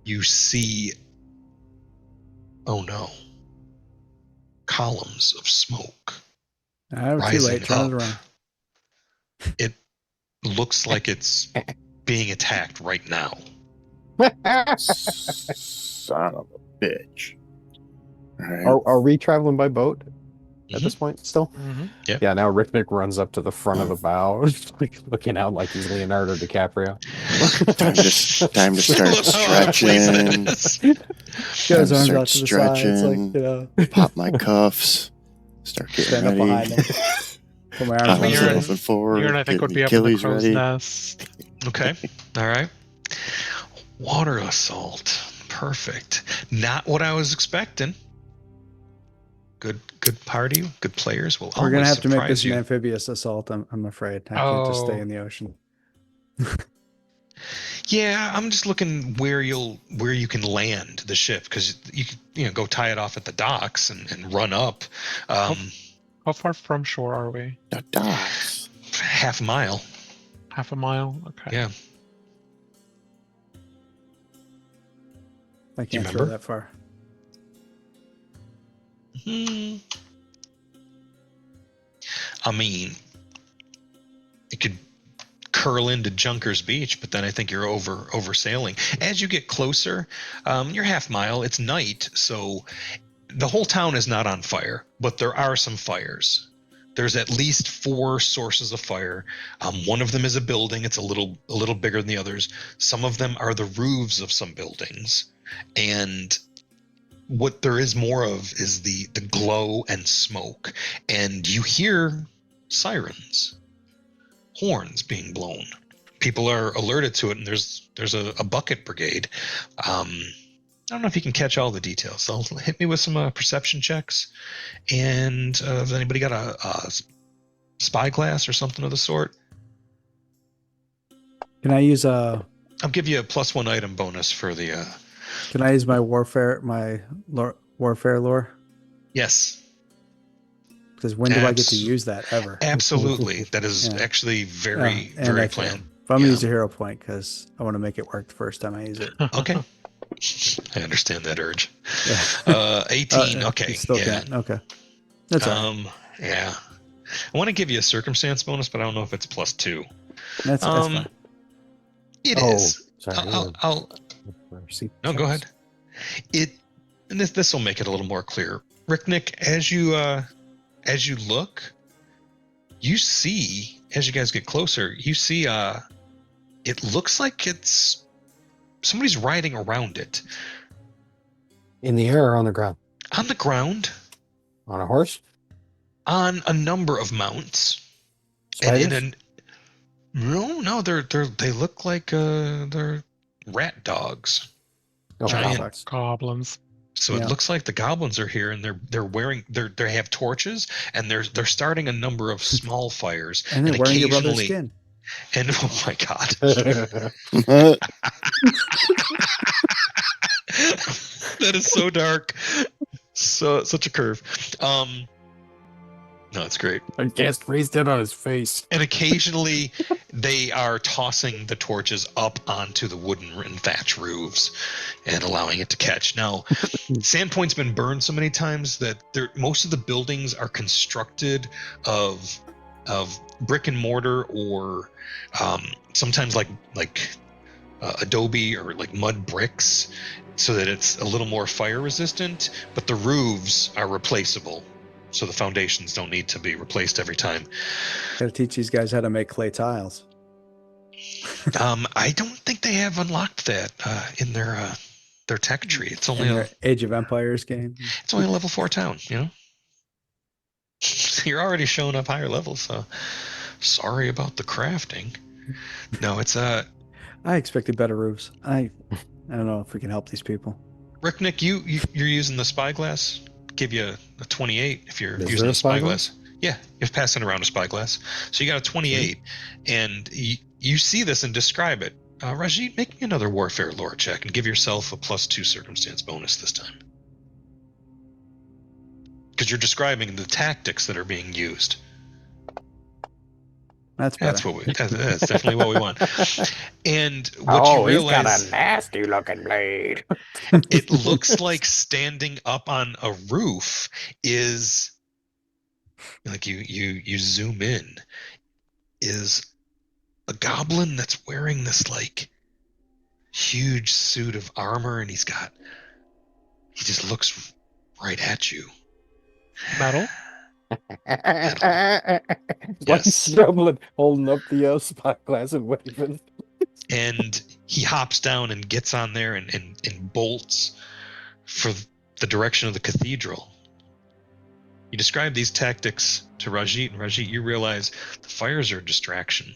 you see, oh no, columns of smoke. Too Rising late. Turn it up. around. It looks like it's being attacked right now. Son of a bitch. All right. Are we traveling by boat at Mhm. this point still? Mm-hmm. Yeah, now Ricknick runs up to the front of the bow, like looking out like he's Leonardo DiCaprio. Time to start stretching. Got his Time arms to out start to the side. It's like, stretching. Pop my cuffs. Start getting Stand up ready. behind him. Put my I arms was You're- around moving forward. You and I think would getting be up in the Achilles crow's ready. nest. Okay. All right. Water assault. Perfect. Not what I was expecting. Good party, good players will We're gonna always have to make surprise this you. an amphibious assault. I'm afraid. I can't just stay in the ocean. Yeah, I'm just looking where you can land the ship, because you could go tie it off at the docks and run up. Um, How far from shore are we? The docks. half a mile. Half a mile? Okay. Yeah. I you can't throw remember? that far. Hmm. I mean, you could curl into Junkers Beach, but then I think you're over sailing. As you get closer, you're half mile. It's night, so the whole town is not on fire, but there are some fires. There's at least 4 sources of fire. One of them is a building. It's a little bigger than the others. Some of them are the roofs of some buildings, and what there is more of is the glow and smoke, and you hear sirens, horns being blown. People are alerted to it, and there's a bucket brigade. I don't know if you can catch all the details, so hit me with some perception checks. And has anybody got a spyglass or something of the sort? Can I use a? I'll give you a +1 item bonus for the. Can I use my warfare lore? Yes, Because when do I get to use that ever? absolutely. That is Yeah. actually very And I very failed. planned. But I'm gonna Yeah. use a hero point because I want to make it work the first time I use it. Okay. I understand that urge. Yeah. 18. You Okay. still Yeah. can't. Okay. That's all right. Yeah. I want to give you a circumstance bonus, but I don't know if it's +2. That's fine. It Oh, is. sorry. I'll no, go ahead. And this will make it a little more clear. Rick, Nick, as you look, you see, as you guys get closer, you see it looks like it's somebody's riding around it In the air or on the ground? on the ground On a horse? on a number of mounts. Spiders? And no, they look like they're rat dogs. Oh, giant- goblins. Goblins. So Yeah. it looks like the goblins are here, and they have torches, and they're starting a number of small fires, And they're wearing your brother's occasionally- skin. And oh my god, that is so dark, such a curve. No, it's great. I guessed raised it on his face. And occasionally they are tossing the torches up onto the wooden and thatch roofs and allowing it to catch. Now, Sandpoint's been burned so many times that most of the buildings are constructed of brick and mortar, or sometimes like adobe or like mud bricks, so that it's a little more fire resistant, but the roofs are replaceable. So the foundations don't need to be replaced every time. Got to teach these guys how to make clay tiles. I don't think they have unlocked that in their tech tree. It's only In their Age of Empires game. it's only a level 4 town, You're already showing up higher levels, so sorry about the crafting. No, it's I expected better roofs. I don't know if we can help these people. Rick, Nick, you're using the spyglass. Give you a 28 if you're Is using there the a spyglass? spyglass. Yeah, you're passing around a spyglass. So you got a 28, and you see this and describe it. Rajit, make me another warfare lore check and give yourself a +2 circumstance bonus this time. Because you're describing the tactics that are being used. That's better. That's definitely what we want. And what you realize, nasty looking blade. it looks like standing up on a roof is like you zoom in, is a goblin that's wearing this like huge suit of armor, and he just looks right at you. Metal? Like Yes. stumbling, holding up the spyglass and waving. And he hops down and gets on there and bolts for the direction of the cathedral. You describe these tactics to Rajit, and Rajit, you realize the fires are a distraction.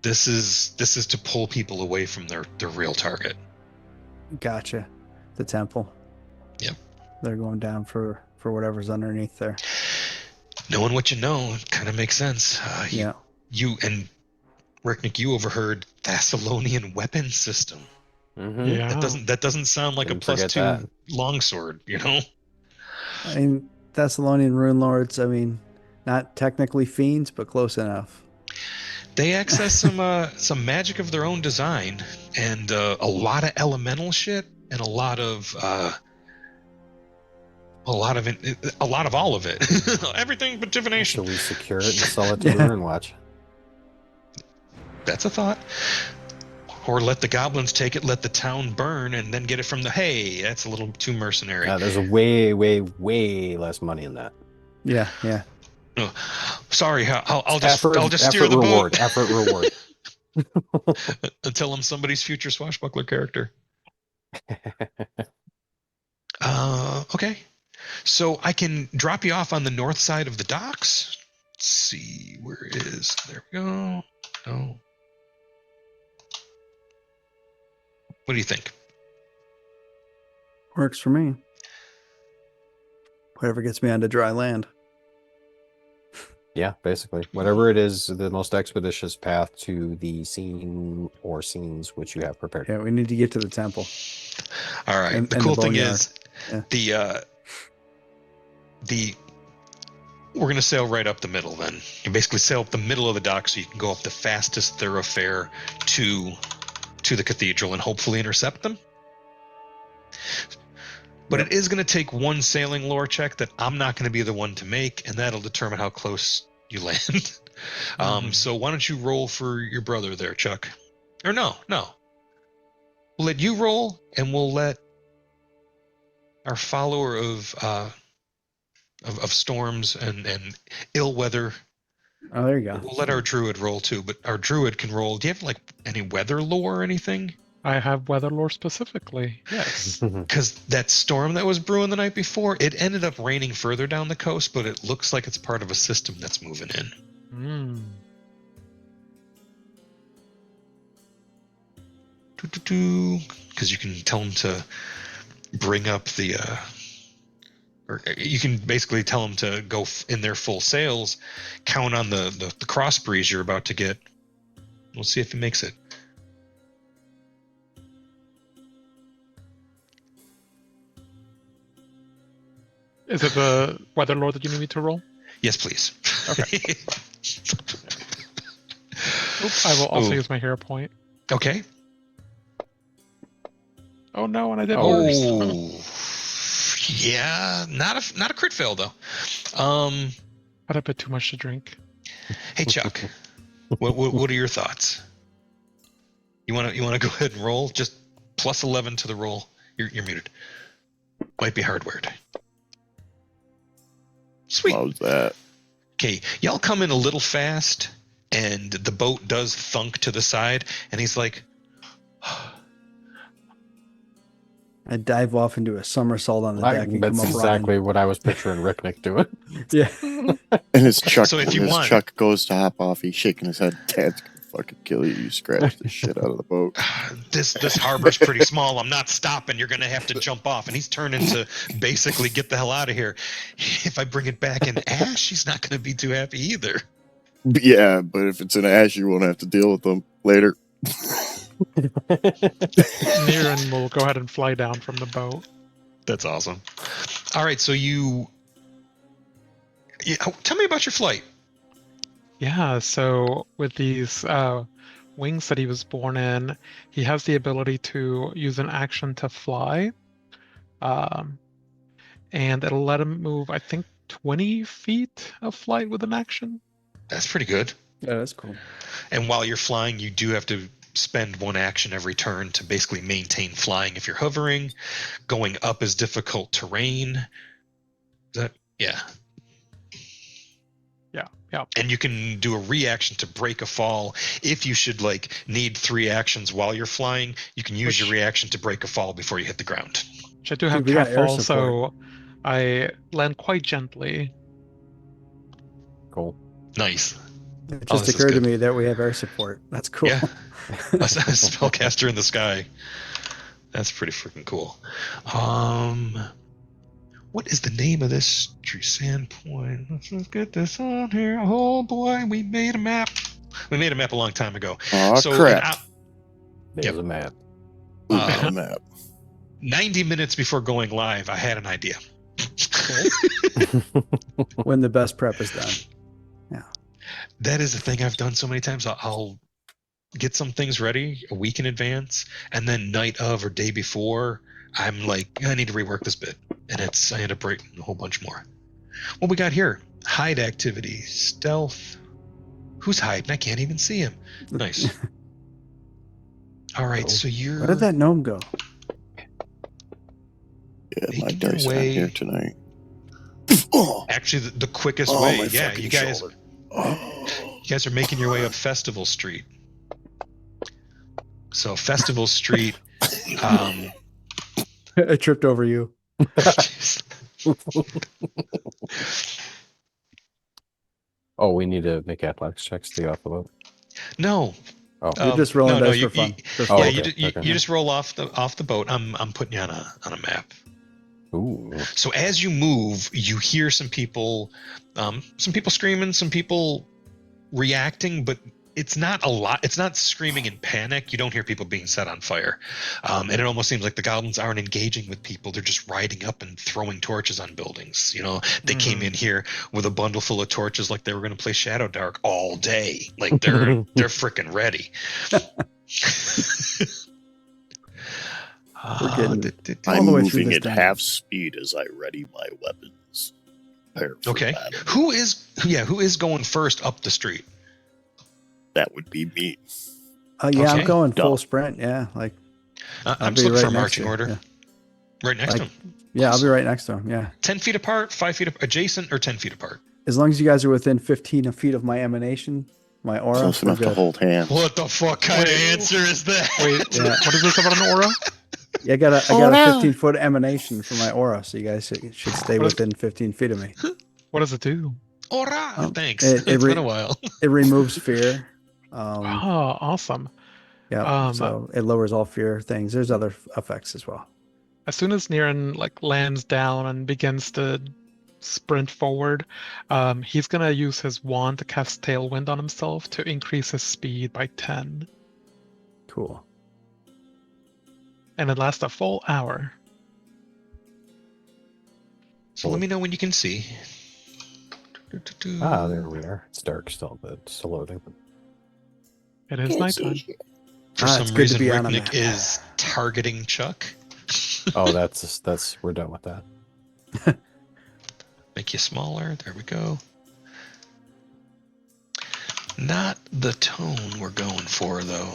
This is to pull people away from their real target. Gotcha. The temple. Yep. They're going down for whatever's underneath there. Knowing what you know, it kind of makes sense. Yeah. You and Ricknick, you overheard Thessalonian weapon system. Mm-hmm. Yeah. That doesn't sound like Didn't a +2 forget that. longsword, you know? I mean, Thessalonian rune lords. I mean, not technically fiends, but close enough. They access some magic of their own design, and a lot of elemental shit, and a lot of all of it. Everything but divination. Should we secure it and sell it to Yeah. the Rune Watch? That's a thought. Or let the goblins take it, let the town burn, and then get it from the. Hey, that's a little too mercenary. There's a way, way, way less money in that. Yeah, yeah. Oh, sorry, I'll just steer effort the reward. boat. Effort reward. Until I'm somebody's future swashbuckler character. Okay. So I can drop you off on the north side of the docks. Let's see, where is... There we go. No. What do you think? Works for me. Whatever gets me onto dry land. Yeah, basically. Whatever it is, the most expeditious path to the scene or scenes which you have prepared. Yeah, we need to get to the temple. All right. And the the cool thing boneyard. is, Yeah. we're going to sail right up the middle then. You basically sail up the middle of the dock so you can go up the fastest thoroughfare to the cathedral and hopefully intercept them. But Yep. it is going to take one sailing lore check that I'm not going to be the one to make, and that'll determine how close you land. So why don't you roll for your brother there, Chuck? Or no. We'll let you roll, and we'll let our follower of storms and ill weather. Oh, there you go. We'll let our druid roll too, but our druid can roll. Do you have like any weather lore or anything? I have weather lore specifically. Yes. Because that storm that was brewing the night before, it ended up raining further down the coast, but it looks like it's part of a system that's moving in. Because you can tell them to bring up the or you can basically tell them to go in their full sails, count on the cross breeze you're about to get. We'll see if he makes it. Is it the weather lore that you need me to roll? Yes, please. Okay. Oops, I will also Ooh. use my hero point. Okay. Oh no, and I did worse. Oh, yeah, not a crit fail though. Had a bit too much to drink. Hey Chuck, what are your thoughts? You want to go ahead and roll? Just plus 11 to the roll. You're muted. Might be hardwired. Sweet. How's that? Okay, y'all come in a little fast, and the boat does thunk to the side, and he's like, I dive off into a somersault on the deck and That's come up exactly what I was picturing Ricknick doing. running. Yeah. And his Chuck, So if you when his want- Chuck goes to hop off, he's shaking his head. Dad's gonna fucking kill you. You scratch the shit out of the boat. this harbor's pretty small. I'm not stopping. You're gonna have to jump off. And he's turning to basically get the hell out of here. If I bring it back in ash, he's not gonna be too happy either. Yeah, but if it's an ash, you won't have to deal with them later. Niran will go ahead and fly down from the boat. That's awesome. All right, so tell me about your flight. Yeah, so with these wings that he was born in, he has the ability to use an action to fly. And it'll let him move, I think, 20 feet of flight with an action. That's pretty good. Yeah, that's cool. And while you're flying, you do have to spend one action every turn to basically maintain flying. If you're hovering, going up is difficult terrain. Yeah. Yeah. And you can do a reaction to break a fall. If you should need 3 actions while you're flying, you can use your reaction to break a fall before you hit the ground. Which I do have we got air catfall, so I land quite gently. Cool. Nice. It Oh, just this is occurred to good. me that we have air support. That's cool. Yeah. A spellcaster in the sky. That's pretty freaking cool. What is the name of this tree sand point? Let's get this on here. Oh boy, we made a map. We made a map a long time ago. Oh, so crap. There's Yep. a map. Ooh, a map. 90 minutes before going live, I had an idea. When the best prep is done. That is the thing I've done so many times. I'll get some things ready a week in advance, and then night of or day before, I'm like, I need to rework this bit, and I end up writing a whole bunch more. What we got here? Hide activity, stealth. Who's hiding? I can't even see him. Nice. All right, so you're. Where did that gnome go? Yeah, my Making your dice aren't way- here tonight. Oh, Actually, the quickest oh, way. my Yeah, fucking you guys. shoulder. Oh. You guys are making your way up Festival Street. So Festival Street. I tripped over you. Oh, we need to make athletics checks to get off the boat. No. Oh. You're just rolling no, dice you- for fun. you- Just Oh, yeah, fun. okay, you just roll off the boat. I'm putting you on a map. Ooh. So as you move, you hear some people screaming, some people reacting, but it's not a lot. It's not screaming in panic. You don't hear people being set on fire, and it almost seems like the goblins aren't engaging with people. They're just riding up and throwing torches on buildings. You know, they came in here with a bundle full of torches, like they were going to play Shadow Dark all day. Like they're freaking ready. We're getting- all I'm the way through moving this at dungeon. half speed as I ready my weapons. Prepare for Okay. battle. Who is going first up the street? That would be me. Yeah, I'm Okay. going full Duh. sprint. Yeah, like I'm I'll just be looking right for a next marching to you. order. Yeah. Right next to him. Yeah, I'll be right next to him. Yeah, 10 feet apart, 5 feet adjacent, or 10 feet apart? as long as you guys are within 15 feet of my emanation, my aura. Close we're enough to good. hold hands. What the fuck kind of answer is that? Wait, Yeah. what is this about an aura? Yeah, I got a Oh, no. 15-foot emanation for my aura, so you guys should stay What is- within 15 feet of me. What does it do? Ora! Thanks. it It's re- been a while. It removes fear. Oh, awesome. Yeah, so it lowers all fear things. There's other effects as well. As soon as Niran lands down and begins to sprint forward, he's gonna use his wand to cast Tailwind on himself to increase his speed by 10, Cool. and it lasts a full hour. So let me know when you can see. Ah, there we are. It's dark still, but it's still loading. It is nighttime. For it's some good to reason, be on a Ricknick map. is targeting Chuck. Oh, that's we're done with that. Make you smaller. There we go. Not the tone we're going for, though,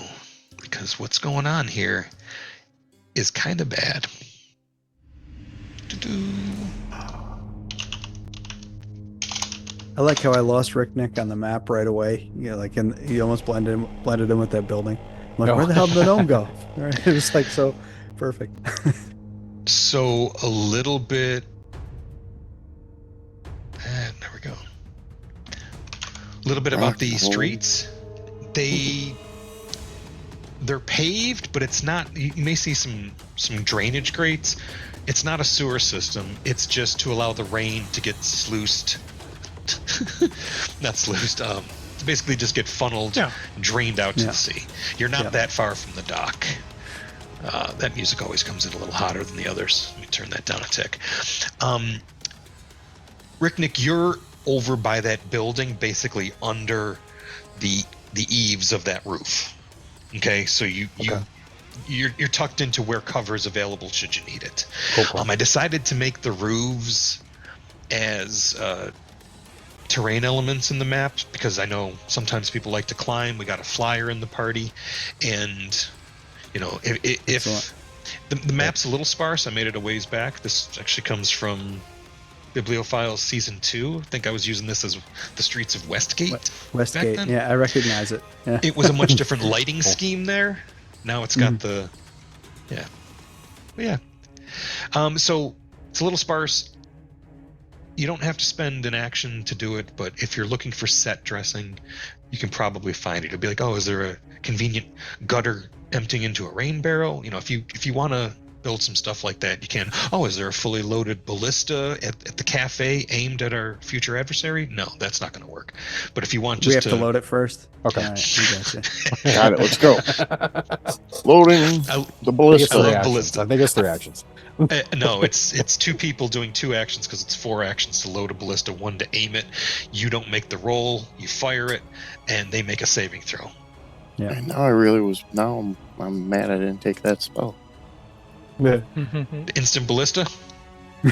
because what's going on here is kind of bad. Doo-doo. I like how I lost Rick Nick on the map right away. You know, like, and he almost blended in with that building. I'm like, No. where the hell did the gnome go? Right? It was like so perfect. So a little bit. There we go. A little bit about Rock the and roll. streets. They're paved, but it's not. You may see some drainage grates. It's not a sewer system. It's just to allow the rain to get sluiced. Not sluiced. To basically just get funneled, Yeah. drained out to Yeah. the sea. You're not Yeah. that far from the dock. That music always comes in a little hotter than the others. Let me turn that down a tick. Ricknick, you're over by that building, basically under the eaves of that roof. Okay, so you're tucked into where cover is available should you need it. Cool. I decided to make the roofs as terrain elements in the map because I know sometimes people like to climb. We got a flyer in the party, and you know if Excellent. the map's a little sparse, I made it a ways back. This actually comes from Bibliophiles Season 2. I think I was using this as the streets of Westgate. Westgate. then? Yeah, I recognize it. Yeah. It was a much different lighting scheme there. Now it's got the so it's a little sparse. You don't have to spend an action to do it, but if you're looking for set dressing, you can probably find it. It'll be like, oh, is there a convenient gutter emptying into a rain barrel? You know, if you want to build some stuff like that, you can. Oh, is there a fully loaded ballista at the cafe aimed at our future adversary? No, that's not going to work. But if you want just we have to load it first. Okay. All right, we gotcha. Got it. Let's go. Loading I- the I ballista. love think ballista. I think it's 3 actions. No, it's 2 people doing 2 actions because it's 4 actions to load a ballista, 1 to aim it. You don't make the roll, you fire it, and they make a saving throw. Yeah. And now I really was. Now I'm mad I didn't take that spell. The instant ballista.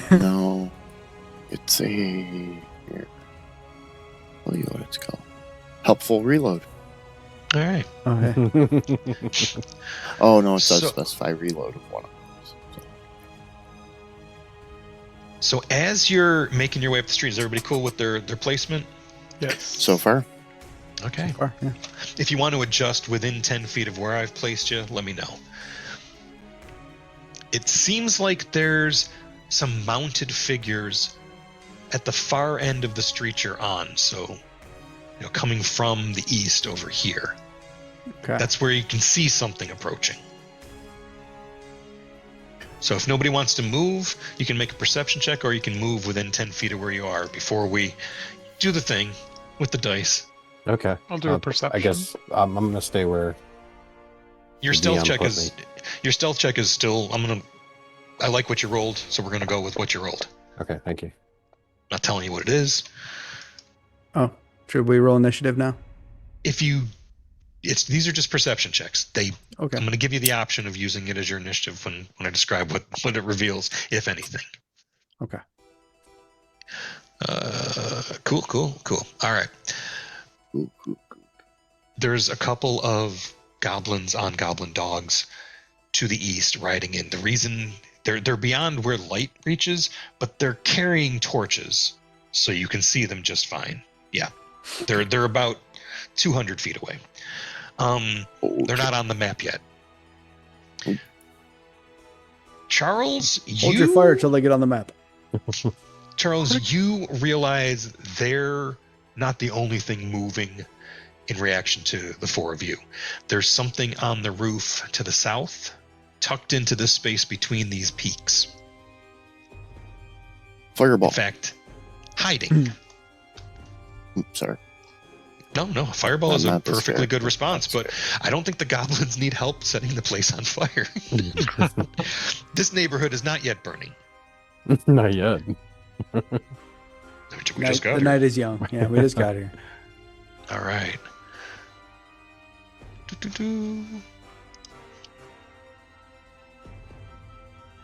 No, it's a. Here. I'll tell you what it's called. Helpful reload. All right. Okay. Oh no, it does So- specify reload of 1 of those. So as you're making your way up the street, is everybody cool with their placement? Yes. So far, Okay. Or, yeah. If you want to adjust within 10 feet of where I've placed you, let me know. It seems like there's some mounted figures at the far end of the street you're on. So, coming from the east over here. Okay. That's where you can see something approaching. So if nobody wants to move, you can make a perception check, or you can move within 10 feet of where you are before we do the thing with the dice. Okay. I'll do a perception. I guess I'm gonna stay where. Your The stealth DM check put is still. I like what you rolled, so we're gonna go with what you rolled. Okay, thank you. Not telling you what it is. Oh, should we roll initiative now? These are just perception checks. Okay. I'm going to give you the option of using it as your initiative when I describe what it reveals, if anything. Okay. Cool. All right. Ooh, ooh, ooh. There's a couple of goblins on goblin dogs to the east riding in. The reason they're beyond where light reaches, but they're carrying torches, so you can see them just fine. Yeah, they're about 200 feet away. They're not on the map yet. Charles, Hold your fire till they get on the map. Charles, you realize they're not the only thing moving in reaction to the 4 of you. There's something on the roof to the south, tucked into the space between these peaks. Fireball. In fact, hiding. Sorry. No, a fireball is a Not this perfectly fair. good response, Not but this I don't think the goblins need help setting the place on fire. This neighborhood is not yet burning. Not yet. We just got The here. night is young. Yeah, we just got here. All right. Do-do-do.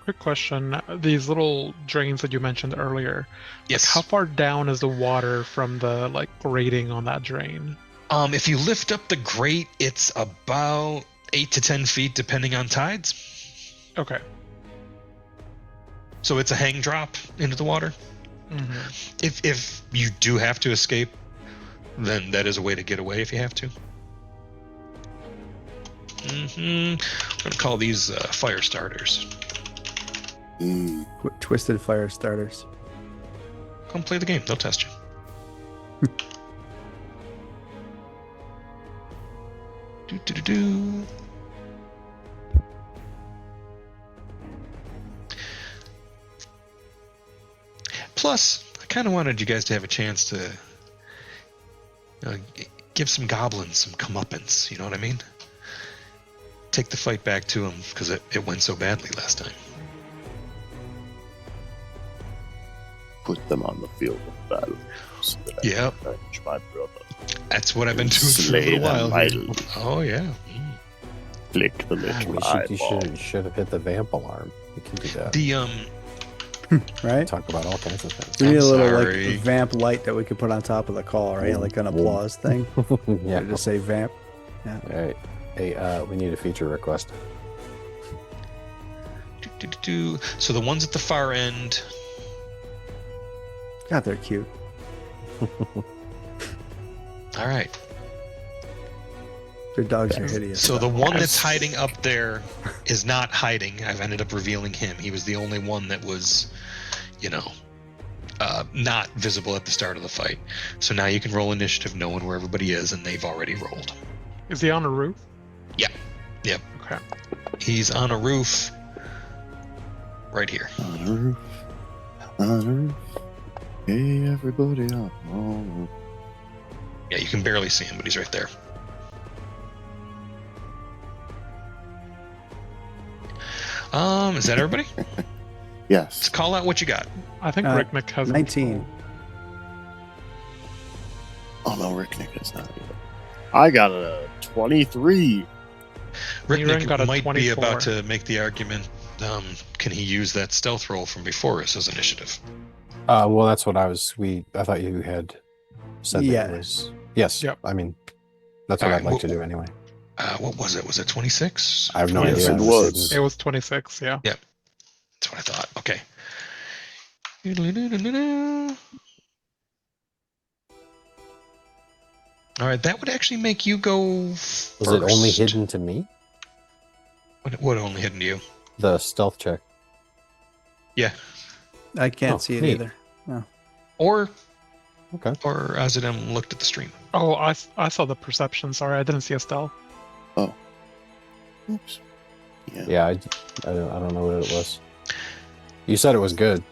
Quick question. These little drains that you mentioned earlier, Yes. how far down is the water from the grating on that drain? If you lift up the grate, it's about 8 to 10 feet, depending on tides. Okay. So it's a hang drop into the water. Mm-hmm. If you do have to escape, then that is a way to get away if you have to. I'm gonna call these fire starters. Mm. Twisted fire starters. Come play the game. They'll test you. Do. Plus, I kind of wanted you guys to have a chance to give some goblins some comeuppance. You know what I mean? Take the fight back to them because it went so badly last time. Put them on the field of battle so that I Yep. can avenge my brother. That's what I've been doing for a Slay little while. them mightily. Oh yeah. Flick the little You eyeball. should have hit the vamp alarm. You can do that. The Right? Talk about all kinds of things. We need I'm a little sorry. vamp light that we could put on top of the call, right? Like an applause thing. Yeah. Just say vamp. All right. Hey, we need a feature request. So the ones at the far end. God, they're cute. All right. Their dogs are hideous. So the one that's hiding up there is not hiding. I've ended up revealing him. He was the only one that was, not visible at the start of the fight. So now you can roll initiative knowing where everybody is, and they've already rolled. Is he on a roof? Yep. Okay. He's on a roof right here. On the roof. On the roof. Hey, everybody up. Oh. Yeah, you can barely see him, but he's right there. Is that everybody? Yes. Let's call out what you got. I think Ricknick has 19. Oh no, Rick Nick is not either. I got a 23. Niren got a Might be 24. about to make the argument. Can he use that stealth roll from before us as initiative? Well, that's what I thought you had said Yeah. that it was. Yes. Yep. I mean, that's what All I'd right, like to do anyway. What was it? Was it 26? I have no Yes, idea. it I was. just It was 26, yeah. That's what I thought. Okay. All right, that would actually make you go first. Was it only hidden to me? What only hidden to you? The stealth check. Yeah. I can't Oh, see it neat. either. Or Okay. Azadem looked at the stream. Oh, I saw the perception. Sorry, I didn't see Estelle. Oops. Yeah. Yeah, I don't know what it was. You said it was good.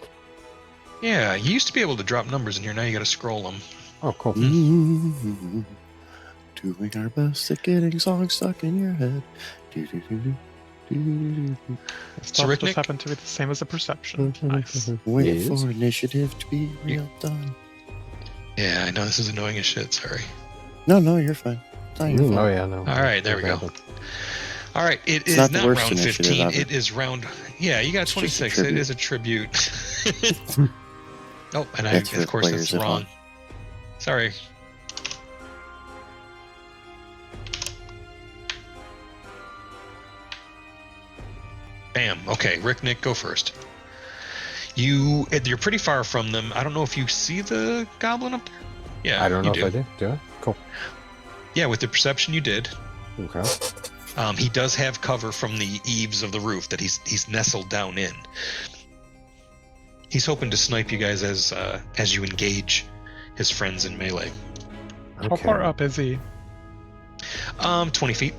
Yeah, you used to be able to drop numbers in here. Now you got to scroll them. Oh, cool. Mm-hmm. Doing our best at getting songs stuck in your head. Stealth Ricknick? just happened to be the same as the perception. Nice. Wait Yes. for initiative to be real done. Yeah, I know this is annoying as shit. Sorry. No, you're fine. No, you're fine. Oh yeah, no. All right, there we go. All right, It's is not the not worst round initiative 15. ever. It is round. Yeah, you got It's just a 26. It tribute. is a tribute. Oh, and That's for of course players that's at wrong. home. Sorry. Bam. Okay, Rick, Nick, go first. You're pretty far from them. I don't know if you see the goblin up there. Yeah, I don't know you if I did. Do I? Cool. Yeah, with the perception you did. Okay. He does have cover from the eaves of the roof that he's nestled down in. He's hoping to snipe you guys as you engage his friends in melee. How far up is he? 20 feet.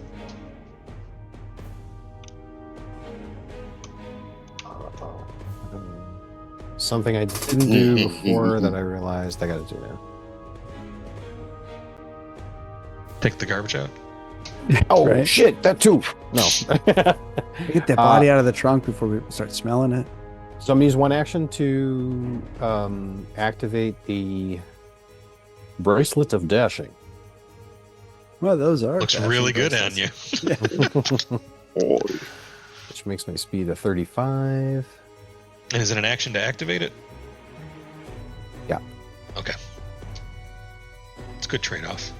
Something I didn't do before that I realized I got to do now. Take the garbage out. Oh Right. shit! That too. No. Get that body out of the trunk before we start smelling it. So I'm use one action to activate the bracelet of dashing. Well, those are Looks dashing really good on bracelets. you. Which makes my speed a 35. And is it an action to activate it? Yeah. Okay. It's a good trade-off.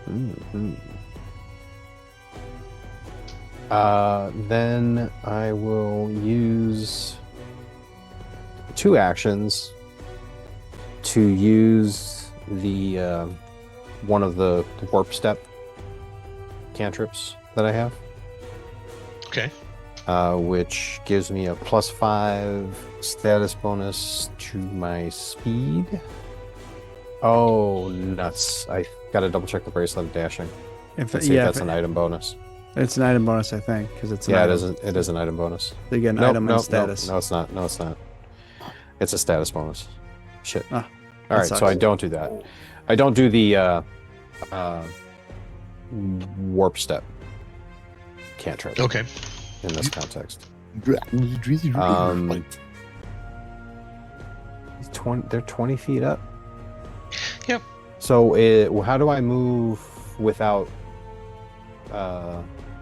Mm-hmm. Then I will use 2 actions to use the one of the warp step cantrips that I have, Okay. which gives me a +5 status bonus to my speed. Oh, nuts. I gotta double check the bracelet of dashing If and see if that's an item bonus. it's an item bonus, I think, because it's an Yeah, item. it is an item bonus. So you get an Nope, item nope, and status. No, it's not. No, it's not. It's a status bonus. Shit. Ah, All right, sucks. so I don't do that. I don't do the warp step cantrip Okay. in this context. Um, They're 20 feet up. Yep. So how do I move without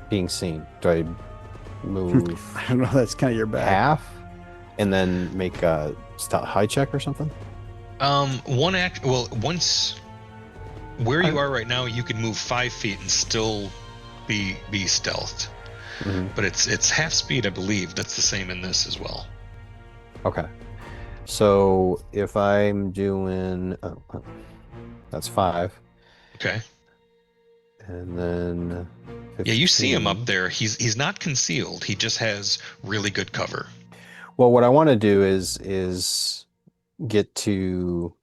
being seen? Do I move I don't know. That's kind of your bag. half and then make a high check or something? Once where you are right now, you can move 5 feet and still be stealthed. Mhm. But it's half speed, I believe. That's the same in this as well. Okay. So if I'm doing, that's 5, Okay. and then Yeah, you see him 15. up there. He's not concealed. He just has really good cover. Well, what I want to do is get to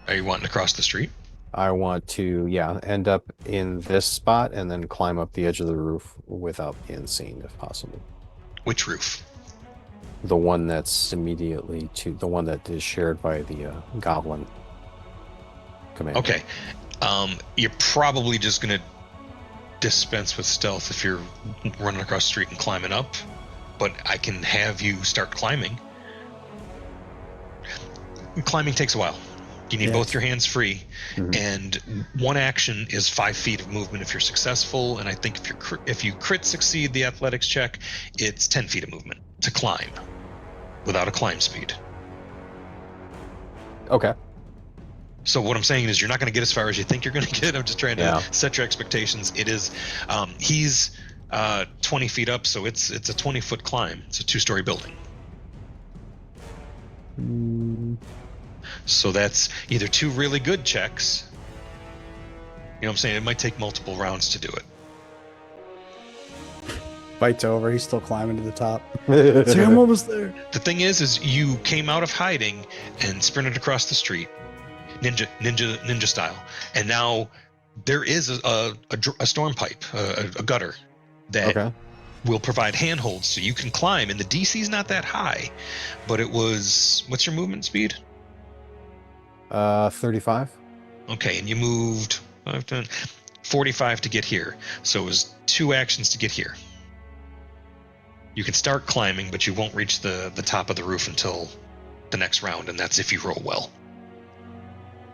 Are you wanting to cross the street? I want to, end up in this spot and then climb up the edge of the roof without being seen, if possible. Which roof? The one that's immediately to the one that is shared by the goblin commander. Okay. You're probably just going to dispense with stealth if you're running across the street and climbing up, but I can have you start climbing. Climbing takes a while. You need both your hands free, and one action is 5 feet of movement if you're successful, and I think if you crit succeed the athletics check, it's 10 feet of movement to climb without a climb speed. Okay. So what I'm saying is you're not going to get as far as you think you're going to get. I'm just trying to set your expectations. It is, he's 20 feet up, so it's a 20-foot climb. It's a 2-story building. So that's either 2 really good checks. You know what I'm saying? It might take multiple rounds to do it. Fight's over. He's still climbing to the top. See, I'm almost there. The thing is you came out of hiding and sprinted across the street, ninja style, and now there is a storm pipe, a gutter that will provide handholds so you can climb. And the DC's not that high, but it was. What's your movement speed? 35. Okay, and you moved 45 to get here, so it was 2 actions to get here. You can start climbing, but you won't reach the top of the roof until the next round, and that's if you roll well.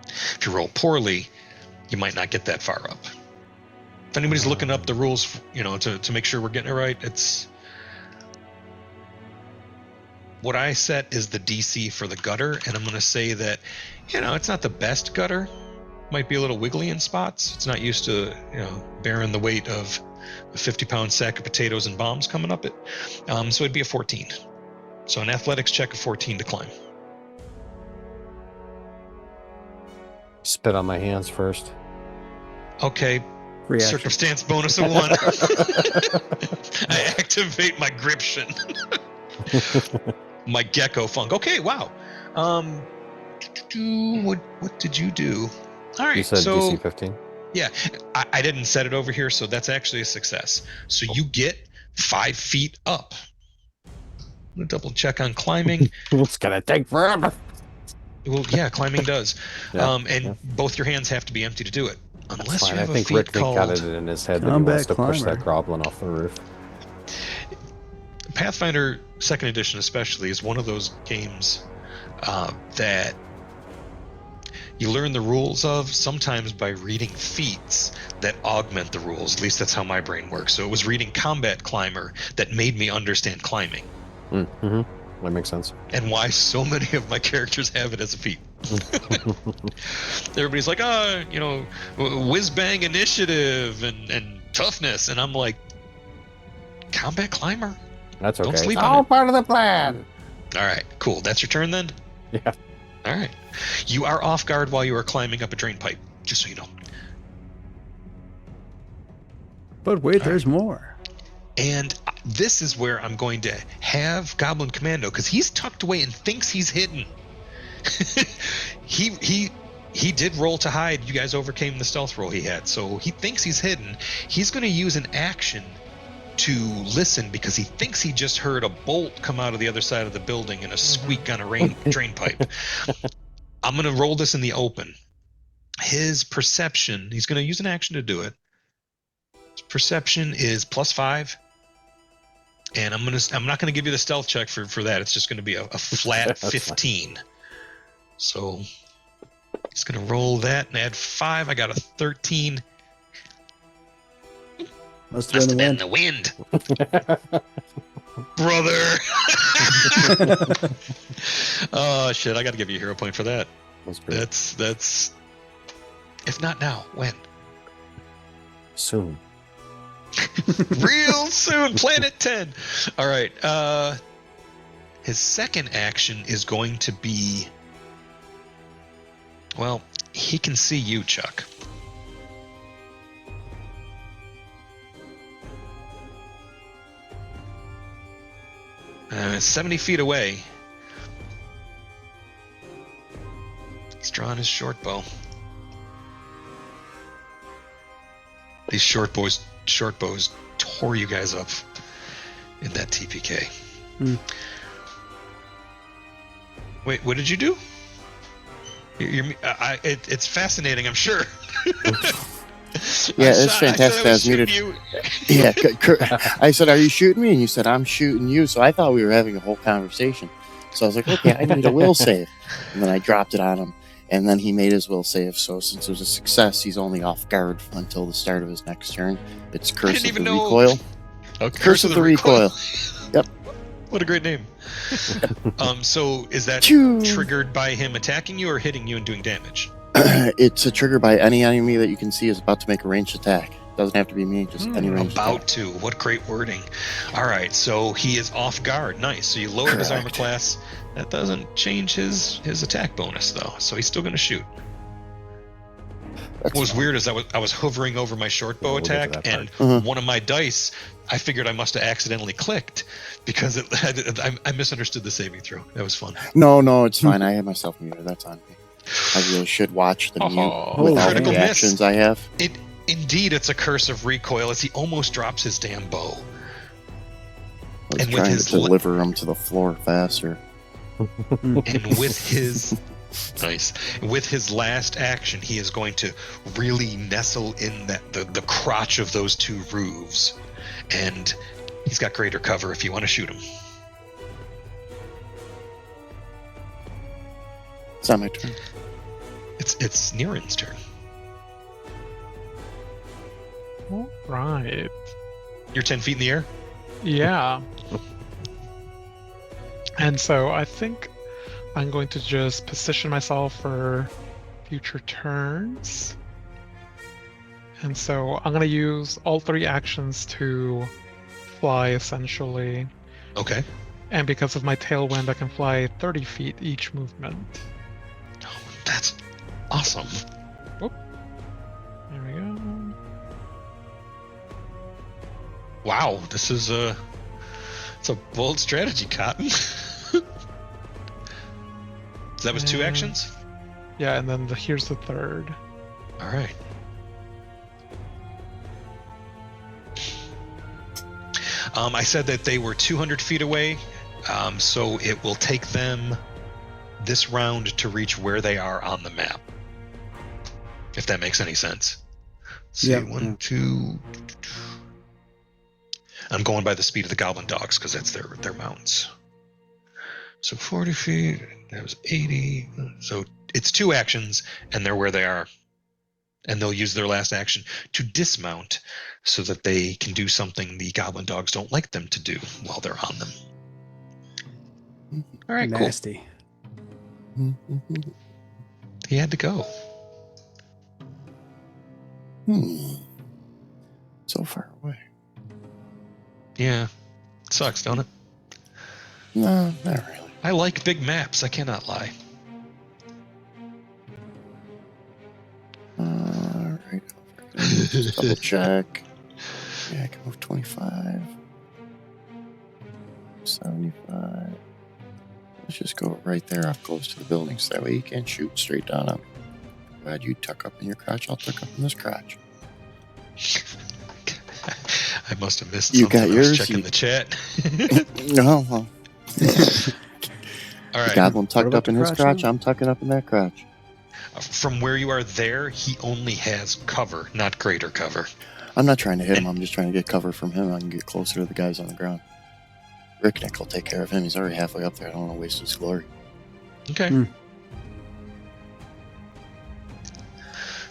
If you roll poorly, you might not get that far up. If anybody's looking up the rules, to make sure we're getting it right, it's what I set is the DC for the gutter, and I'm going to say that, it's not the best gutter. Might be a little wiggly in spots. It's not used to, bearing the weight of a 50-pound sack of potatoes and bombs coming up it. So it'd be a 14. So an athletics check of 14 to climb. Spit on my hands first. Okay. Reaction. Circumstance bonus of 1. I activate my gription. My gecko funk. Okay, wow. What did you do? All right, you said so DC 15. Yeah, I didn't set it over here, so that's actually a success. So you get 5 feet up. I'm gonna double check on climbing. It's gonna take forever. Well, yeah, climbing does. Yeah, both your hands have to be empty to do it, unless you have I think a feat Rick called. got it in his head that he wants to push Combat that goblin off the roof. Pathfinder 2nd Edition, especially, is one of those games that you learn the rules of sometimes by reading feats that augment the rules. At least that's how my brain works. So it was reading Combat Climber that made me understand climbing. Mm-hmm. That makes sense. And why so many of my characters have it as a feat. Everybody's like, whiz bang initiative and toughness. And I'm like, Combat Climber? That's okay. Don't sleep It's on all it. part of the plan. All right, cool. That's your turn then? Yeah. All right. You are off guard while you are climbing up a drain pipe, just so you know. But wait, there's more. And this is where I'm going to have Goblin Commando, because he's tucked away and thinks he's hidden. He did roll to hide. You guys overcame the stealth roll he had, so he thinks he's hidden. He's going to use an action to listen because he thinks he just heard a bolt come out of the other side of the building and a squeak on a drain pipe. I'm going to roll this in the open. His perception, he's going to use an action to do it. His perception is +5. And I'm not going to give you the stealth check for that. It's just going to be a flat 15. So he's going to roll that and add 5. I got a 13. Must have been the wind. Brother. Oh shit, I gotta give you a hero point for that. That's if not now, when? Soon. Real soon, Planet 10. All right. His second action is going to be, well, he can see you, Chuck. 70 feet away. He's drawing his short bow. These short bows tore you guys up in that TPK. Wait, what did you do? It's fascinating, I'm sure. Yeah, it's fantastic. I was muted. Yeah, I said, "Are you shooting me?" And you said, "I'm shooting you." So I thought we were having a whole conversation. So I was like, "Okay, I need a will save," and then I dropped it on him, and then he made his will save. So since it was a success, he's only off guard until the start of his next turn. It's Curse of the Recoil. Oh, Curse of the Recoil. Yep. What a great name. So is that triggered by him attacking you or hitting you and doing damage? It's a trigger by any enemy that you can see is about to make a ranged attack. Doesn't have to be me, just any ranged about attack. to. What great wording. All right, so he is off guard. Nice. So you lowered his armor class. That doesn't change his attack bonus though. So he's still going to shoot. What was weird is I was hovering over my short bow attack, and one of my dice, I figured I must have accidentally clicked because I misunderstood the saving throw. That was fun. No, it's fine. I have myself muted. That's on me. I really should watch the mute with all the actions I have. Indeed, it's a Curse of Recoil as he almost drops his damn bow. I was trying to deliver him to the floor faster. And with his with his last action, he is going to really nestle in the crotch of those two roofs, and he's got greater cover if you want to shoot him. It's not my turn. It's Niren's turn. All right. You're 10 feet in the air? Yeah. And so I think I'm going to just position myself for future turns. And so I'm going to use all 3 actions to fly, essentially. Okay. And because of my tailwind, I can fly 30 feet each movement. Oh, that's awesome. Whoop. There we go. Wow, this is it's a bold strategy, Cotton. So that was 2 actions? Yeah, and then here's the third. All right. I said that they were 200 feet away, so it will take them this round to reach where they are on the map. If that makes any sense. See, Yeah. 1, 2. I'm going by the speed of the goblin dogs because that's their mounts. So 40 feet, that was 80. So it's 2 actions, and they're where they are. And they'll use their last action to dismount so that they can do something the goblin dogs don't like them to do while they're on them. All right, Nasty. cool. He had to go. So far away. Yeah. Sucks, don't it? No, not really. I like big maps, I cannot lie. Alright. Just double check. Yeah, I can move 25. 75. Let's just go right there up close to the building so that way you can't shoot straight down on me. Glad you tuck up in your crotch, I'll tuck up in this crotch. I must have missed You something. got I was yours? checking the chat. No, well. All right. Goblin tucked about up in the his crotch crotch, now? I'm tucking up in that crotch. From where you are there, he only has cover, not greater cover. I'm not trying to hit him, I'm just trying to get cover from him. I can get closer to the guys on the ground. Ricknick will take care of him. He's already halfway up there. I don't want to waste his glory. Okay.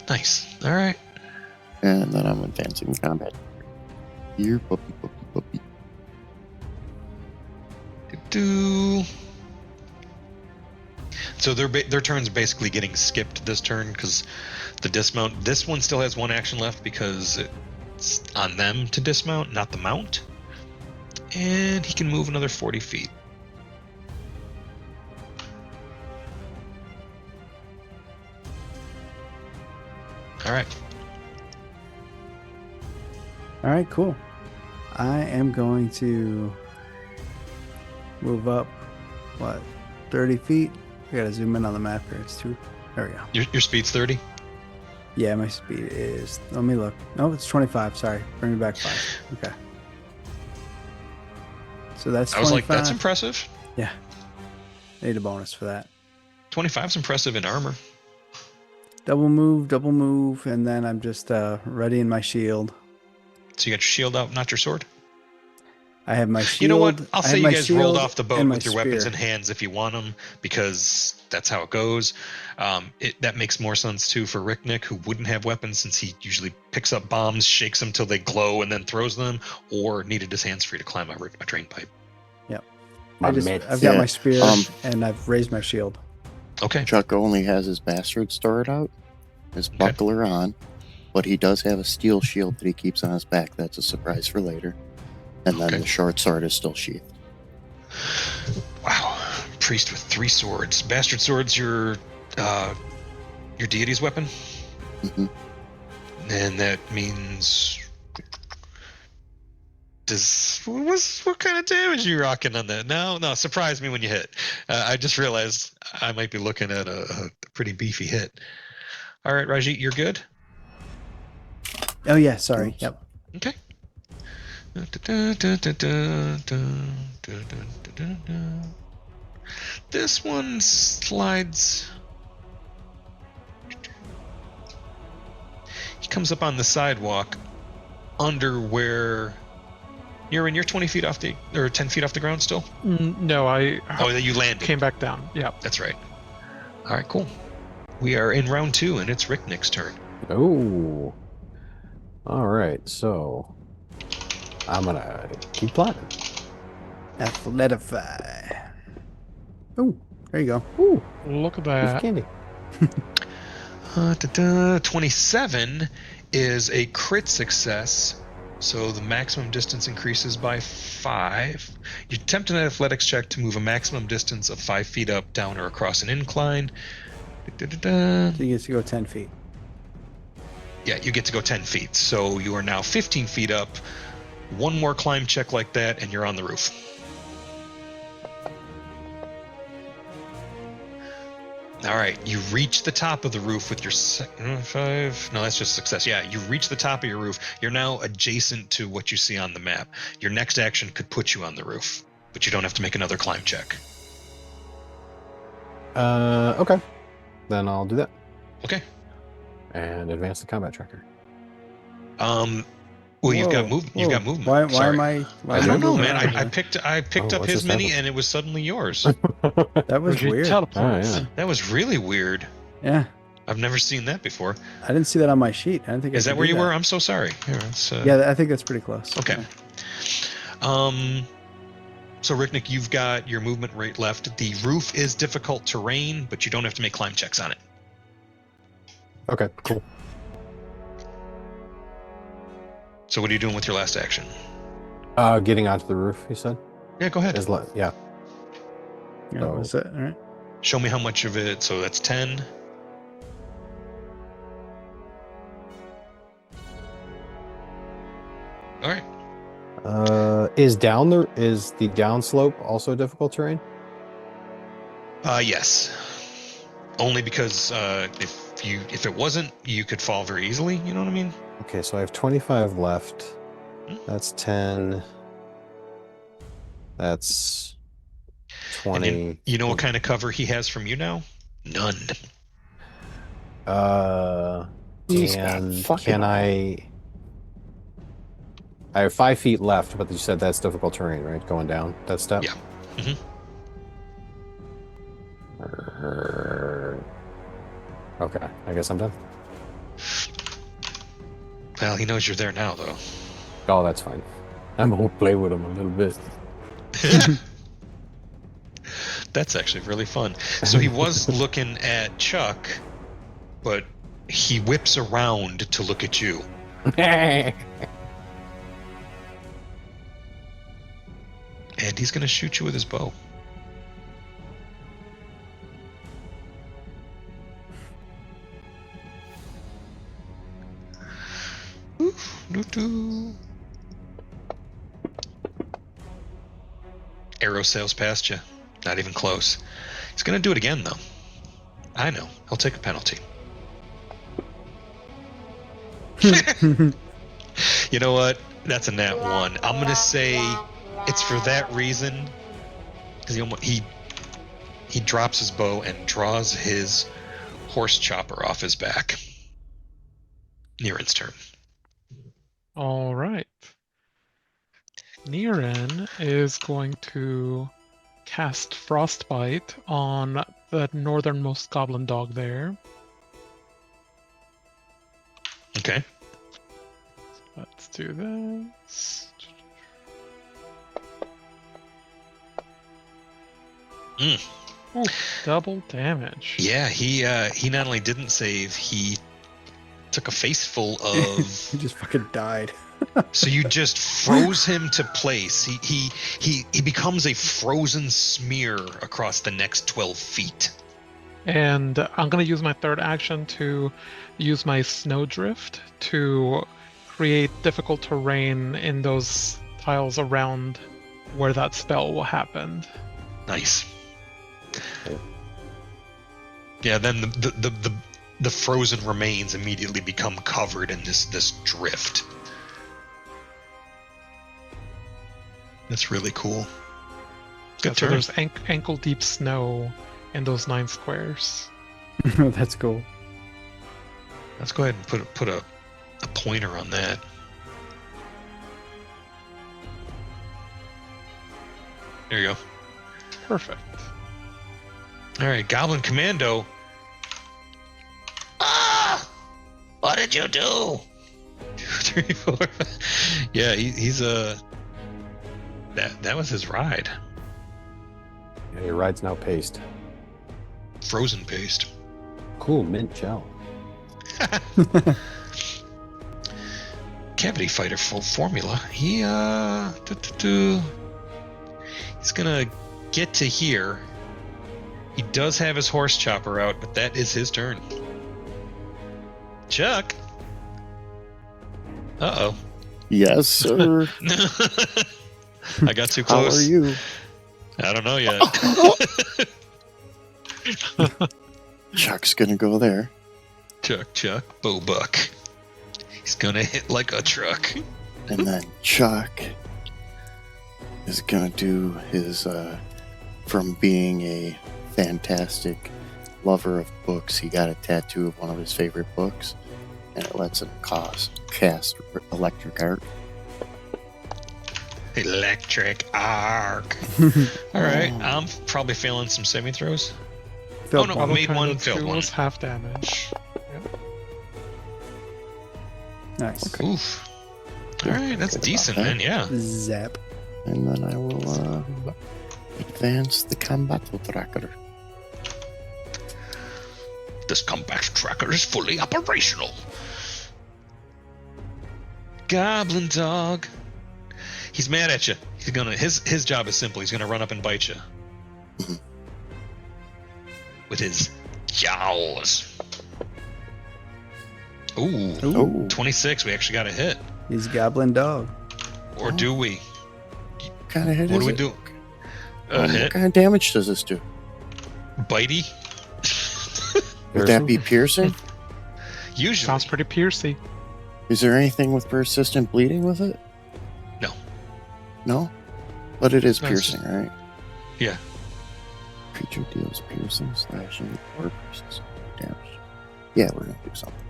Nice. All right. And then I'm advancing in combat. Here, puppy, puppy, puppy. So their turn's basically getting skipped this turn because the dismount. This one still has 1 action left because it's on them to dismount, not the mount. And he can move another 40 feet. All right. All right, cool. I am going to move up, 30 feet? I gotta zoom in on the map here. It's too. There we go. Your speed's 30? Yeah, my speed is. Let me look. No, it's 25. Sorry, bring me back 5. Okay. So that's 25. I was like, that's impressive. Yeah. Need a bonus for that. 25's impressive in armor. Double move, and then I'm just readying my shield. So you got your shield out, not your sword? I have my shield. You know what? I'll I say have you my guys rolled shield off the boat and my with your weapons spear. in hands if you want them, because that's how it goes. That makes more sense, too, for Ricknick, who wouldn't have weapons since he usually picks up bombs, shakes them till they glow, and then throws them, or needed his hands free to climb a drain pipe. Yep. My I've mitts. got Yeah, my spear, um, and I've raised my shield. Okay. Chuck only has his bastard sword out, his buckler on, but he does have a steel shield that he keeps on his back. That's a surprise for later. And then Okay. the short sword is still sheathed. Wow. Priest with 3 swords. Bastard sword's your deity's weapon? Mhm. And that means... What kind of damage are you rocking on that? No, surprise me when you hit. I just realized I might be looking at a pretty beefy hit. All right, Rajit, you're good? Oh yeah, sorry. Yep. Okay. This one slides. He comes up on the sidewalk under where you're 20 feet off or 10 feet off the ground still? No, I Oh, you landed. came back down. Yeah. That's right. All right, cool. We are in round 2, and it's Ricknick's turn. Oh. All right, so I'm gonna keep plotting. Athletify. Oh, there you go. Ooh, Look at piece of that. candy. 27 is a crit success, so the maximum distance increases by 5. You attempt an athletics check to move a maximum distance of 5 feet up, down, or across an incline. So you get to go 10 feet. Yeah, you get to go 10 feet, so you are now 15 feet up. One more climb check like that, and you're on the roof. All right, you reach the top of the roof with your 5. No, that's just success. Yeah, you reach the top of your roof. You're now adjacent to what you see on the map. Your next action could put you on the roof, but you don't have to make another climb check. Okay. Then I'll do that. Okay. And advance the combat tracker. Well, you've got Whoa, You've got whoa. movement. Why Sorry. am I? Why I am don't know, moving man. around I here? picked Oh, up what his just mini, happened? and it was suddenly yours. That was Rajit weird. teleports. Oh, yeah. That was really weird. Yeah, I've never seen that before. I didn't see that on my sheet. I didn't think. Is I that could where do you were? I'm so sorry. Here, Yeah, I think that's pretty close. Okay. Yeah. So Ricknick, you've got your movement rate left. The roof is difficult terrain, but you don't have to make climb checks on it. Okay, cool. So what are you doing with your last action? Getting onto the roof, you said? Yeah, go ahead. Yeah. Yeah, Oh. that's it. All right. Show me how much of it. So that's 10. All right. Is the downslope also difficult terrain? Yes. Only because if it wasn't, you could fall very easily. You know what I mean? Okay, so I have 25 left. Hmm. That's 10. That's 20. And you know what kind of cover he has from you now? None. He's got And fucking can I have 5 feet left, but you said that's difficult terrain, right? Going down that step? Yeah. Mhm. Okay, I guess I'm done. Well, he knows you're there now, though. Oh, that's fine. I'm gonna play with him a little bit. That's actually really fun. So he was looking at Chuck, but he whips around to look at you. And he's going to shoot you with his bow. Arrow sails past you. Not even close. He's going to do it again, though. I know. He'll take a penalty. You know what? That's a nat 1. I'm gonna say it's for that reason, because he drops his bow and draws his horse chopper off his back. Niren's turn. All right. Niren is going to cast Frostbite on the northernmost goblin dog there. Okay. Let's do this. Ooh, double damage. Yeah, he not only didn't save, he took a face full of. He just fucking died. So you just froze him to place. He becomes a frozen smear across the next 12 feet. And I'm going to use my third action to use my Snowdrift to create difficult terrain in those tiles around where that spell will happen. Nice. Yeah, then the frozen remains immediately become covered in this drift. That's really cool. Good So turn. there's ankle deep snow in those 9 squares. That's cool. Let's go ahead and put a pointer on that. There you go. Perfect. All right, Goblin Commando. Ah! What did you do? 2, 3, 4. Yeah, he's a. That was his ride. Yeah, your ride's now paced. Frozen paste. Cool, mint gel. Cavity fighter full formula. He's gonna get to here. He does have his horse chopper out, but that is his turn. Chuck. Uh-oh. Yes, sir. I got too How close. are you? I don't know yet. Chuck's gonna go there. Chuck, Bobuck. He's gonna hit like a truck. And then Chuck is gonna do his from being a fantastic lover of books, he got a tattoo of one of his favorite books, and it lets him cast electric arc. Electric arc. All right, I'm probably failing some saving throws. Failed no, one. made one, failed Two one. was half damage. Nice. Oof. All right, that's Good about decent, that. man. Yeah. Zap. And then I will advance the combat tracker. This combat tracker is fully operational. Goblin dog. He's mad at you. He's gonna. His job is simple. He's gonna run up and bite you with his jaws. Ooh, Oh, 26. We actually got a hit. He's goblin dog. Or do we? what kind of hit What is do we it? do? What Hit? kind of damage does this do? Bitey? Would that be piercing? Usually. Sounds pretty piercy. Is there anything with persistent bleeding with it? No. No? But it is No, it's piercing, right? Yeah. Creature deals piercing, slashing, or persistent damage. Yeah, we're gonna do something.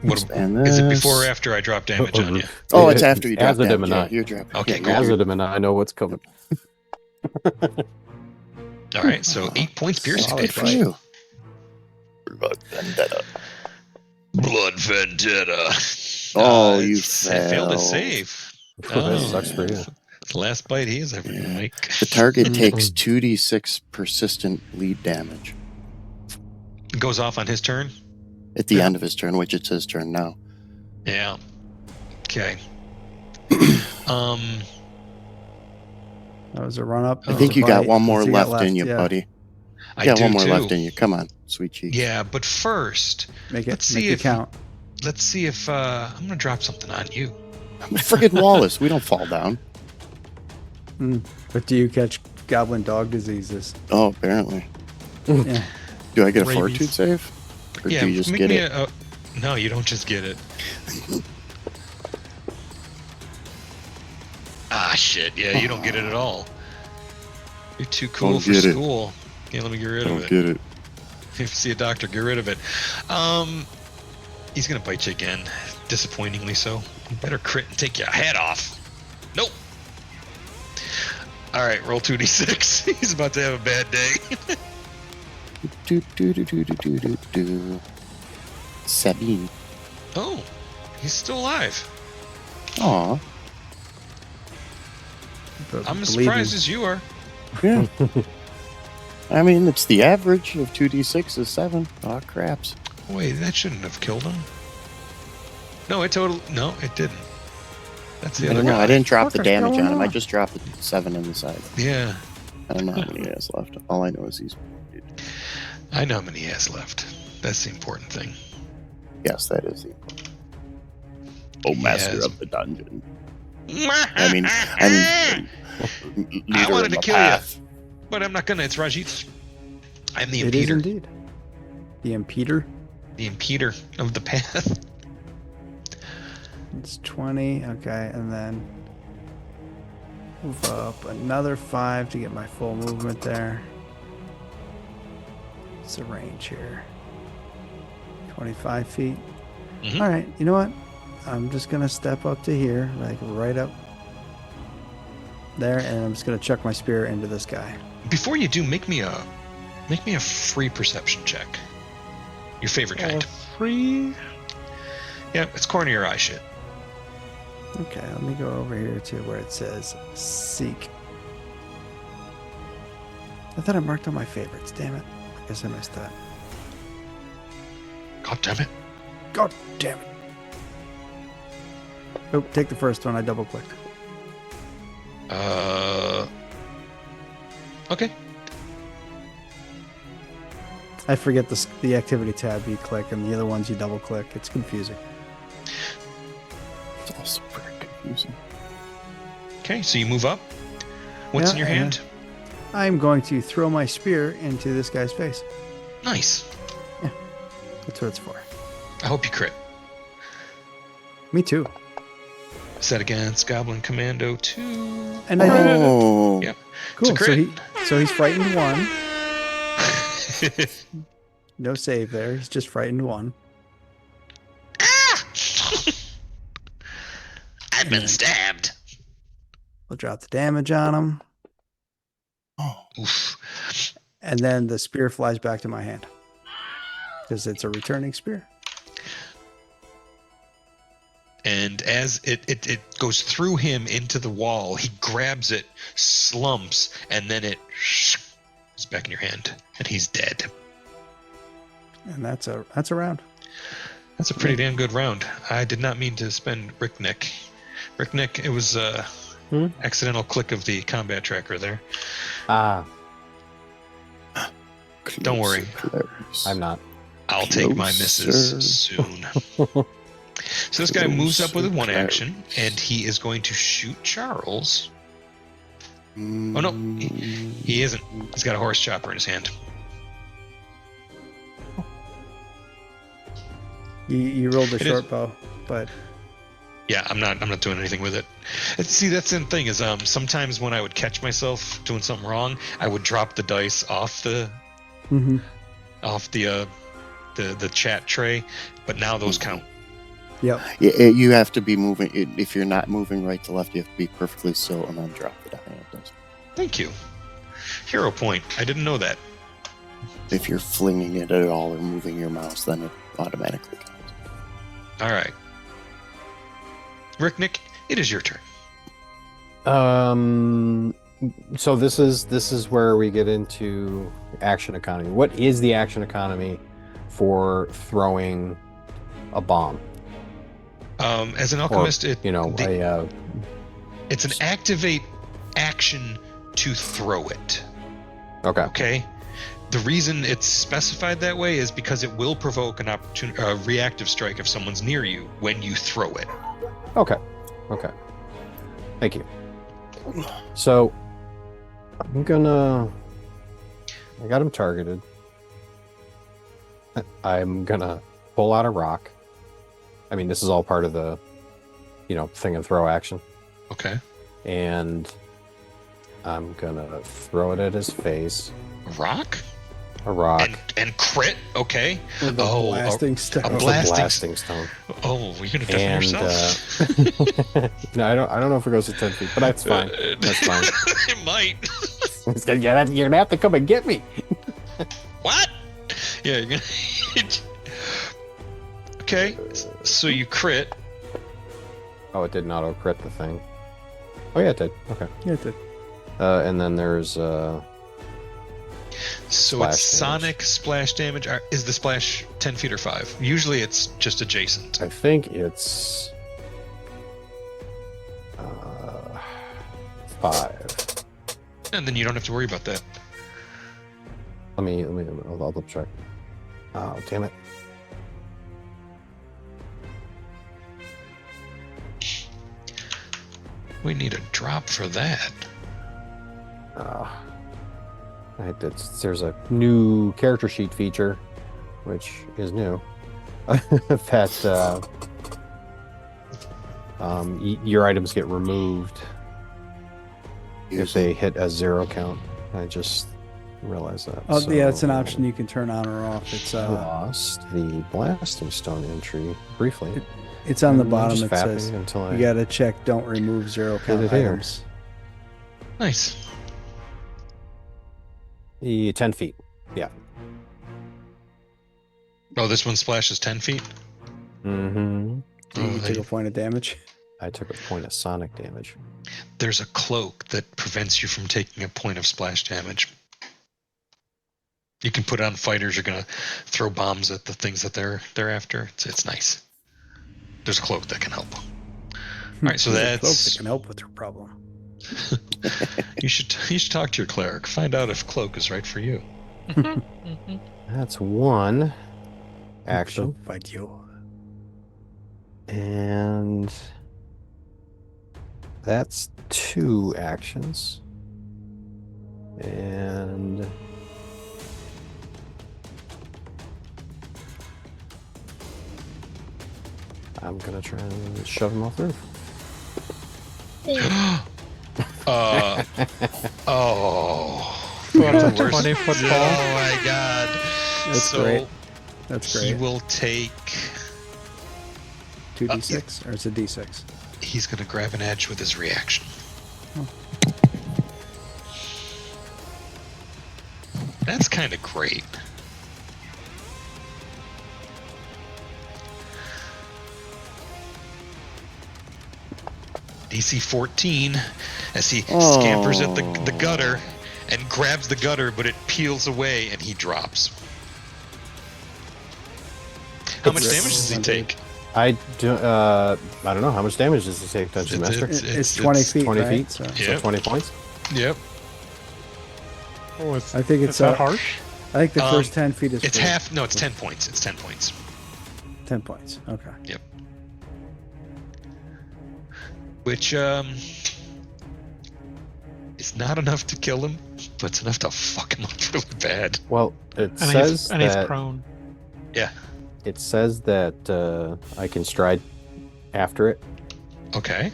What, Expand is it this. before or after I drop damage on you? Oh, it's after you drop Azadam damage. and Yeah, I. you're dropping. Okay, yeah, cool. Azadam and I know what's coming. All right, so 8 points piercing Solid for damage. you. Blood vendetta. Blood vendetta. Oh, you I failed to failed. save. That sucks for you. It's the last bite he is ever going to Yeah. make. The target takes 2d6 persistent bleed damage Goes off on his turn? at the end of his turn, which it's his turn now. Yeah. Okay. That was a run up. I think you got one more So you got left in you, yeah. buddy. I You got do one more too. left in you. Come on, sweet cheeks. Yeah, but first, Make it, Let's make see it if- count. let's see if I'm going to drop something on you. Friggin' Wallace, we don't fall down. But do you catch goblin dog diseases? Oh, apparently. Yeah. Do I get a Rabies. fortitude save? Or Yeah, do you just make get me it? No, you don't just get it. Ah, shit. Yeah, you don't get it at all. You're too cool Don't for get it. school. Yeah, let me get rid I of don't it. get it. If you see a doctor, get rid of it. He's gonna bite you again. Disappointingly so. You better crit and take your head off. Nope. Alright, roll 2d6. He's about to have a bad day. Do, do, do, do, do, do, do, do. Sabine. Oh, he's still alive. Aw. But I'm as bleeding. surprised as you are. Yeah. I mean, it's the average of 2d6 is 7. Aw, craps. Wait, that shouldn't have killed him. No, it didn't. That's the I other don't know. guy. I didn't drop the What the damage going on him. I on? just dropped the 7 on the side. Yeah, I don't know how many he has left. All I know is he's... I know how many he has left. That's the important thing. Yes, that is the... Oh, master Yes. of the dungeon. I mean, I leader wanted in to the kill path. you, but I'm not gonna. It's Rajit. I'm the It is impeder. indeed. The impeder. The impeder of the path. It's 20. Okay, and then move up another 5 to get my full movement there. What's the range here? 25 feet. Mhm. All right, you know what? I'm just gonna step up to here, like right up there, and I'm just gonna chuck my spear into this guy. Before you do, make me a free perception check. Your favorite kind. Free. Yeah, it's corner of your eye shit. Okay, let me go over here to where it says seek. I thought I marked all my favorites. Damn it! I guess I missed that. God damn it. God damn it! Oh, take the first one. I double clicked. Okay. I forget the activity tab you click, and the other ones you double click. It's confusing. It's also very confusing. Okay, so you move up. What's in your Yeah, hand? I'm going to throw my spear into this guy's face. Nice. That's what it's for. I hope you crit. Me too. Set against Goblin Commando 2. And I did. Oh. Yep. Cool. It's a crit. So he's frightened 1. No save there. He's just frightened 1. Ah! I've been stabbed. We'll drop the damage on him, Oh. Oof. and then the spear flies back to my hand because it's a returning spear. And as it goes through him into the wall, he grabs it, slumps, and then it is back in your hand, and he's dead. And that's a round. That's a pretty damn good round. I did not mean to spend Ricknick. Ricknick, it was a accidental click of the combat tracker there. Ah, Don't worry. Close. I'm not. I'll take my Closer. misses soon. So this guy moves up with a one Closer. action, and he is going to shoot Charles. Oh no, he isn't. He's got a horse chopper in his hand. You rolled the It short is. bow, but Yeah, I'm not doing anything with it. See, that's the thing is, sometimes when I would catch myself doing something wrong, I would drop the dice off the the chat tray, but now those count. yep. You have to be moving. If you're not moving right to left, you have to be perfectly still and then drop the die. It does. Thank you. Hero point. I didn't know that. If you're flinging it at all or moving your mouse, then it automatically counts. All right. Ricknick, it is your turn. So this is where we get into action economy. What is the action economy for throwing a bomb? As an alchemist, it's an activate action to throw it. Okay. Okay. The reason it's specified that way is because it will provoke an reactive strike if someone's near you when you throw it. Okay. Thank you. So I got him targeted. I'm gonna pull out a rock. I mean, this is all part of the, thing and throw action. Okay. And I'm gonna throw it at his face. Rock? A rock. And crit? Okay. With a blasting stone. A With a blasting stone. Oh, you're gonna defend yourself. No, I don't know if it goes to 10 feet, but that's fine. That's fine. It might. You're gonna have to come and get me. What? Yeah, you're gonna. Okay, so you crit. Oh, it did not auto crit the thing. Oh yeah, it did. Okay. Yeah, it did. And then there's So splash it's sonic splash damage. Is the splash 10 feet or 5? Usually it's just adjacent. I think it's 5. And then you don't have to worry about that. I'll double check. Oh, damn it. We need a drop for that. There's a new character sheet feature, which is new. That your items get removed if they hit a 0 count. I just realized that. Oh, yeah, it's an option you can turn on or off. It's lost the blasting stone entry briefly. It's on the I'm bottom. just It says fapping until you gotta check don't remove 0 count it here. items. Nice. The 10 feet. Yeah. Oh, this one splashes 10 feet? Mm-hmm. You took a point of damage. I took a point of sonic damage. There's a cloak that prevents you from taking a point of splash damage. You can put it on fighters. You're gonna throw bombs at the things that they're after. It's nice. There's a cloak that can help. All right, so There's a cloak that's that can help with your problem. you should talk to your cleric. Find out if cloak is right for you. That's one action. Fight you. And that's 2 actions. And I'm gonna try and shove him off the roof. Oh. What a The worst- 20-foot Oh fall. my god. That's So great. That's he great. will take. 2d6 or it's a d6. He's gonna grab an edge with his reaction. That's kind of great. DC 14 as he scampers at the gutter and grabs the gutter, but it peels away and he drops. How much damage does he take? I don't know how much damage does it take, Dungeon Master. It's 20 feet. 20 right? feet. So, So Yep. 20 points. Yep. Oh, I think it's is that harsh? I think the first 10 feet is It's free. half. No, it's 10 points. It's 10 points. 10 points. Okay. Yep. Which is not enough to kill him, but it's enough to fuck him up really bad. Well, it And says he's that prone. Yeah. it says that I can stride after it. Okay.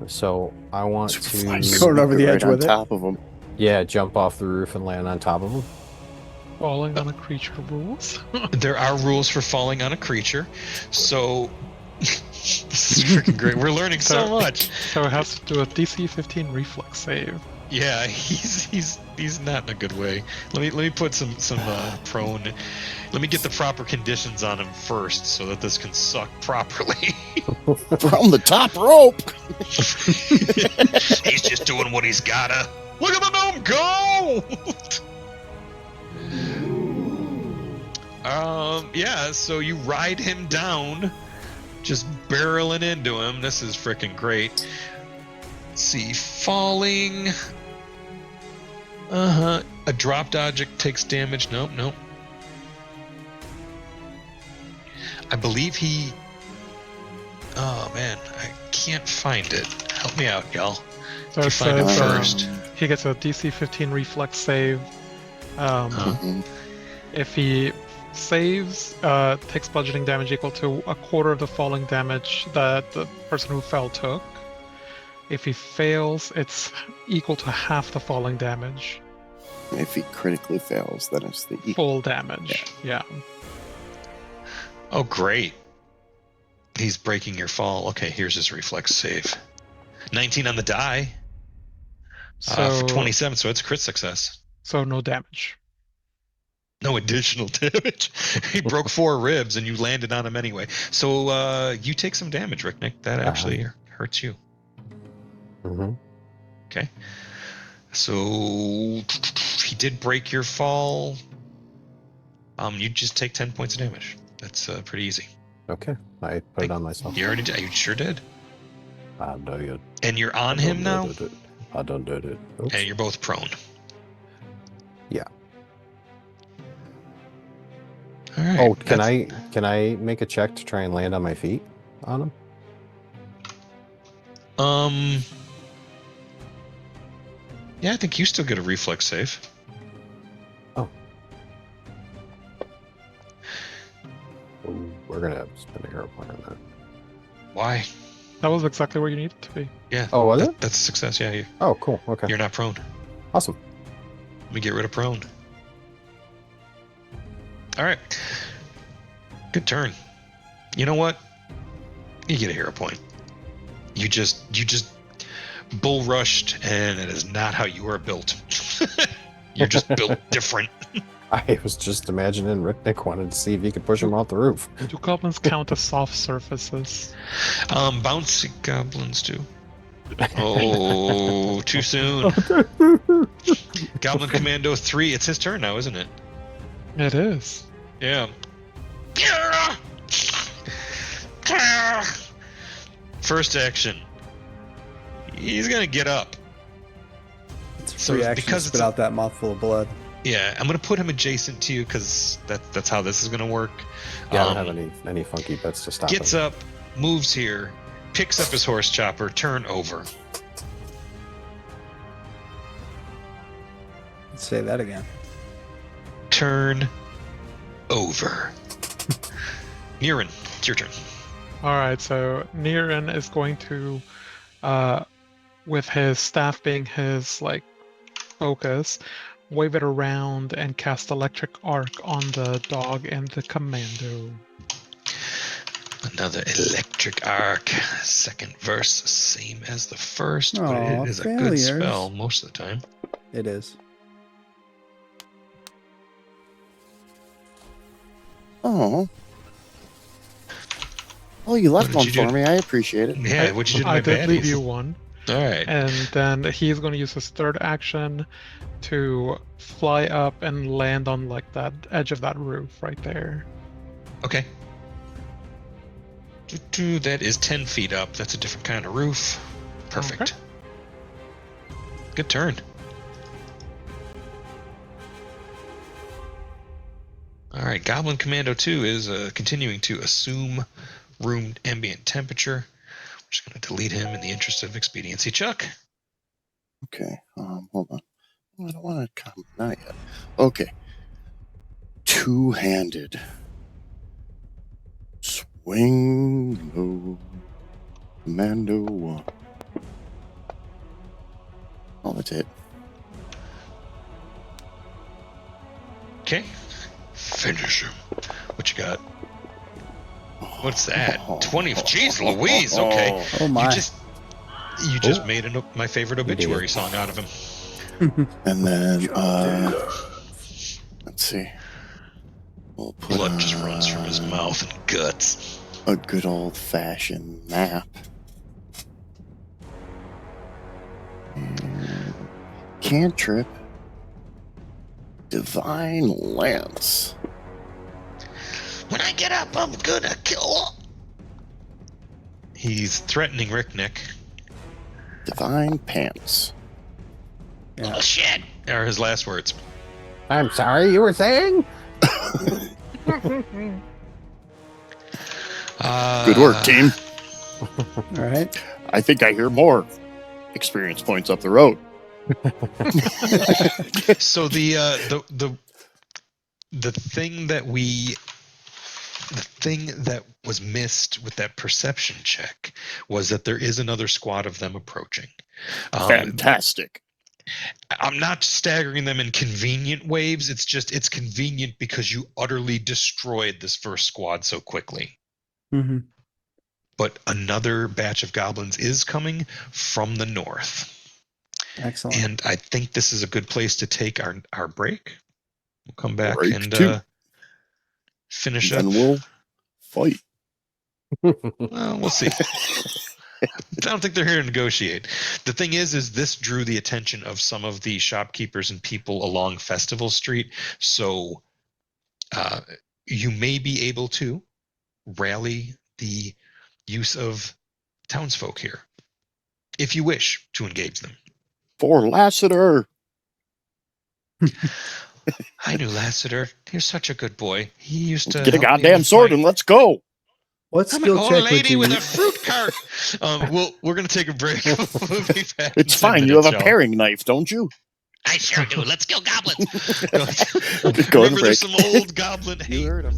So I want to Going over the edge on with it? top of them. jump off the roof and land on top of him. Falling on a creature rules. There are rules for falling on a creature, so this is freaking great. We're learning so much. So it has to do a DC 15 reflex save. Yeah, he's not in a good way. Let me put some prone. Let me get the proper conditions on him first, so that this can suck properly. From the top rope. He's just doing what he's gotta. Look at the gnome go! Yeah, so you ride him down, just barreling into him. This is freaking great. Let's see, falling. A dropped object takes damage. Nope. I believe he. Oh man, I can't find it. Help me out, y'all. So You it find it says first. he gets a DC 15 reflex save. Uh-huh. Mhm. If he saves, takes bludgeoning damage equal to a quarter of the falling damage that the person who fell took. If he fails, it's equal to half the falling damage. If he critically fails, then it's the equal. Full damage. Yeah. Oh, great. He's breaking your fall. Okay, here's his reflex save. 19 on the die. So For 27, so it's a crit success. So no damage. No additional damage. He broke 4 ribs and you landed on him anyway. So you take some damage, Ricknick. That actually hurts you. Mm-hmm. Okay. So he did break your fall. You just take 10 points of damage. That's pretty easy. Okay, I put it on myself. You already did. You sure did. I do it. And you're on him now? I don't do it. Oops. And you're both prone. Yeah. All right. Oh, can I make a check to try and land on my feet on him? Yeah, I think you still get a reflex save. Oh. Ooh, we're gonna spend a hero point on that. Why? That was exactly where you needed to be. Yeah. Oh, was it? That's a success. Yeah. Oh, cool. Okay. You're not prone. Awesome. Let me get rid of prone. All right. Good turn. You know what? You get a hero point. You just bull rushed, and it is not how you are built. You're just built different. I was just imagining Ricknick wanted to see if he could push him off the roof. Do goblins count as soft surfaces? Bouncy goblins do. Oh, too soon. Goblin Commando 3. It's his turn now, isn't it? It is. Yeah. First action. He's gonna get up. It's a So free action to because spit it's- out that mouthful of blood. Yeah, I'm gonna put him adjacent to you because that's how this is gonna work. Yeah, I don't have any funky bets to stop Gets him. up, moves here, picks up his horse chopper, turn over. Let's say that again. Turn over. Niren, it's your turn. All right, so Niren is going to, with his staff being his focus, wave it around and cast electric arc on the dog and the commando. Another electric arc. Second verse, same as the first, but Aw, it is a good failures. spell most of the time. It is. Oh. Well, you left did one you do? for me. I appreciate it. Yeah, what'd you do to I my did leave baddies? you one. All right. And then he's going to use his third action to fly up and land on that edge of that roof right there. Okay. That is 10 feet up. That's a different kind of roof. Perfect. Okay. Good turn. All right, Goblin Commando 2 is continuing to assume room ambient temperature. We're just going to delete him in the interest of expediency. Chuck? Okay. Hold on. Oh, I don't want to come. Not yet. Okay. Two-handed. Swing low. Commando 1. Oh, that's it. Okay. Finish him. What you got? What's that? 20. Jeez Louise. Okay. Oh my. You just made my favorite obituary song out of him. And then, let's see. We'll put Blood just runs from his mouth and guts. a good old-fashioned map. And cantrip. Divine Lance. When I get up, I'm gonna kill. He's threatening Ricknick. Divine Pants. Yeah. Oh shit! Are his last words. I'm sorry, you were saying? Good work, team. All right. I think I hear more experience points up the road. So the the thing that was missed with that perception check was that there is another squad of them approaching. Fantastic. I'm not staggering them in convenient waves. It's convenient because you utterly destroyed this first squad so quickly. Mm-hmm. But another batch of goblins is coming from the north. Excellent. And I think this is a good place to take our break. We'll come back Break and two. finish Then up. we'll fight. Well, we'll see. I don't think they're here to negotiate. The thing is this drew the attention of some of the shopkeepers and people along Festival Street. So you may be able to rally the use of townsfolk here, if you wish to engage them. For Lassiter. I knew Lassiter. He was such a good boy. He used to Get a help me goddamn with sword my- and let's go. What I'm an skill old check would lady you? with a fruit cart. We're gonna take a break. We'll be back in It's 10 fine. You have minutes, a y'all. paring knife, don't you? I sure do. Let's kill goblins. Go to Remember, break. there's some old goblin hate. You heard him.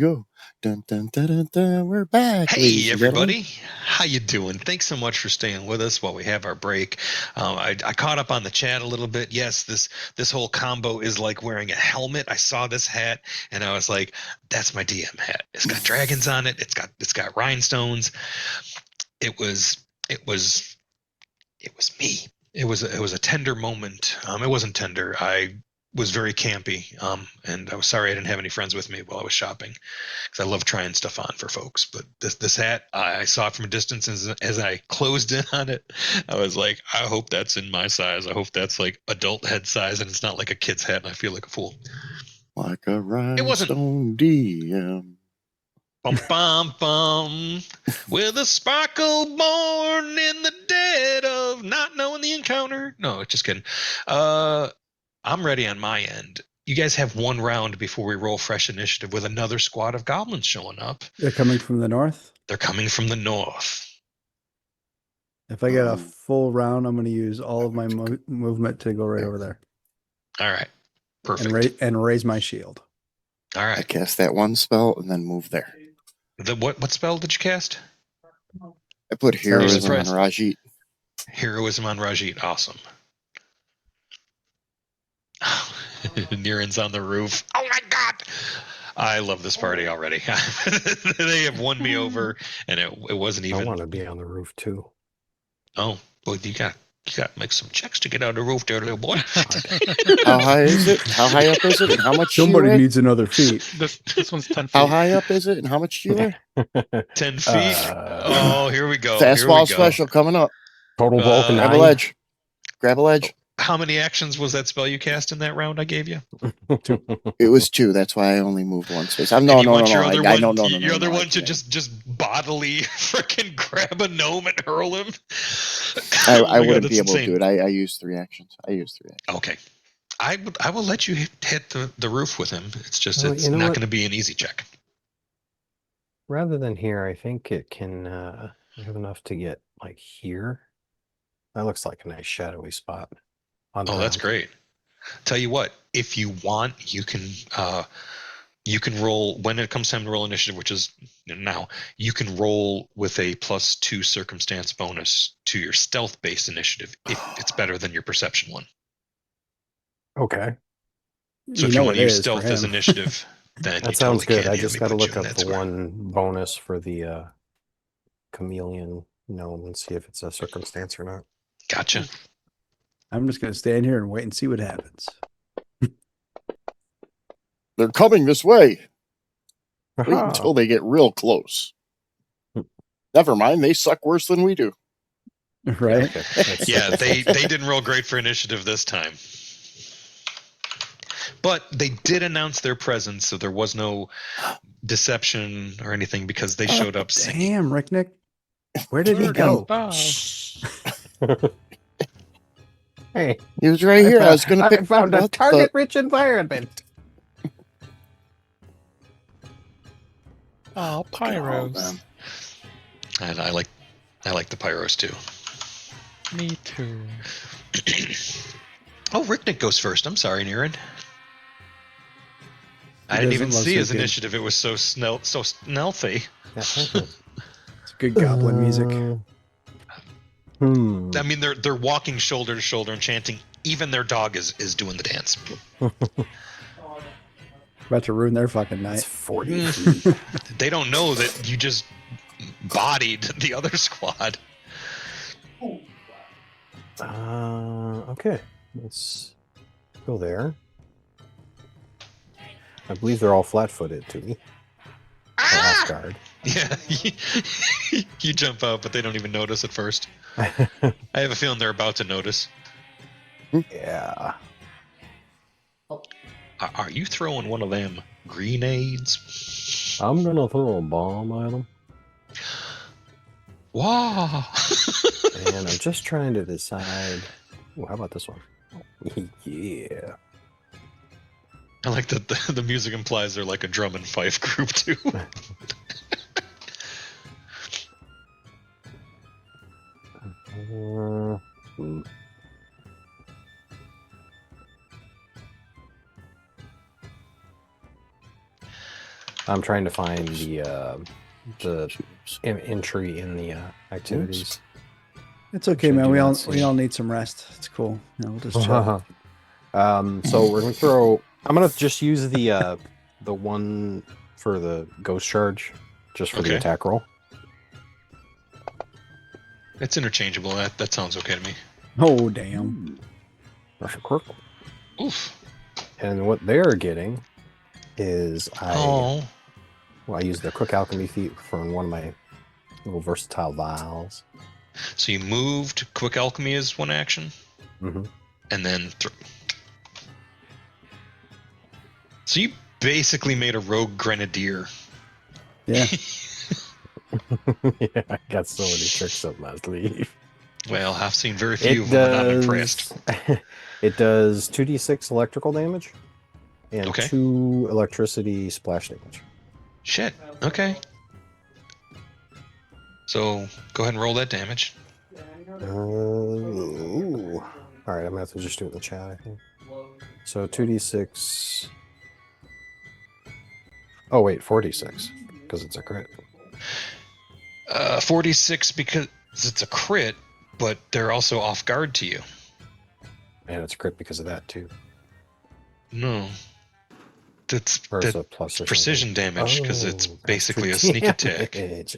go. Dun, dun, dun, dun, dun. We're back. ladies Hey and gentlemen. everybody, how you doing? Thanks so much for staying with us while we have our break. I caught up on the chat a little bit. Yes, this whole combo is like wearing a helmet. I saw this hat and I was like, "That's my DM hat. It's got dragons on it. It's got rhinestones." It was me. It was a tender moment. It wasn't tender. I was very campy, and I was sorry I didn't have any friends with me while I was shopping because I love trying stuff on for folks. But this hat, I saw it from a distance as I closed in on it. I was like, I hope that's in my size. I hope that's like adult head size, and it's not like a kid's hat, and I feel like a fool. Like a It wasn't. rhinestone DM. Bum bum bum, with a sparkle born in the dead of not knowing the encounter. No, just kidding. I'm ready on my end. You guys have one round before we roll fresh initiative with another squad of goblins showing up. They're coming from the north. They're coming from the north. If I get a Oh. full round, I'm going to use all of my movement to go right over there All right, perfect. and raise my shield. All I right. cast that one spell and then move there. What spell did you cast? I put heroism on surprised. Rajit. Heroism on Rajit. Awesome. Niren's on the roof. Oh my god! I love this party already. They have won me over, and it wasn't I even. want to be on the roof too. Oh, well, you got to make some checks to get on the roof there, little boy. How high is it? How high up is it? And how much do you Somebody weigh? needs another feet. This one's 10 feet. How high up is it? And how much do you weigh? 10 feet. Oh, here we go. Fastball special coming up. Total bulk of Grab a 9. ledge. Grab a ledge. How many actions was that spell you cast in that round I gave you? It was 2. That's why I only moved one space. I'm And no. you want your other one? No. Your other one I should can't. just bodily freaking grab a gnome and hurl him. I Oh my God, wouldn't that's be able insane. to do it. I used 3 actions. Okay. I will let you hit the roof with him. It's just Well, it's you know not what? going to be an easy check. Rather than here, I think it can we have enough to get like here. That looks like a nice shadowy spot. On the Oh, that's ground. great. Tell you what, if you want, you can roll when it comes time to roll initiative, which is now. You can roll with a +2 circumstance bonus to your stealth-based initiative if it's better than your perception one. Okay, So if you want to use stealth as initiative, then that you sounds totally good. can. I Let just me got to put you look in up that the square. one bonus for the chameleon gnome and see if it's a circumstance or not. Gotcha. I'm just going to stand here and wait and see what happens. They're coming this way. Wait Aha! until they get real close. Never mind. They suck worse than we do. Right? Okay, that's- Yeah, that's they fine. didn't roll great for initiative this time. But they did announce their presence, so there was no deception or anything because they showed up singing. Damn, Ricknick. Where did he Bird go? above. Hey, He was right here. I was going to I pick. found a what the- target-rich environment. Oh, Look at all of pyros. them. And I like the pyros too. Me too. Oh, Ricknick goes first. I'm sorry, Niren. I He didn't doesn't even look see so his good. initiative. It was so stealthy. It's good goblin music. I mean, they're walking shoulder to shoulder and chanting. Even their dog is doing the dance. About to ruin their fucking That's night. 40 feet. They don't know that you just bodied the other squad. Okay, let's go there. I believe they're all flat-footed to me. Last guard. Yeah, you jump out, but they don't even notice at first. I have a feeling they're about to notice. Yeah. Are you throwing one of them grenades? I'm gonna throw a bomb at them. Wow. And I'm just trying to decide. Oh, how about this one? Yeah. I like that the music implies they're like a drum and fife group too. I'm trying to find the entry in the activities. It's okay, Which I man. do We not all see. need some rest. It's cool. We'll just chill. So we're gonna throw. I'm gonna just use the one for the ghost charge, just for the Okay. attack roll. It's interchangeable. That sounds okay to me. Oh damn! Russian quirk. Oof. And what they're getting is Oh. I use the quick alchemy feat from one of my little versatile vials. So you moved quick alchemy as one action, Mm-hmm. and then so you basically made a rogue grenadier. Yeah. Yeah, I got so many tricks up my sleeve. Well, I've seen very few of them, and I'm impressed. It does 2d6 electrical damage and Okay. 2 electricity splash damage. Shit. Okay. So go ahead and roll that damage. Ooh. All right, I'm gonna have to just do it in the chat, I think. So 2d6. Oh wait, 4d6 because it's a crit. 46 because it's a crit, but they're also off guard to you. And it's a crit because of that too. No. That's Or is it plus or precision something? damage because it's Oh, basically a extra sneak attack. damage.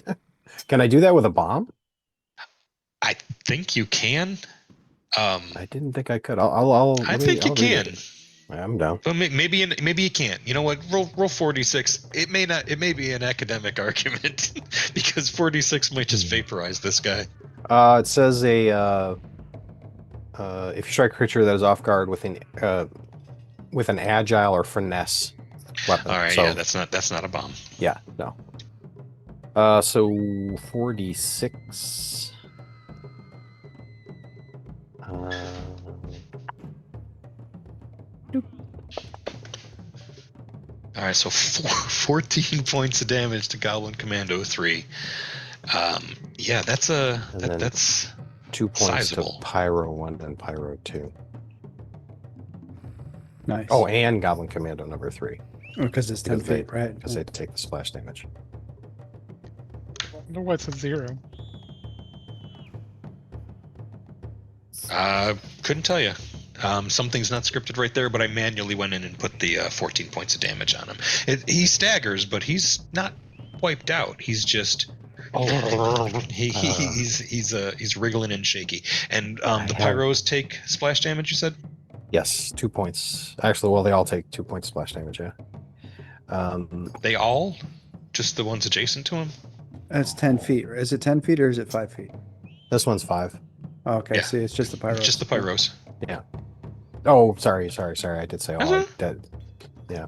Can I do that with a bomb? I think you can. I didn't think I could. I'll I think you read can. it. I'm down. But maybe you can't. You know what? Roll 46. It may be an academic argument because 46 might just vaporize this guy. It says if you strike a creature that is off guard with an agile or finesse weapon. All right, so, yeah, that's not a bomb. Yeah, no. So 4d6. All right, so 14 points of damage to Goblin Commando 3. Yeah, that's that's 2 points sizable. to Pyro 1 and Pyro 2. Nice. Oh, and Goblin Commando number 3. Because it's 10 feet, right? Because they take the splash damage. No, what's a 0? Couldn't tell you. Something's not scripted right there, but I manually went in and put the 14 points of damage on him. He staggers, but he's not wiped out. He's just he's wriggling and shaky. And the pyros take splash damage. You said? Yes, 2 points. Actually, well, they all take 2 points splash damage. Yeah. They all? Just the ones adjacent to him? That's 10 feet. Is it 10 feet or is it 5 feet? This one's 5. Oh, okay, Yeah. see, it's just the pyros. Just the pyros. Yeah. Oh, sorry. I did say all. Okay. Yeah.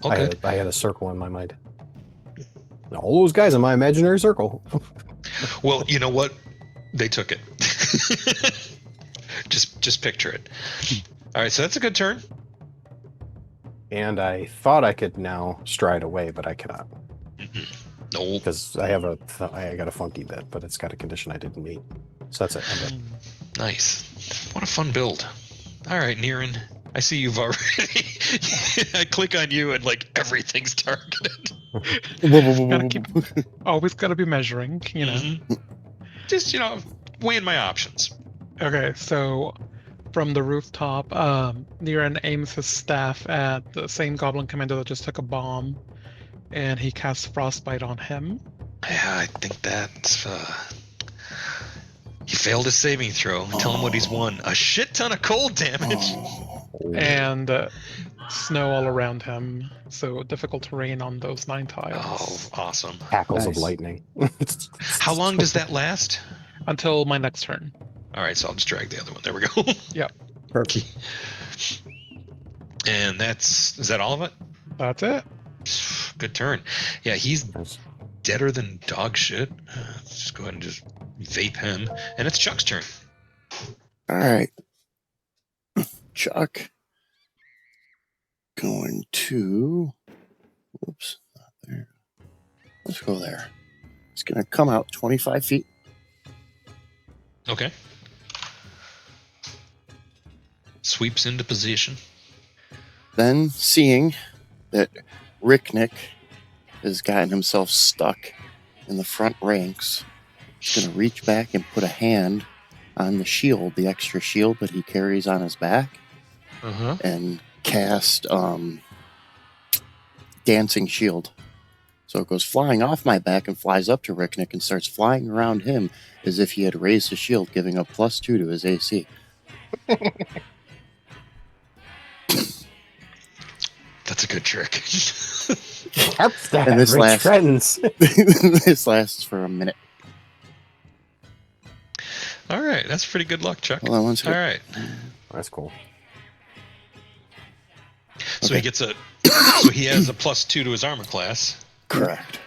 Okay. I had a circle in my mind. All those guys in my imaginary circle. Well, you know what? They took it. just picture it. All right, so that's a good turn. And I thought I could now stride away, but I cannot. No. Because I got a funky bit, but it's got a condition I didn't meet. So that's it. I'm done. Nice. What a fun build. All right, Niran. I see you've already. I click on you and like everything's targeted. Always gotta be measuring, you know. Mhm. Just weighing my options. Okay, so from the rooftop, Niran aims his staff at the same Goblin Commander that just took a bomb, and he casts Frostbite on him. Yeah, I think that's. He failed his saving throw. Tell him what he's won. A shit ton of cold damage. And snow all around him, so difficult terrain on those 9 Oh, tiles. awesome. Hackles of Nice. lightning. How long does that last? Until my next turn. All right, so I'll just drag the other one. There we go. Perfect. And is that all of it? That's it. Good turn. Yeah, he's Nice. deader than dog shit. Let's just go ahead and just vape him. And it's Chuck's turn. All right. Chuck. Going to. Whoops. Not there. Let's go there. It's going to come out 25 feet. Okay. Sweeps into position. Then, seeing that Ricknick has gotten himself stuck in the front ranks. He's going to reach back and put a hand on the shield, the extra shield that he carries on his back, and cast Dancing Shield. So it goes flying off my back and flies up to Ricknick and starts flying around him as if he had raised his shield, giving a +2 to his AC. That's a good trick. That's that. And this Rich last- friends. This lasts for a minute. All right, that's pretty good luck, Chuck. Hold on one second. All right. That's cool. So Okay. he gets so he has a +2 to his armor class. Correct.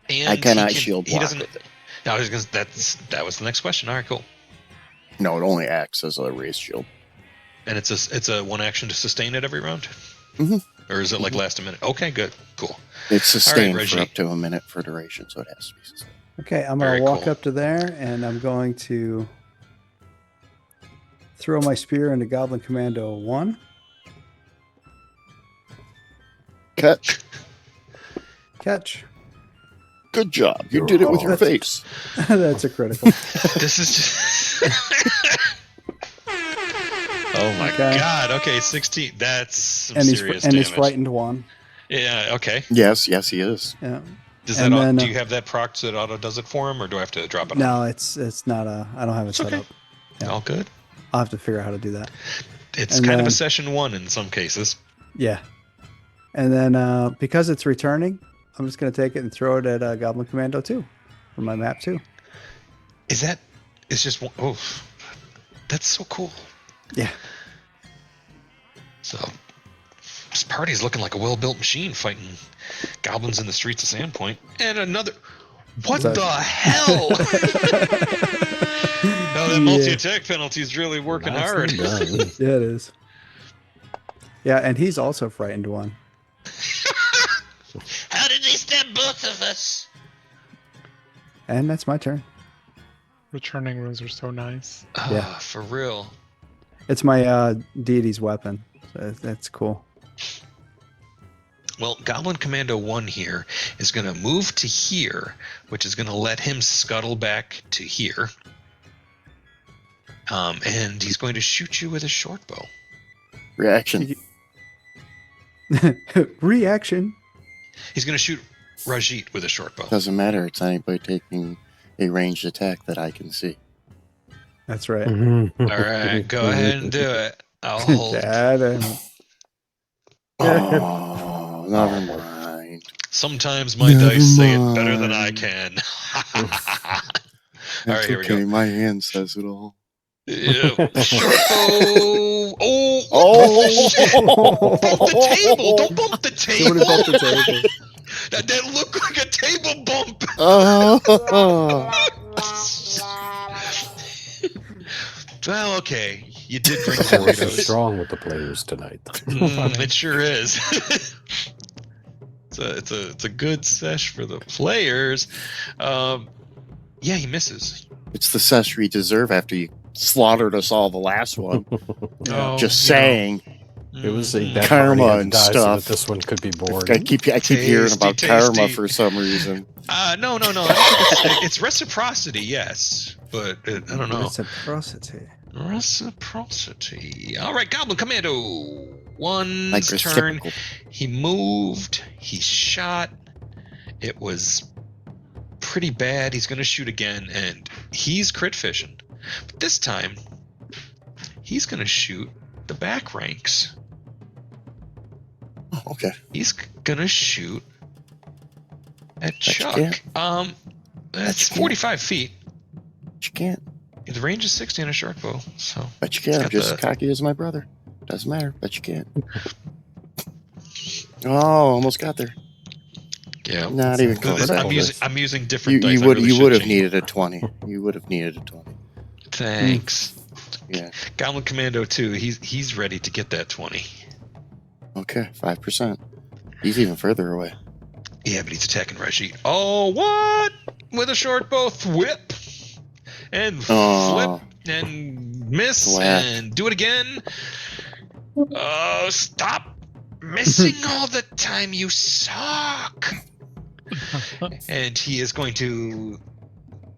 And I cannot he shield He block doesn't. with it. No, that was the next question. All right, cool. No, it only acts as a raised shield. And it's a one action to sustain it every round? Mhm. Or is it like last a minute? Okay, good. Cool. It's sustained Reggie. for up to a minute for duration, so it has to be sustained. Okay, I'm Very gonna walk cool. up to there, and I'm going to throw my spear into Goblin Commando 1. Cut. Catch. Good job. You did it with your face. That's a critical. This is just. Oh my Okay. god. Okay, 16. That's some and he's serious and damage. he's frightened 1. Yeah, okay. Yes, he is. Yeah. Does And that then, do you have that proc so that auto does it for him, or do I have to drop it on? No, it's not a. I don't have it It's set okay. up. Yeah. All good. I'll have to figure out how to do that. It's And kind of a then- session 1 in some cases. Yeah. And then because it's returning, I'm just gonna take it and throw it at Goblin Commando 2 for my map 2. Is that? It's just one. Oh, that's so cool. Yeah. So this party's looking like a well-built machine fighting goblins in the streets of Sandpoint. And another. What Sorry. the hell? No, that Yeah. multi-attack penalty is really working hard. Nicely done. Yeah, it is. Yeah, and he's also frightened 1. How did they stab both of us? And that's my turn. Returning runes are so nice. Yeah. For real. It's my deity's weapon. So that's cool. Well, Goblin Commando 1 here is going to move to here, which is going to let him scuttle back to here. And he's going to shoot you with a short bow. Reaction. Reaction. He's going to shoot Rajit with a short bow. Doesn't matter. It's anybody taking a ranged attack that I can see. That's right. All right, go ahead and do it. I'll hold. Dad, Oh, never mind. Sometimes my Never dice say it better than I mind. can. That's All right, here we okay. go. My hand says it all. Yeah. Short bow. Oh, Oh! shit. Bump the table. Don't bump the Somebody table. bumped the table. That looked like a table bump. Oh! Well, okay. You did bring the Force is Doritos. strong with the players tonight. It sure is. It's a good sesh for the players. Yeah, he misses. It's the sesh we deserve after you slaughtered us all the last one. Oh, Just you know, saying. It was a Mhm. dead Karma party had to and die so stuff. that this one could be bored. I keep hearing about Tasty, karma tasty. for some reason. No. I don't think it's reciprocity, yes, but I don't know. Reciprocity. Reciprocity. All right, Goblin Commando. One's turn. Microtypical. He moved. He shot. It was pretty bad. He's going to shoot again, and he's crit fishing. But this time, he's going to shoot the back ranks. Oh, okay. He's going to shoot at you Chuck. can't. That's you can't. 45 feet. But you can't. The range is 60 on a short bow, so Bet you can't. I'm got just the- as cocky as my brother. Doesn't matter. Bet you can't. Oh, almost got there. yeah. Not even close. I'm using different You dice. I would really you would have should needed a 20. You would have needed a 20. Thanks. Yeah. Goblin Commando 2, he's ready to get that 20. Okay, 5%. He's even further away. Yeah, but he's attacking Rajit. Oh, what? With a short bow, whip. And Oh. flip and miss Whack. and do it again. Oh, stop missing all the time, you suck. And he is going to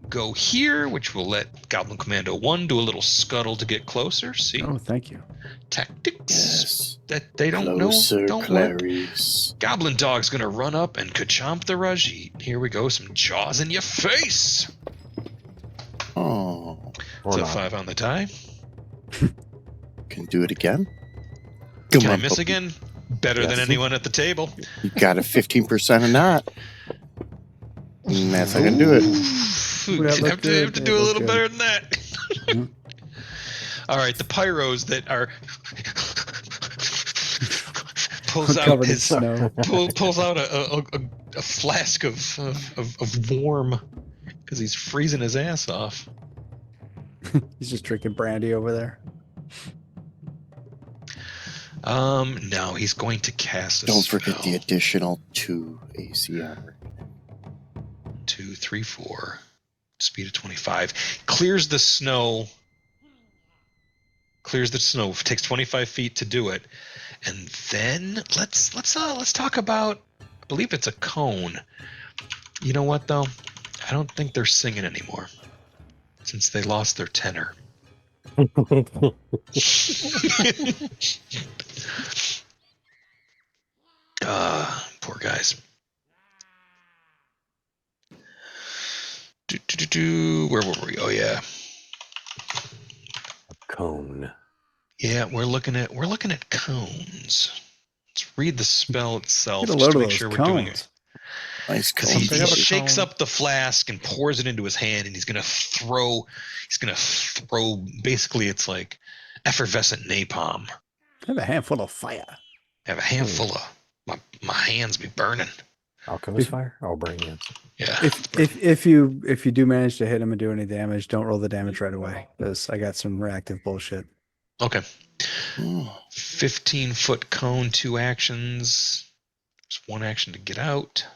go here, which will let Goblin Commando 1 do a little scuttle to get closer. See? Oh, thank you. Tactics Yes. that they don't Closer, know don't work. Clarice. Goblin Dog's gonna run up and ka-chomp the Rajit. Here we go, some jaws in your face. Oh, Or So not. 5 on the die. can do it again. Can I on, miss puppy. again? Better than Yes. anyone at the table. You got a 15% of not. And that's not gonna do it. Ooh, That have looked to good. do It a looked little good. better than that. Mhm. All right, the pyros that are pulls out Covered in his snow. pulls out a flask of warm because he's freezing his ass off. He's just drinking brandy over there. No, he's going to cast a Don't forget the spell. additional 2 AC on her. 2, 3, 4. Speed of 25. Clears the snow. Takes 25 feet to do it, and then let's talk about. I believe it's a cone. You know what though? I don't think they're singing anymore since they lost their tenor. Poor guys. Where were we? Oh yeah. Cone. Yeah, we're looking at cones. Let's read the spell itself Get a just load to of make those sure we're doing it. cones. Nice Because cone. They he have a shakes cone. up the flask and pours it into his hand, and he's gonna throw basically it's like effervescent napalm. I have a handful of fire. I have a handful of my hands be burning. Alchemist fire? Oh, brain hands. Yeah. If you do manage to hit him and do any damage, don't roll the damage right away because I got some reactive bullshit. Okay. Oh, 15-foot cone, 2 actions. There's 1 action to get out.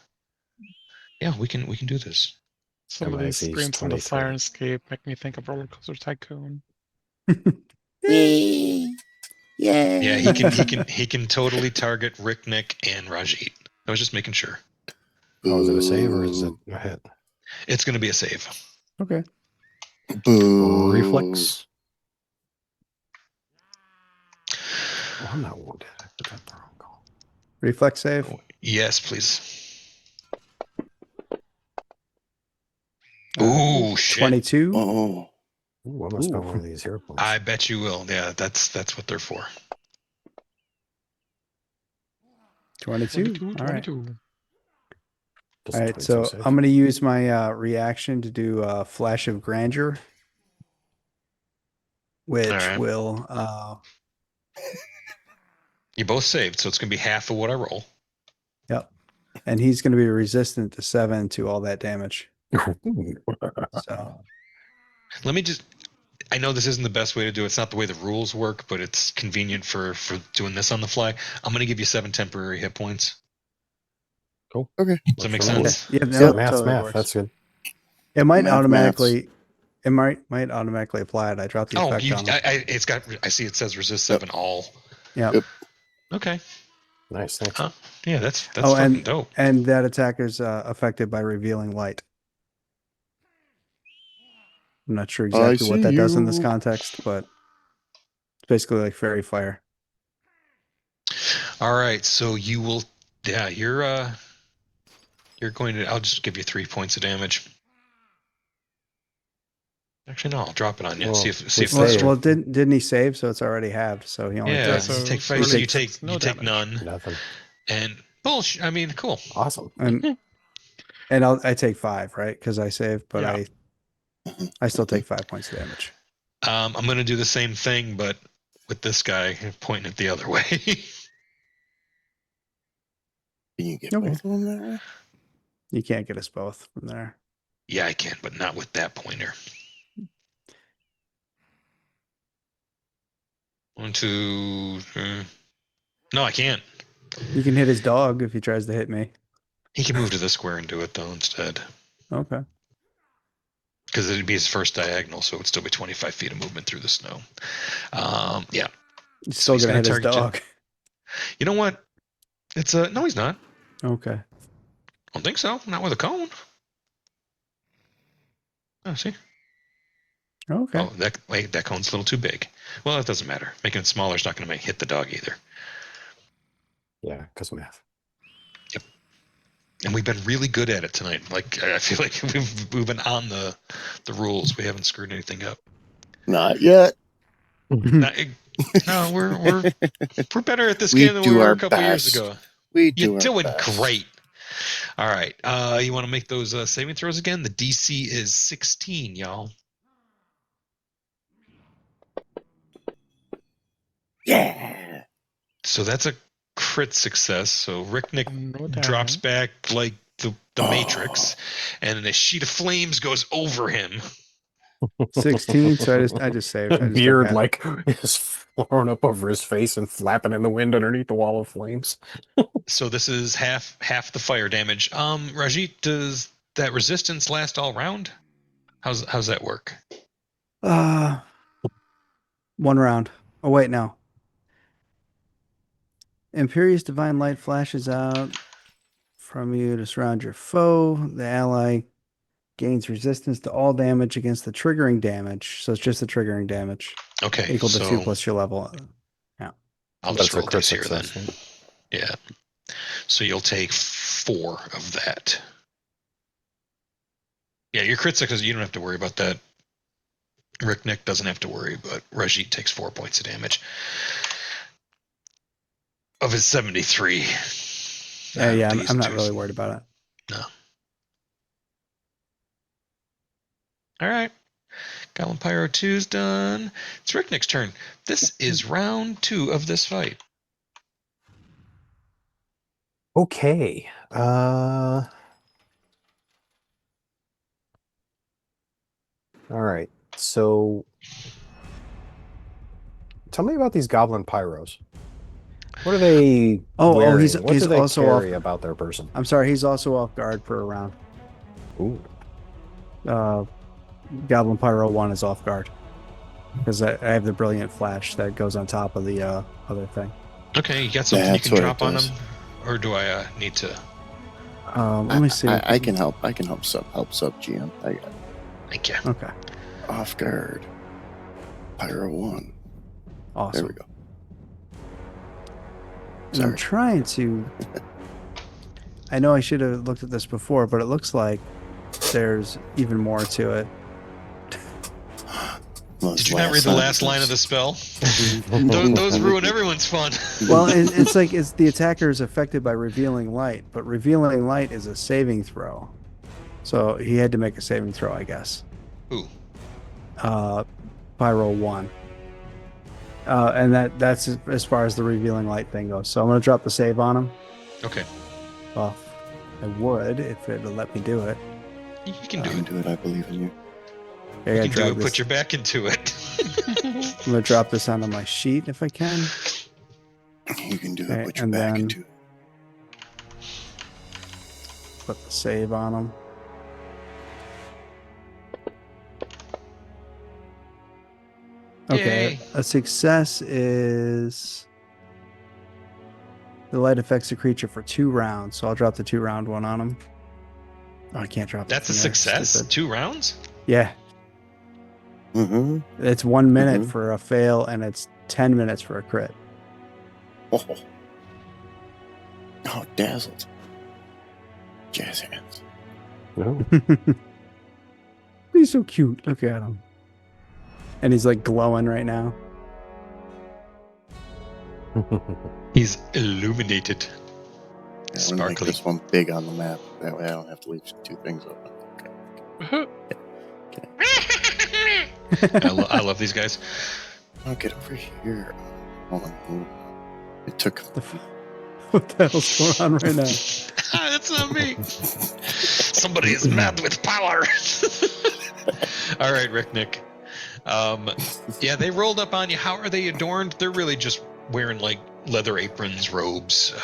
Yeah, we can do this. Some of these MIC is screens from the 23. Sirenscape make me think of Roller Coaster Tycoon. yay! Yay! Yeah, he can totally target Rick, Nick, and Rajit. I was just making sure. Oh, is it a save or is it a hit? It's gonna be a save. Okay. Boo. Reflex. Oh, I'm not wounded. I put that the wrong call. Reflex save. Yes, please. Ooh, shit. 22. Oh, Ooh, I'm gonna spend Ooh. one of these hero points. I bet you will. Yeah, that's what they're for. 22. All right. 22. Just All right. 22 So save. I'm going to use my reaction to do a flash of grandeur, which right. will You both saved, so it's gonna be half of what I roll. yep. And he's going to be resistant to 7 to all that damage. So Let me just. I know this isn't the best way to do it. It's not the way the rules work, but it's convenient for doing this on the fly. I'm gonna give you 7 temporary hit points. Cool. okay. Does that make Works for me. sense? yeah, Yeah, no, math, totally math. works. That's good. It might Math, automatically. It might automatically apply it. I dropped the Oh, effect on it. it's got. I see it says resist 7 all. Yeah. Yep. Okay. Nice, thanks. Yeah, that's Oh, fucking and dope. and that attack is affected by revealing light. I'm not sure exactly what see that does in this you. context, but it's basically like fairy fire. All right, so you will. Yeah, you're going to. I'll just give you 3 points of damage. Actually, no, I'll drop it on you. Well, see if we that's saved. Well, didn't he save? So it's already halved. So he only Yeah, takes. so you take it's 5. really So you takes take no you take damage. none. Nothing. And bullshit. I mean, cool. Awesome. And I take 5, right? Because I saved, but Yeah. I still take 5 points of damage. I'm gonna do the same thing, but with this guy pointing it the other way. Can you get Okay. both of them that way? You can't get us both from there. Yeah, I can, but not with that pointer. 1, 2. No, I can't. You can hit his dog if he tries to hit me. He can move to the square and do it though instead, Okay. because it'd be his first diagonal, so it'd still be 25 feet of movement through the snow. Yeah. He's still he's gonna hit gonna his target you. dog. You know what? It's no, he's not. Okay. I don't think so. Not with a cone. Oh, see? Okay. Oh, that cone's a little too big. Well, it doesn't matter. Making it smaller is not going to hit the dog either. Yeah, because math. And we've been really good at it tonight. Like I feel like we've been on the rules. We haven't screwed anything up. Not yet. No, we're better at this We game than do we were our a couple years best. ago. We do You're our doing best. great. All right. You want to make those saving throws again? The DC is 16, y'all. Yeah. So that's a crit success. So Ricknick No drops damage. back like the Matrix, and a sheet of flames goes over him. 16. So I just saved. I just Beard took like is thrown up over his face and flapping in the wind underneath the wall of flames. So this is half the fire damage. Rajit, does that resistance last all round? How's that work? 1 round. Oh wait, no. Imperious divine light flashes out from you to surround your foe. The ally gains resistance to all damage against the triggering damage. So it's just the triggering damage. Okay, Equal to so 2 plus your level. I'll That's just a roll crit dice here then. success, right? Yeah. So you'll take 4 of that. Yeah, your crit success, you don't have to worry about that. Ricknick doesn't have to worry, but Rajit takes 4 points of damage. Of his 73. Yeah, These I'm not twos. really worried about it. No. All right. Goblin Pyro 2's done. It's Ricknick's turn. This is round 2 of this fight. Okay. All right. So tell me about these goblin pyros. What are they wearing? he's what do they also carry off. about their person? I'm sorry, he's also off guard for a round. Ooh. Goblin Pyro 1 is off guard because I have the brilliant flash that goes on top of the other thing. Okay, you got something That's you can what drop it on does. him? Or do I need to? Let me see. I can help. I can help sub GM. I got it. Thank you. Okay, Off guard. Pyro 1. awesome. There we go. And I'm Sorry. trying to. I know I should have looked at this before, but it looks like there's even more to it. Did you not read the last line of the spell? Those ruin everyone's fun. Well, it's like the attacker is affected by revealing light, but revealing light is a saving throw, so he had to make a saving throw, I guess. Ooh. Pyro 1. And that's as far as the revealing light thing goes. So I'm gonna drop the save on him. Okay. Well, I would if it would let me do it. You can I do can it. do it. I believe in you. I You gotta can do drag it. this. Put your back into it. I'm gonna drop this onto my sheet if I can. You can do it. Okay, Put your and back then- into it. Put the save on him. Okay, Yay. a success is the light affects the creature for 2 rounds. So I'll drop the 2-round one on him. Oh, I can't drop. That's a it from there. success? Stupid. 2 rounds? Yeah, Mm-hmm. it's 1 minute Mhm. for a fail, and it's 10 minutes for a crit. Oh, dazzled. Jazz hands. No. He's so cute. Look at him. And he's like glowing right now. He's illuminated. Yeah, I'm gonna make Sparkly. this one big on the map. That way I don't have to leave 2 things open. Okay. I love these guys. I'll get over here. Hold on. It took. What the hell's going on right now? That's not me. Somebody is mad with power. All right, Ricknick. Yeah, they rolled up on you. How are they adorned? They're really just wearing like leather aprons, robes.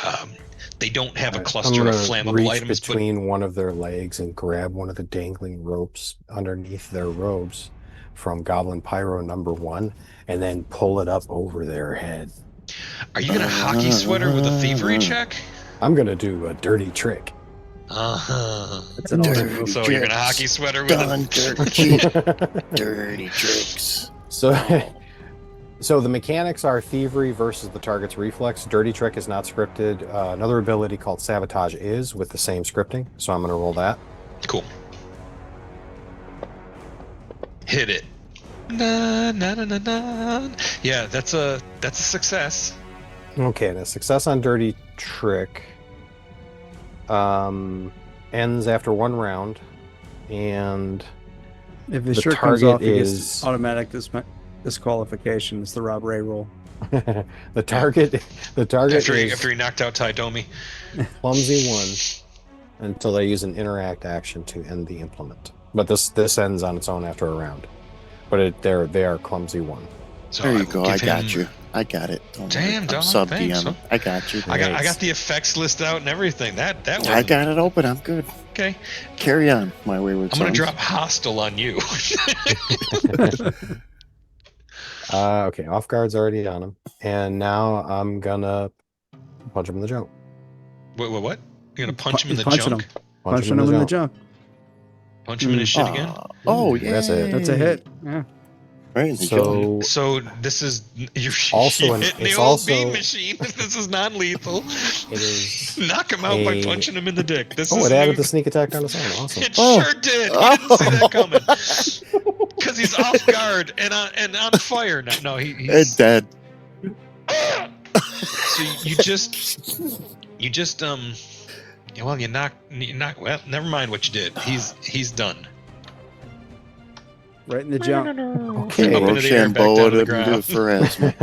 They don't have a I'm cluster gonna of flammable reach items, but between one of their legs and grab one of the dangling ropes underneath their robes from Goblin Pyro number 1, and then pull it up over their head. are you gonna hockey sweater with a thievery check? I'm gonna do a dirty trick. That's an awesome move. So you're gonna hockey sweater with Done it? dirty tricks. So, so the mechanics are thievery versus the target's reflex. Dirty trick is not scripted. Another ability called sabotage is with the same scripting. So I'm going to roll that. Cool. Hit it. Na, na, na, na, na. Yeah, that's a success. Okay, and a success on dirty trick ends after 1 round, and If the the shirt comes target off, he is- gets automatic disqualification. It's the Rob Ray rule. the target After is he knocked out Ty Domi. clumsy 1 until they use an interact action to end the implement. But this ends on its own after a round. But they are clumsy 1. So There you will go. I give got him- you. I got it. Don't Damn, worry. dog, I'm sub thanks. DM. I got you. I got the effects list out and everything. That I one. got it open. I'm good. Okay. Carry on, my wayward I'm gonna sons. drop hostile on you. Okay, off guard's already on him, and now I'm gonna punch him in the junk. Wait, what? You're gonna punch him in He's the punching junk? him. Punching him in the junk. Punch him in his shit again? Oh, Ooh, yeah. that's it. That's a hit. Yeah. Right in the junk. So So this is you're Also an- hitting the it's old also- beam machine. This is non-lethal. it is. Knock him out by a- punching him in the dick. This Oh, is it added new. the sneak attack on its own. Awesome. It Oh. sure did. He didn't see that coming. Because he's off guard and on fire. No, he's It's dead. So you just well you knock well never mind what you did. He's done. Right in the junk. Okay. Up into the air, back down to the Rochambeau ground. for Asthma.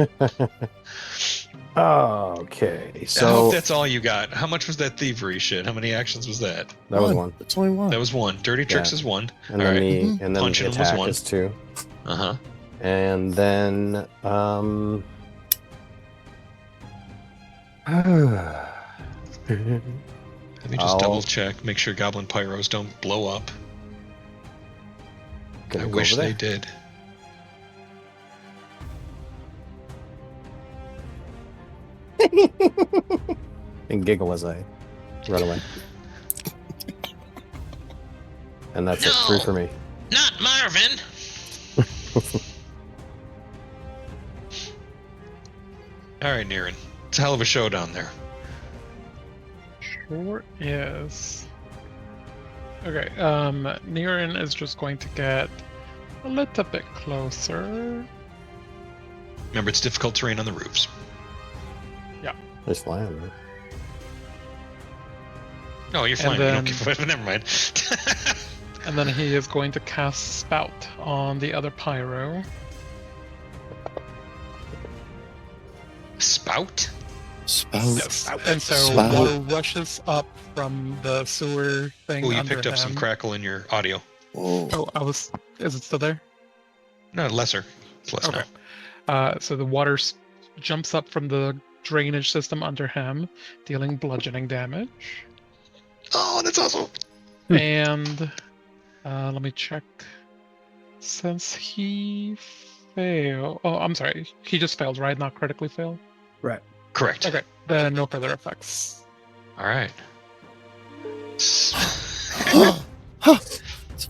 Okay, I hope so that's all you got. How much was that thievery shit? How many actions was that? that was 1, It's only one. That was 1. Dirty tricks Yeah. is 1. and All then right. the and then Punching the him was attack 1. is 2, Uh-huh. and then Let me just I'll- double check, make sure goblin pyros don't blow up. Gonna I go wish over they there. did. And giggle as I run away. And that's it. 3 for me. Not Marvin. All right, Niren. It's a hell of a show down there. Sure is. Okay, Niren is just going to get a little bit closer. Remember, it's difficult terrain on the roofs. There's flying, right? Oh, you're fine. then- You don't give, never mind. And then he is going to cast Spout on the other pyro. Spout? Spout. Yes. And so Spout. water rushes up from the sewer thing. Oh, you under picked up some him. crackle in your audio. Whoa. Oh, is it still there? No, lesser. It's less Okay. now. So the water jumps up from the drainage system under him, dealing bludgeoning damage. Oh, that's awesome. And let me check. Since he failed, oh, I'm sorry, he just failed, right? Not critically failed. Right. Correct. Okay, then no further effects. All right. It's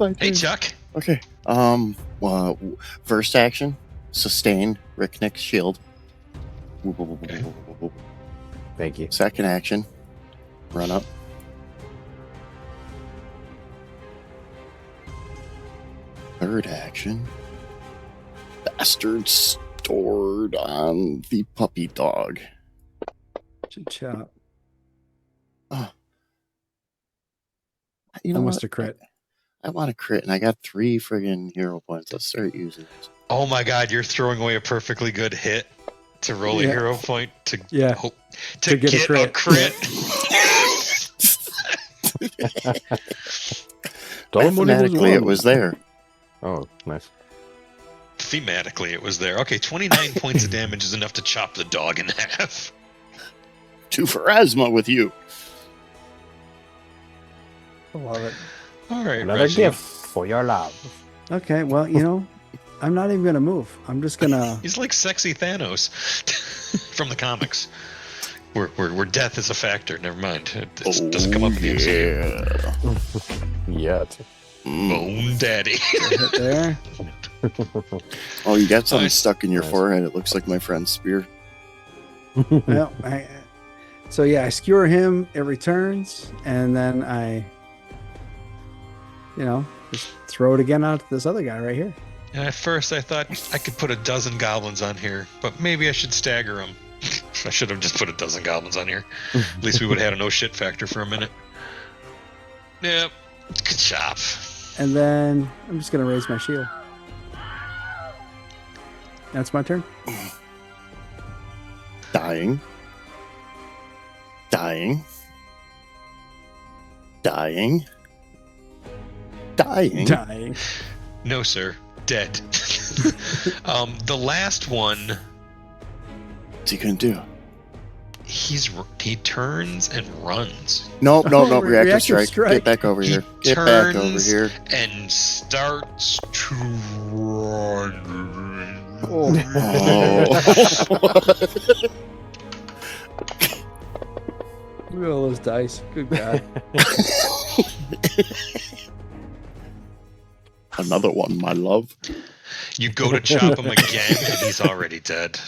my Hey, turn. Chuck. Okay. First action, sustain Ricknick's shield. Thank you. Second action, run up. Third action, bastard stored on the puppy dog. Chop. You know Almost what? a crit. I want a crit, and I got 3 friggin' hero points. Let's start using this. Oh my God, you're throwing away a perfectly good hit to roll a Yeah. hero point to Yeah. hope, To get a crit. Mathematically, it was there. Oh, nice. Thematically, it was there. Okay, 29 points of damage is enough to chop the dog in half. 2 for Asthma with you. I love it. All right, Another Reggie. gift for your love. Okay, well, you know, I'm not even gonna move. I'm just gonna. He's like sexy Thanos from the comics. Where death is a factor. Never mind. It doesn't come up in the MCU. yeah. Yet. Bone Daddy. Hit there. Oh, you got something Nice. stuck in your Nice. forehead. It looks like my friend's spear. Well, so yeah, I skewer him. It returns, and then I, just throw it again out to this other guy right here. And at first I thought I could put 12 goblins on here, but maybe I should stagger them. I should have just put 12 goblins on here. At least we would have had a no shit factor for a minute. Yep. Good job. And then I'm just gonna raise my shield. That's my turn. Dying. Dying. Dying. Dying. Dying. No, sir. Dead. The last one, What's he gonna do? he turns and runs Nope. Oh, Reactive reactive strike. strike. Get back over He here. Get back over turns- here. and starts to run. Oh. Look at all those dice. Good God. Another one, my love. You go to chop him again, and he's already dead.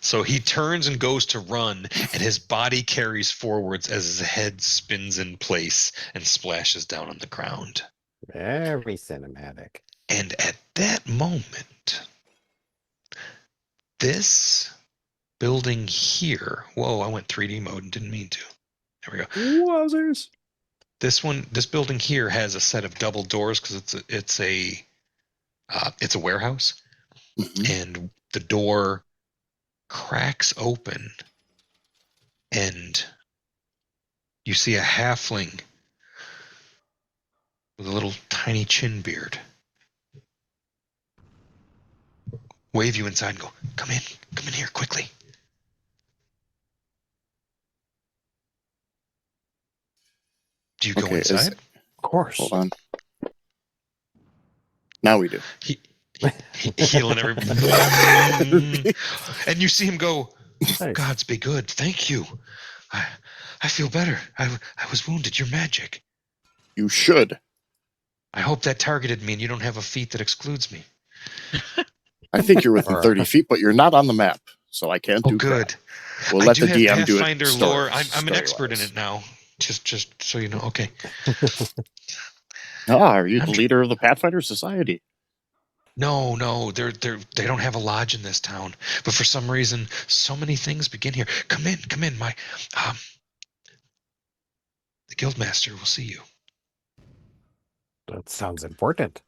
So he turns and goes to run, and his body carries forwards as his head spins in place and splashes down on the ground. Very cinematic. And at that moment, this building here. Whoa, I went 3D mode and didn't mean to. There we go. Wowzers. This building here has a set of double doors because it's a warehouse, Mhm. and the door cracks open, and you see a halfling with a little tiny chin beard wave you inside and go, come in here quickly. Do you go Okay, inside? Of course. Hold on. Now we do. Healing everybody. And you see him go, Nice. gods be good, thank you. I feel better. I was wounded. You're magic. You should. I hope that targeted me and you don't have a feat that excludes me. I think you're within Alright. 30 feet, but you're not on the map, so I can't Oh, do good. crap. We'll I let do the have DM do it. Pathfinder lore. I'm an expert in story-wise. it now. Just so you know. Okay. Are you the I'm- leader of the Pathfinder Society? No, they don't have a lodge in this town. But for some reason, so many things begin here. Come in. My the guildmaster will see you. That sounds important.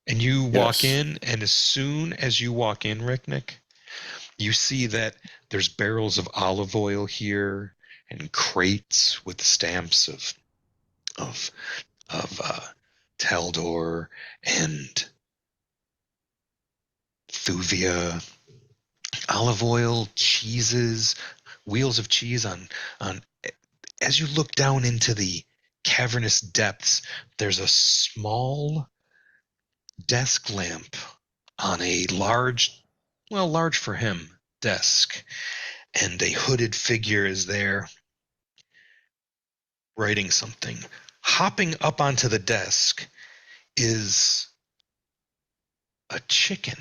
And you walk Yes. in, and as soon as you walk in, Ricknick, you see that there's barrels of olive oil here and crates with stamps of Taldor and Thuvia, olive oil, cheeses, wheels of cheese on. As you look down into the cavernous depths, there's a small desk lamp on a large for him, desk, and a hooded figure is there writing something. Hopping up onto the desk is a chicken.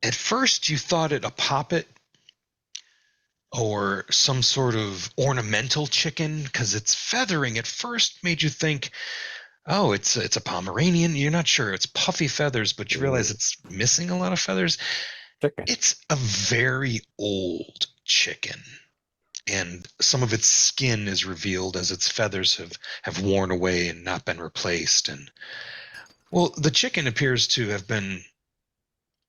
At first you thought it a poppet or some sort of ornamental chicken because its feathering at first made you think, oh, it's a Pomeranian. You're not sure. It's puffy feathers, but you realize it's missing a lot of feathers. Chicken. It's a very old chicken, and some of its skin is revealed as its feathers have worn away and not been replaced. And well, the chicken appears to have been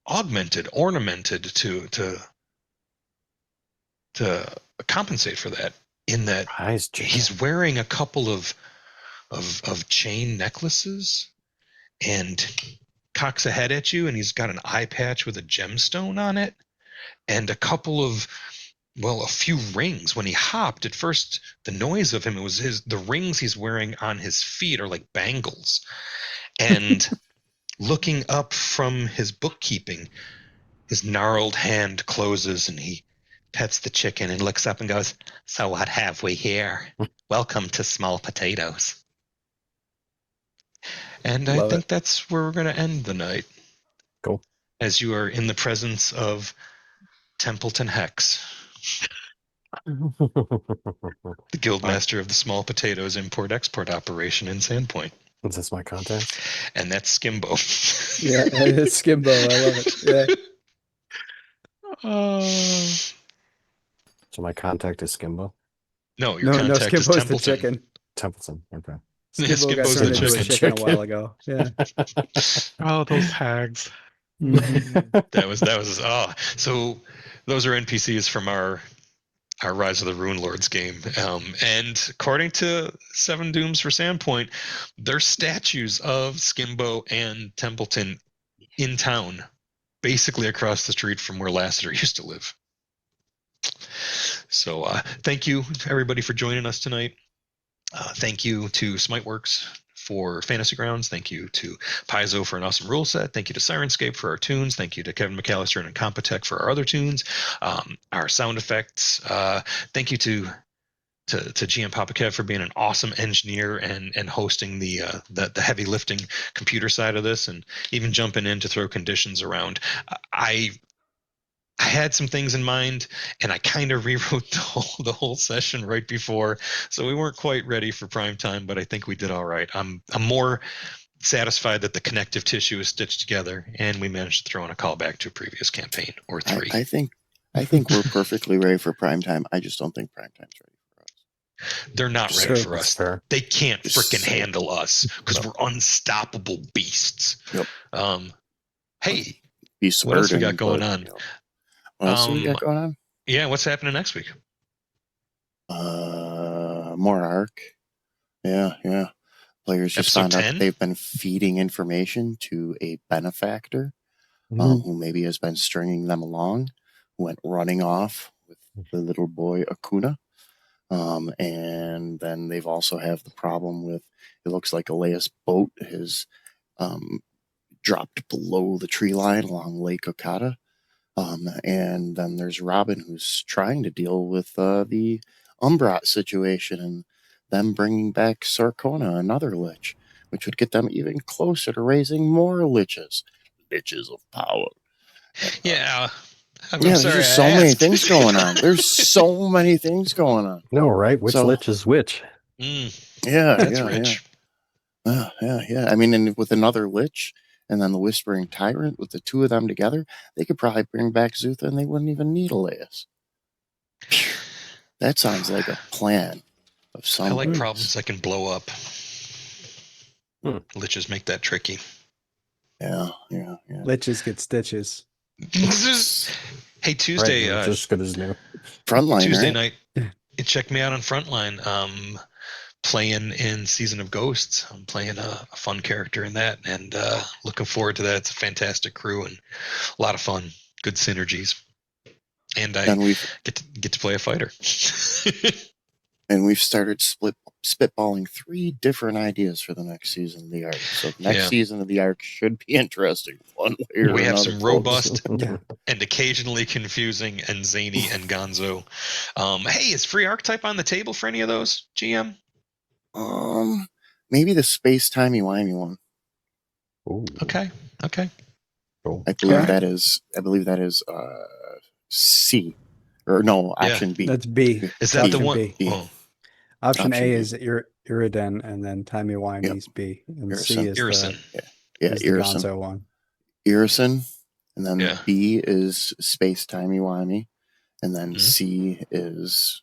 ornamented to compensate for that. In that Prize chicken. he's wearing a couple of chain necklaces and cocks a head at you, and he's got an eye patch with a gemstone on it and a couple of a few rings. When he hopped at first, the noise of him, it was the rings he's wearing on his feet are like bangles. And looking up from his bookkeeping, his gnarled hand closes and he pets the chicken and looks up and goes, "So what have we here? Welcome to Small Potatoes." And I Love think it. that's where we're going to end the night. Cool. As you are in the presence of Templeton Hex, the guildmaster of the Small Potatoes import-export operation in Sandpoint. Is this my contact? And that's Skimbo. Yeah, it's Skimbo. I love it. Yeah. So my contact is Skimbo. No, your No, contact is Skimbo's the Templeton. chicken. Templeton. Okay. Yeah, Skimbo got Skimbo's turned the into a chicken. chicken a while ago. Yeah. Oh, those hags. Mhm. That was so those are NPCs from our Rise of the Rune Lords game. And according to Seven Dooms for Sandpoint, there's statues of Skimbo and Templeton in town, basically across the street from where Lassiter used to live. So thank you everybody for joining us tonight. Thank you to Smiteworks for Fantasy Grounds. Thank you to Paizo for an awesome rule set. Thank you to Sirenscape for our tunes. Thank you to Kevin McAllister and Incompetech for our other tunes, our sound effects. Thank you to GM Papakev for being an awesome engineer and hosting the heavy lifting computer side of this, and even jumping in to throw conditions around. I had some things in mind, and I kind of rewrote the whole session right before, so we weren't quite ready for prime time. But I think we did all right. I'm more satisfied that the connective tissue is stitched together, and we managed to throw in a callback to a previous campaign or three. I think we're perfectly ready for prime time. I just don't think prime time's ready for us. They're not Sure. ready for That's us. fair. They can't freaking So- handle us because we're unstoppable beasts. Yep. Hey, Beast what else we burden, got going but, on? you know. What else do we got going on? Yeah, what's happening next week? More arc. Yeah. Players just Episode found out 10? that they've been feeding information to a benefactor who maybe has been stringing them along, who went running off with the little boy Akuna. And then they've also have the problem with, it looks like Elias' boat has dropped below the tree line along Lake Okata. And then there's Robin, who's trying to deal with the Umbrat situation and them bringing back Sarkona, another lich, which would get them even closer to raising more liches of power. Yeah. I'm There's sorry, just I so many asked. things going on. There's so many things going on. No, right? Which So- lich is which? Yeah, That's yeah, rich. yeah. I mean, and with another lich and then the Whispering Tyrant, with the two of them together, they could probably bring back Zutha and they wouldn't even need Elias. That sounds like a plan of some. I like sorts. problems that can blow up. Hmm. Liches make that tricky. Yeah. Liches get stitches. Hey, Tuesday, Right, just as good as new. Frontline, Tuesday right? night, check me out on Frontline. Playing in Season of Ghosts. I'm playing a fun character in that, and looking forward to that. It's a fantastic crew and a lot of fun, good synergies, and I And we've get to play a fighter. and we've started spitballing 3 different ideas for the next season of the arc. So the next Yeah. season of the arc should be interesting one way or We have another, some folks. robust Yeah. and occasionally confusing and zany and gonzo. Hey, is free archetype on the table for any of those, GM? Maybe the space timey-wimey one. Ooh, Okay. cool. I believe Okay. that is C, or no, Yeah. option B. That's B. Is that the Option one? B. B. Oh, Option Option A B. is Iridan, and then Timey Wimey's B, and C Irison. is Irison. Yeah, is the Irison. Gonzo one. Irison, and then Yeah. B is space timey-wimey, and then Mhm. C is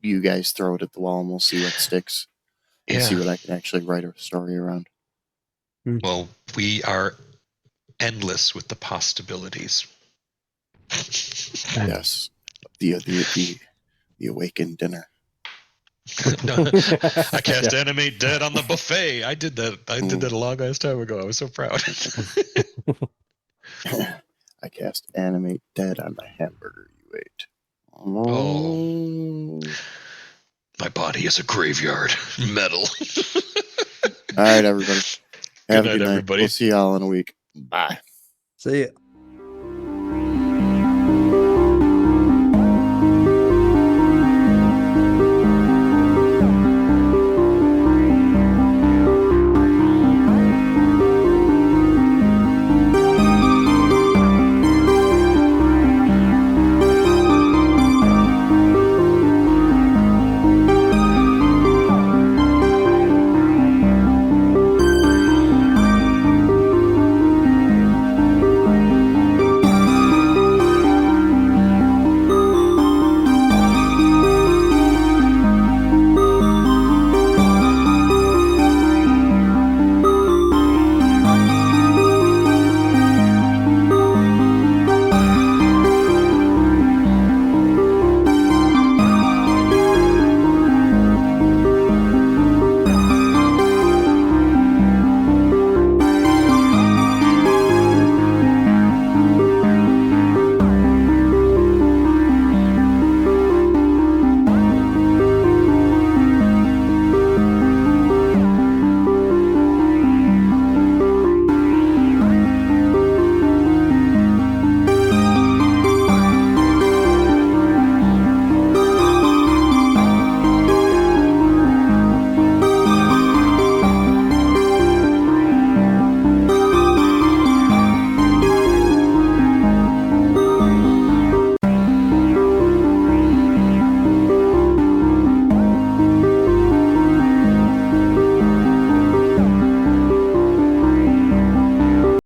you guys throw it at the wall and we'll see what sticks. And see Yeah. what I can actually write a story around. Well, we are endless with the possibilities. Yes, the awakened dinner. No, I cast Animate Dead on the buffet. I did that. I did that a long ass time ago. I was so proud. I cast animate dead on the hamburger you ate. Oh. My body is a graveyard. Metal. All right, everybody. Have Good a night, good night. everybody. We'll see y'all in a week. Bye. See ya.